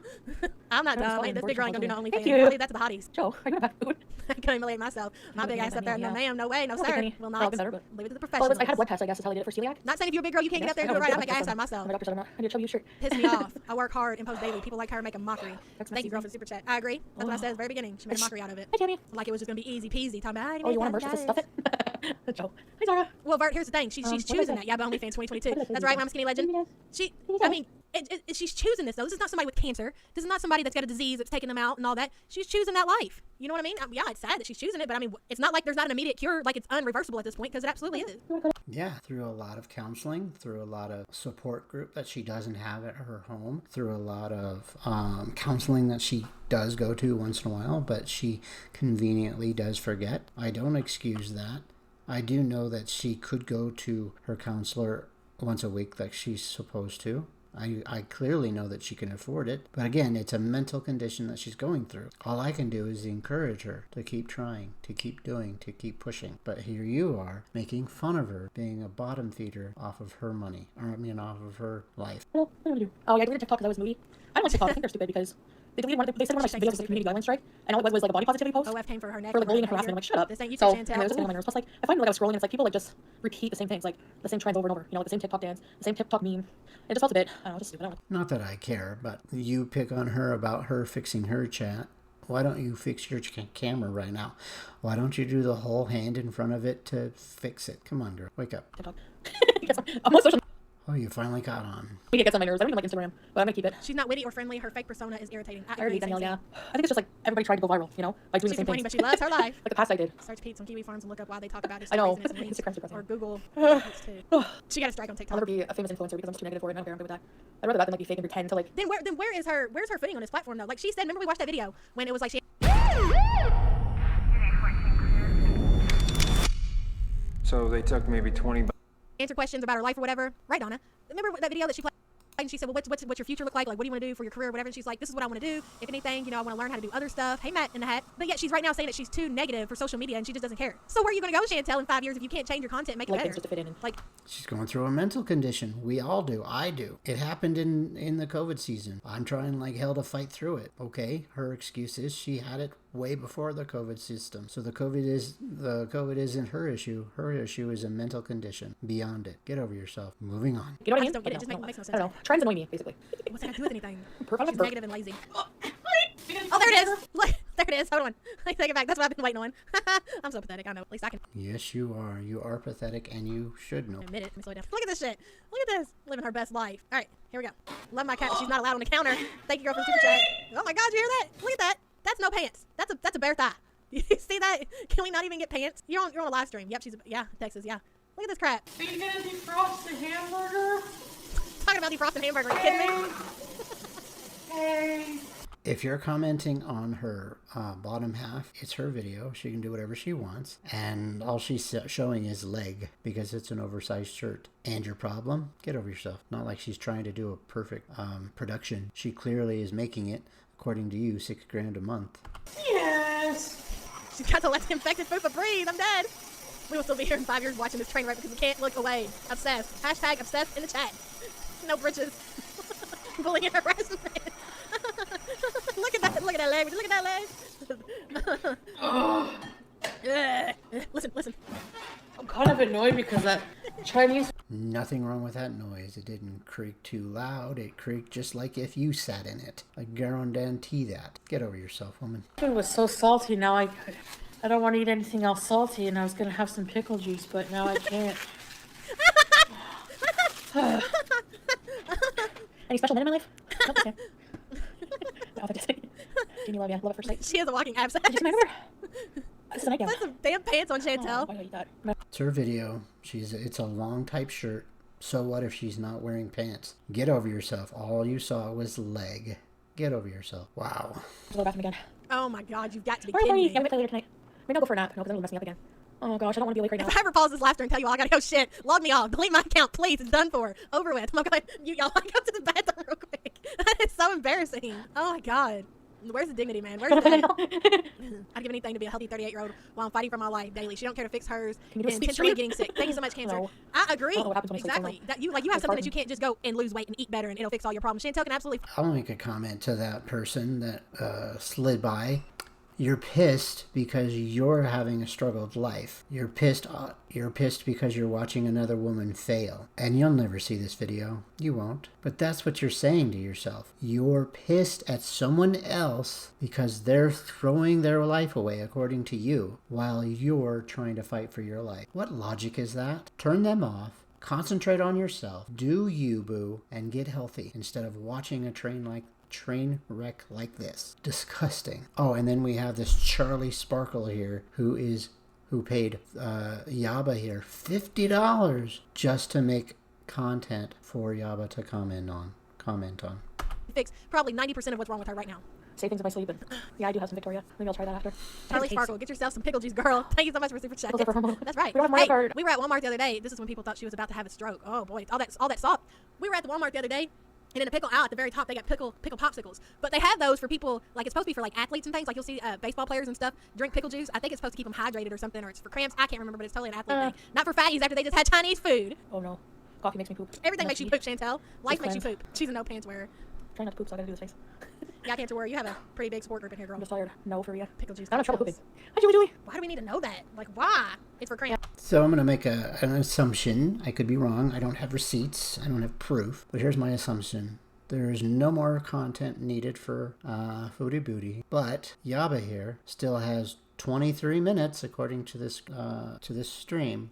I'm not I was dumb. calling This big girl ain't gonna do no unfortunately. OnlyFans. Thank you. I'll leave that to the hotties. Joe, are you gonna have food? I can humiliate myself. My Don't big be ass mad up there. at me, No, yeah. ma'am. No way. No, Oh, sir. Penny. Will Well, not. I've been better, but- Leave it to the Well, professionals. I had blood tests, I guess, is how they did it for celiac. Not saying if you're a big girl, you can't get up there and do it right. I'll make an ass out of myself. My doctor said I need to show you a shirt. Piss me off. I work hard and post daily. People like her make a mockery. That's Thank you, girl, for the super chat. I agree. That's what I Oh. said at the very beginning. She made a mockery out of it. Hi, Jamie. Like it was just gonna be easy peasy. Talking about, Oh, you want to merch to stuff it? Joe. Hi, Zara. Well, Vert, here's the thing. She's What did choosing I that. say? Yeah, but OnlyFans 2022. What did I say That's to right, you? Mom Skinny Legend. What She, did I I mean, she's choosing this though. This is not somebody with cancer. This is not somebody that's got a disease that's taking them out and all that. She's choosing that life. You know what I mean? Yeah, it's sad that she's choosing it, but I mean, it's not like there's not an immediate cure. Like it's unreversible at this point because it absolutely is. Yeah, through a lot of counseling, through a lot of support group that she doesn't have at her home, through a lot of counseling that she does go to once in a while, but she conveniently does forget. I don't excuse that. I do know that she could go to her counselor once a week like she's supposed to. I clearly know that she can afford it. But again, it's a mental condition that she's going through. All I can do is encourage her to keep trying, to keep doing, to keep pushing. But here you are making fun of her, being a bottom feeder off of her money. Or I mean, off of her life. What do I do? Oh, yeah, I deleted TikTok because I was moody. I don't like TikTok. I think they're stupid because they deleted one. They said one of my videos was a community guidelines strike, and all it was like a body positivity post OF came for her neck. for like and her bullying and harassment. I'm like, shut up. This ain't you, So, Chantel. anyway, it was just getting on my nerves. Plus, like, I find like I was scrolling, and it's like people like just repeat the same things, like the same trends over and over. You know, like the same TikTok dance, the same TikTok meme. It just felt a bit, I don't know, just stupid. I don't know. Not that I care, but you pick on her about her fixing her chat. Why don't you fix your camera right now? Why don't you do the whole hand in front of it to fix it? Come on, girl. Wake up. TikTok. Most social Oh, you finally got on. media gets on my nerves. I don't even like Instagram, but I'm gonna keep it. She's not witty or friendly. Her fake persona is irritating. I agree, already Danielle, same, yeah. I think it's just like everybody tried to go viral, you know, by doing She's the same complaining, things. but she loves her life. Like the past I did. Search Pete on kiwi farms and look up why they talk about it. I know. It's memes. Instagram's depressing. Or Google. posts too. She got a strike on I'll TikTok. never be a famous influencer because I'm just too negative for it. And I don't care. I'm good with that. I'd rather that than like be fake and pretend to like. Then where's her footing on this platform though? Like she said, remember we watched that video when it was like she So they took maybe 20 answered questions about her life or whatever. Right, Donna? Remember that video that she played? And she said, well, what's your future look like? Like, what do you want to do for your career or whatever? And she's like, this is what I want to do. If anything, you know, I want to learn how to do other stuff. Hey, Matt in the hat. But yet she's right now saying that she's too negative for social media and she just doesn't care. So where are you going to go, Chantel, in 5 years if you can't change your content and make it Like better? things just to fit in and- Like, She's going through a mental condition. We all do. I do. It happened in the COVID season. I'm trying like hell to fight through it. Okay, her excuse is she had it way before the COVID system. So the COVID isn't her issue. Her issue is a mental condition. Beyond it. Get over yourself. Moving on. You know what I I mean? just don't get it. It just Like, makes no sense. I don't know. Trends annoy me, basically. what's that got to do with anything? Perfect. She's negative and lazy. Oh, there it is. Look, there it is. Hold on. I take it back. That's what I've been waiting on. I'm so pathetic. I know. At least I can Yes, you are. You are pathetic and you should know. admit it. Let me slow it down. Look at this shit. Look at this. Living her best life. All right, here we go. Love my cat. She's not allowed on the counter. Thank you, girl, for the super chat. Oh my God, you hear that? Look at that. That's no pants. That's a bare thigh. You see that? Can we not even get pants? You're on a live stream. Yep, Texas. Yeah. Look at this crap. Are you gonna defrost the hamburger? Talking about defrosting hamburger. Are you kidding me? Hey. If you're commenting on her bottom half, it's her video. She can do whatever she wants. And all she's showing is leg because it's an oversized shirt. And your problem? Get over yourself. Not like she's trying to do a perfect production. She clearly is making it, according to you, $6,000 a month. Yes. She's got to let the infected food breathe. I'm dead. We will still be here in 5 years watching this train wreck because we can't look away. Obsessed. Hashtag obsessed in the chat. No britches. Bullying and harassment. Look at that leg. Would you look at that leg? Listen. I'm kind of annoyed because that Chinese Nothing wrong with that noise. It didn't creak too loud. It creaked just like if you sat in it. I guarantee that. Get over yourself, woman. food was so salty. Now I don't want to eat anything else salty, and I was gonna have some pickle juice, but now I can't. Any special men in my life? Nope, okay. Authenticity. Jamie, love ya. Love at first sight. She has a walking abscess. Did you see my underwear? This is a nightgown. Put some damn pants on, Oh, Chantel. why do I eat that? It's her video. It's a long type shirt. So what if she's not wearing pants? Get over yourself. All you saw was leg. Get over yourself. Wow. Go to the bathroom again. Oh my God, you've got to be Sorry, kidding sorry. me. Yeah, we play later tonight. Maybe I'll go for a nap. No, because then it'll mess me up again. Oh gosh, I don't want to be awake right now. If I ever pause this laughter and tell you all I gotta go shit, log me off, delete my account, please. It's done for, over with. I'm going. Y'all, I go to the bathroom real quick. That is so embarrassing. Oh my God. Where's the dignity, man? Where's the I'd give anything to be a healthy 38-year-old while I'm fighting for my life daily. She don't care to fix hers Can you do and a sleep intentionally stream? getting sick. Thank you so much, Cancer. No. I agree. I don't know what happens when I sleep, so Exactly. no. That you have something that you can't just go and lose weight and eat better and it'll fix all your problems. Chantel can absolutely. I'll make a comment to that person that slid by. You're pissed because you're having a struggled life. You're pissed because you're watching another woman fail. And you'll never see this video. You won't. But that's what you're saying to yourself. You're pissed at someone else because they're throwing their life away according to you while you're trying to fight for your life. What logic is that? Turn them off. Concentrate on yourself. Do you, boo, and get healthy instead of watching a train wreck like this. Disgusting. Oh, and then we have this Charlie Sparkle here who paid Yaba here $50 just to make content for Yaba to comment on. Fix probably 90% of what's wrong with her right now. Say things in my sleep. And yeah, I do have some Victoria. Maybe I'll try that after. Charlie Sparkle, get yourself some pickle juice, girl. Thank you so much for super chat. Those are for hormone. That's right. We don't have Hey, Mario Kart. we were at Walmart the other day. This is when people thought she was about to have a stroke. Oh boy, all that salt. We were at the Walmart the other day. And in the pickle aisle at the very top, they got pickle popsicles. But they have those for people, like it's supposed to be for like athletes and things. Like you'll see baseball players and stuff drink pickle juice. I think it's supposed to keep them hydrated or something, or it's for cramps. I can't remember, but it's totally an athlete thing. Not for fatties after they just had Chinese food. Oh no. Coffee makes me poop. Everything makes you poop, Chantel. Life Just makes you cleanse. poop. She's a no pants wearer. Trying not to poop, so I gotta do this face. Yeah, I can't worry. You have a pretty big support group in here, girl. I'm just tired. No for you. Pickle juice. I'm in trouble cocktails. pooping. Hi, Julie. Why do we need to know that? Like, why? It's for cramps. So I'm going to make an assumption. I could be wrong. I don't have receipts. I don't have proof. But here's my assumption. There is no more content needed for Foodie Booty. But Yaba here still has 23 minutes according to this stream.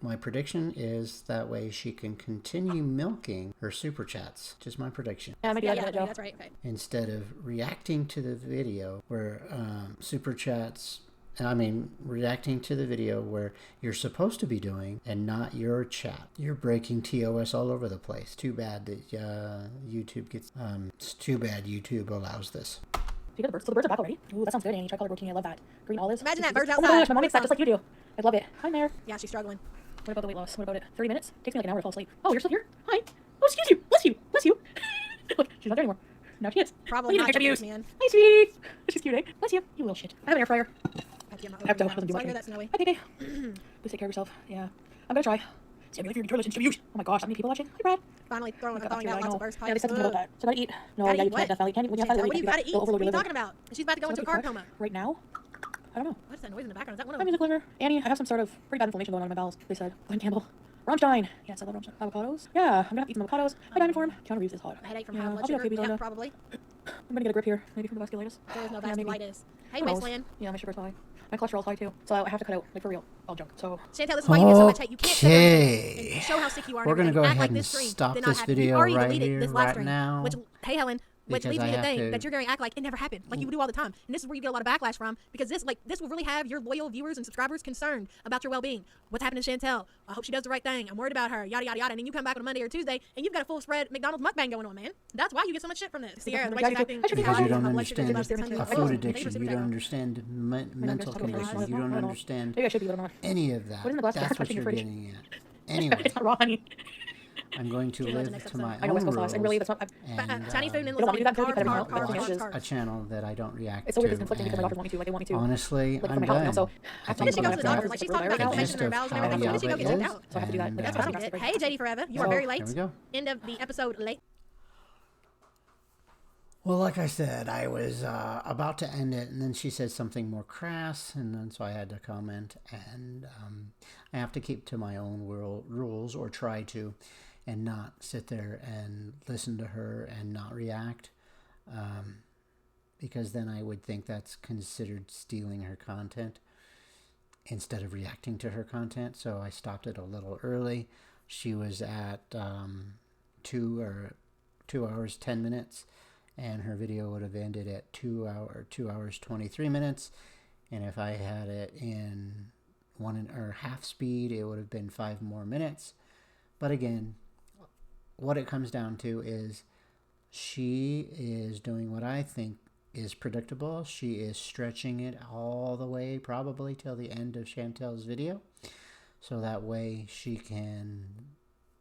My prediction is that way she can continue milking her super chats. Just my prediction. Yeah, maybe I Yeah, get it, Joe. that's right. Okay. Instead of reacting to the video where reacting to the video where you're supposed to be doing and not your chat. You're breaking TOS all over the place. Too bad that YouTube gets. It's too bad YouTube allows this. You got the birds. So the birds are back already. Ooh, that sounds good, Annie. Tricolor routine. I love that. Green olives. Imagine that, birds Oh my outside. gosh, my mom makes that just like you do. I love it. Hi, Mare. Yeah, she's struggling. What about the weight loss? What about it? 30 minutes? Takes me like an hour to fall asleep. Oh, you're still here? Hi. Oh, excuse you. Bless you. Bless you. Look, she's not there anymore. Now she is. Probably Oh, not you just need this to man. Hi, sweetie. She's cute, eh? Bless you. You little shit. I have an air fryer. I Ecto doesn't do so I much. hear that snowy. Hi, baby. Please take care of yourself. Yeah. I'm gonna try. See, I'm really toilet distribute. Oh my gosh, that many people watching. Hi, Brad. Finally throwing I out know. lots of burst Yeah, pipes. they said something about that. So I gotta eat. No, Gotta yeah, eat you what? can't. That's valid. Can't when you have that, Chantel, really what do you can't gotta do eat? that. They'll What overload are you your liver. talking about? She's about to go into a carb coma. Right now? I don't know. What's that noise in the background? Is that one of Hi, them? music lover. Annie, I have some sort of pretty bad inflammation going on in my bowels. They said. Glenn Campbell. Rammstein. Yes, I love Rammstein. Avocados. Yeah, I'm gonna have to eat some avocados. Hi, Diamond Form. Keanu Reeves is hot. A headache from Yeah, high I'll blood be sugar. okay, Yeah, Belinda. probably. I'm gonna get a grip here. Maybe from the vasculitis. There is no Yeah, maybe. vasculitis. Hey, Who knows? Wasteland. Yeah, my sugar's high. My cholesterol's high too. So I have to cut out, like for real, all junk. So Chantel, this is why you get so much hate. You can't sit there Okay. and show how sick you are. We're going gonna to go act ahead like and this stream stop did not this happen. video You already right deleted here, this live right stream, now, which, hey, Helen, which because leads I me to have think to- that you're going to act like it never happened, like you do all the time. And this is where you get a lot of backlash from, because this will really have your loyal viewers and subscribers concerned about your well-being. What's happening to Chantel? I hope she does the right thing. I'm worried about her. Yada yada yada. And then you come back on a Monday or Tuesday, and you've got a full spread McDonald's mukbang going on, man. That's why you get so much shit from this. Sierra, the way she's acting, Because Because you you don't how understand blood sugar is a about food 600. addiction. You don't understand mental conditions. You don't understand maybe I should be, but I'm not. any of that. What is in the glass? That's what In your you're fridge? getting at. Anyway, It's not raw, honey. I'm going to She'll know the live next to my episode. I know own West Coast sauce, and really, rules that's not. and Chinese food and You don't want me to do that, carbs, because carbs, I carbs, don't carbs, watch carbs. a channel that I don't react It's always to. conflicting because my doctors want me to, like they want me to. Honestly, Like, I'm for my health now, done. so I after When did she think go to the I'm doctor? Like, she's talking about right now. inflammation in her Just bowels and of everything. When did she go get how checked Yaba out? So I have to do that. and, Like, That's that's what fine. I'm That's Hey, JD Forever. You are So, very there late. we go. End of the episode late. Well, like I said, I was about to end it, and then she said something more crass, and then so I had to comment, and I have to keep to my own rules, or try to, and not sit there and listen to her and not react, because then I would think that's considered stealing her content instead of reacting to her content. So I stopped it a little early. She was at 2 hours 10 minutes. And her video would have ended at 2 hours 23 minutes, and if I had it in half speed, it would have been 5 more minutes. But again, what it comes down to is she is doing what I think is predictable. She is stretching it all the way, probably till the end of Chantel's video, so that way she can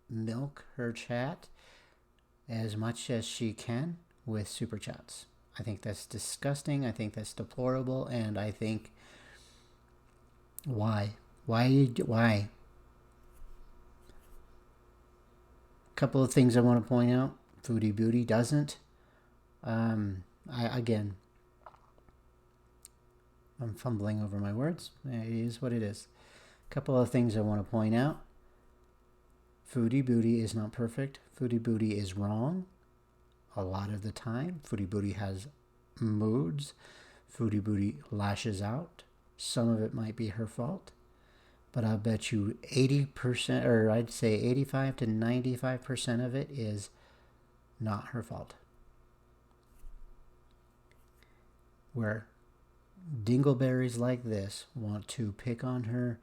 milk her chat as much as she can with super chats. I think that's disgusting. I think that's deplorable. And I think, why? Why? A couple of things I want to point out. Foodie Booty doesn't. Again, I'm fumbling over my words. It is what it is. A couple of things I want to point out. Foodie Booty is not perfect. Foodie Booty is wrong a lot of the time. Foodie Booty has moods. Foodie Booty lashes out. Some of it might be her fault. But I'll bet you 80%, or I'd say 85 to 95% of it is not her fault. Where dingleberries like this want to pick on her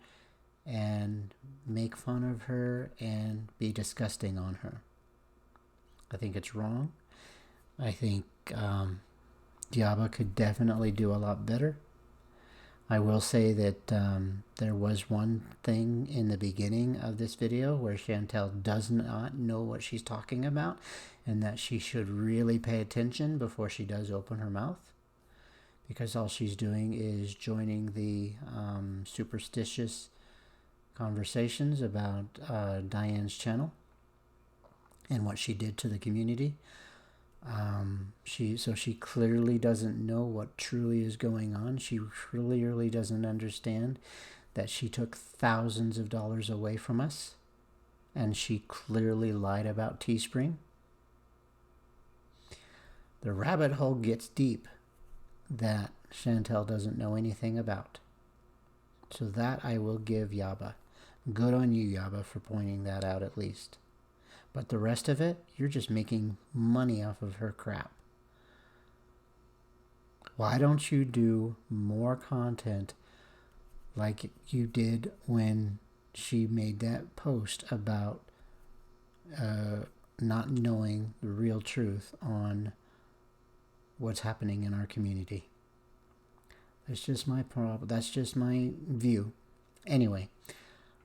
and make fun of her and be disgusting on her. I think it's wrong. I think Yaba could definitely do a lot better. I will say that there was one thing in the beginning of this video where Chantel does not know what she's talking about, and that she should really pay attention before she does open her mouth, because all she's doing is joining the superstitious conversations about Diane's channel and what she did to the community. She clearly doesn't know what truly is going on. She clearly doesn't understand that she took thousands of dollars away from us, and she clearly lied about Teespring. The rabbit hole gets deep that Chantel doesn't know anything about. So that I will give Yaba. Good on you, Yaba, for pointing that out at least. But the rest of it, you're just making money off of her crap. Why don't you do more content like you did when she made that post about not knowing the real truth on what's happening in our community? That's just my problem. That's just my view. Anyway,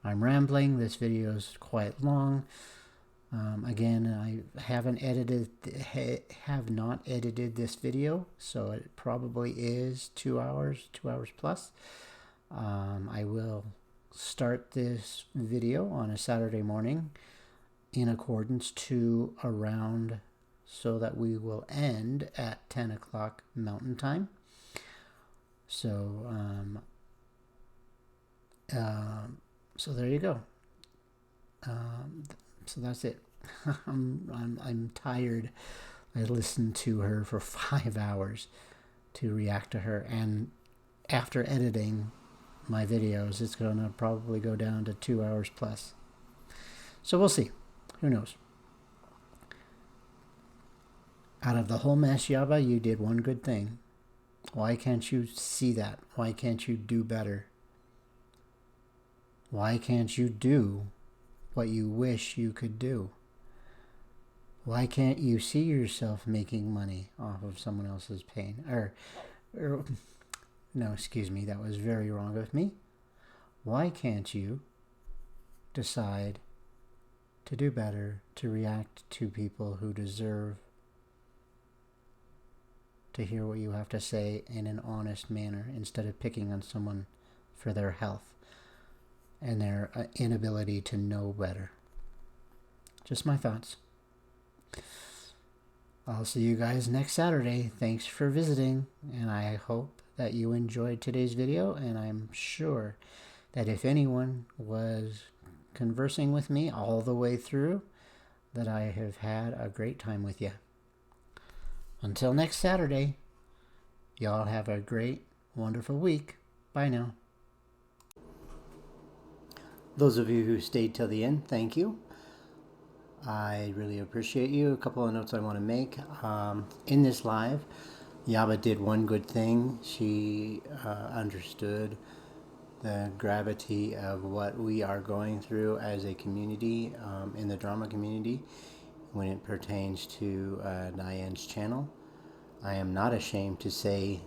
I'm rambling. This video is quite long. Again, I have not edited this video, so it probably is 2 hours plus. I will start this video on a Saturday morning in accordance to around, so that we will end at 10 o'clock Mountain Time. So, so there you go. So that's it. I'm tired. I listened to her for 5 hours to react to her, and after editing my videos, it's gonna probably go down to 2 hours plus. So we'll see. Who knows? Out of the whole mess, Yaba, you did one good thing. Why can't you see that? Why can't you do better? Why can't you do what you wish you could do? Why can't you see yourself making money off of someone else's pain? No, excuse me, that was very wrong of me. Why can't you decide to do better, to react to people who deserve to hear what you have to say in an honest manner, instead of picking on someone for their health and their inability to know better? Just my thoughts. I'll see you guys next Saturday. Thanks for visiting, and I hope that you enjoyed today's video, and I'm sure that if anyone was conversing with me all the way through, that I have had a great time with you. Until next Saturday, y'all have a great, wonderful week. Bye now. Those of you who stayed till the end, thank you. I really appreciate you. A couple of notes I want to make. In this live, Yaba did one good thing. She understood the gravity of what we are going through as a community, in the drama community, when it pertains to Diane's channel. I am not ashamed to say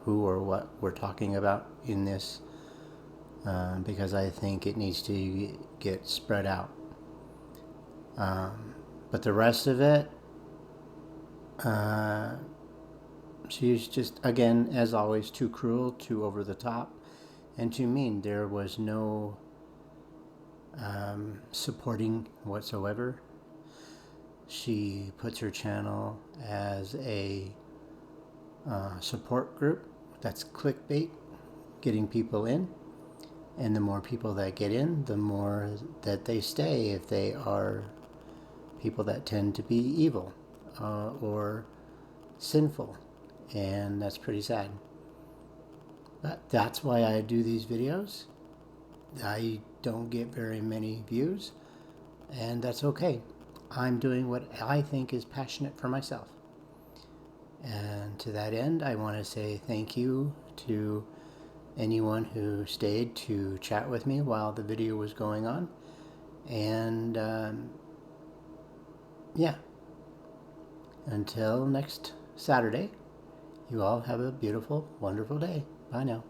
who or what we're talking about in this, because I think it needs to get spread out. But the rest of it, she's just, again, as always, too cruel, too over the top, and too mean. There was no supporting whatsoever. She puts her channel as a support group. That's clickbait, getting people in. And the more people that get in, the more that they stay if they are people that tend to be evil or sinful. And that's pretty sad. But that's why I do these videos. I don't get very many views, and that's okay. I'm doing what I think is passionate for myself. And to that end, I want to say thank you to anyone who stayed to chat with me while the video was going on. And yeah, until next Saturday, you all have a beautiful, wonderful day. Bye now.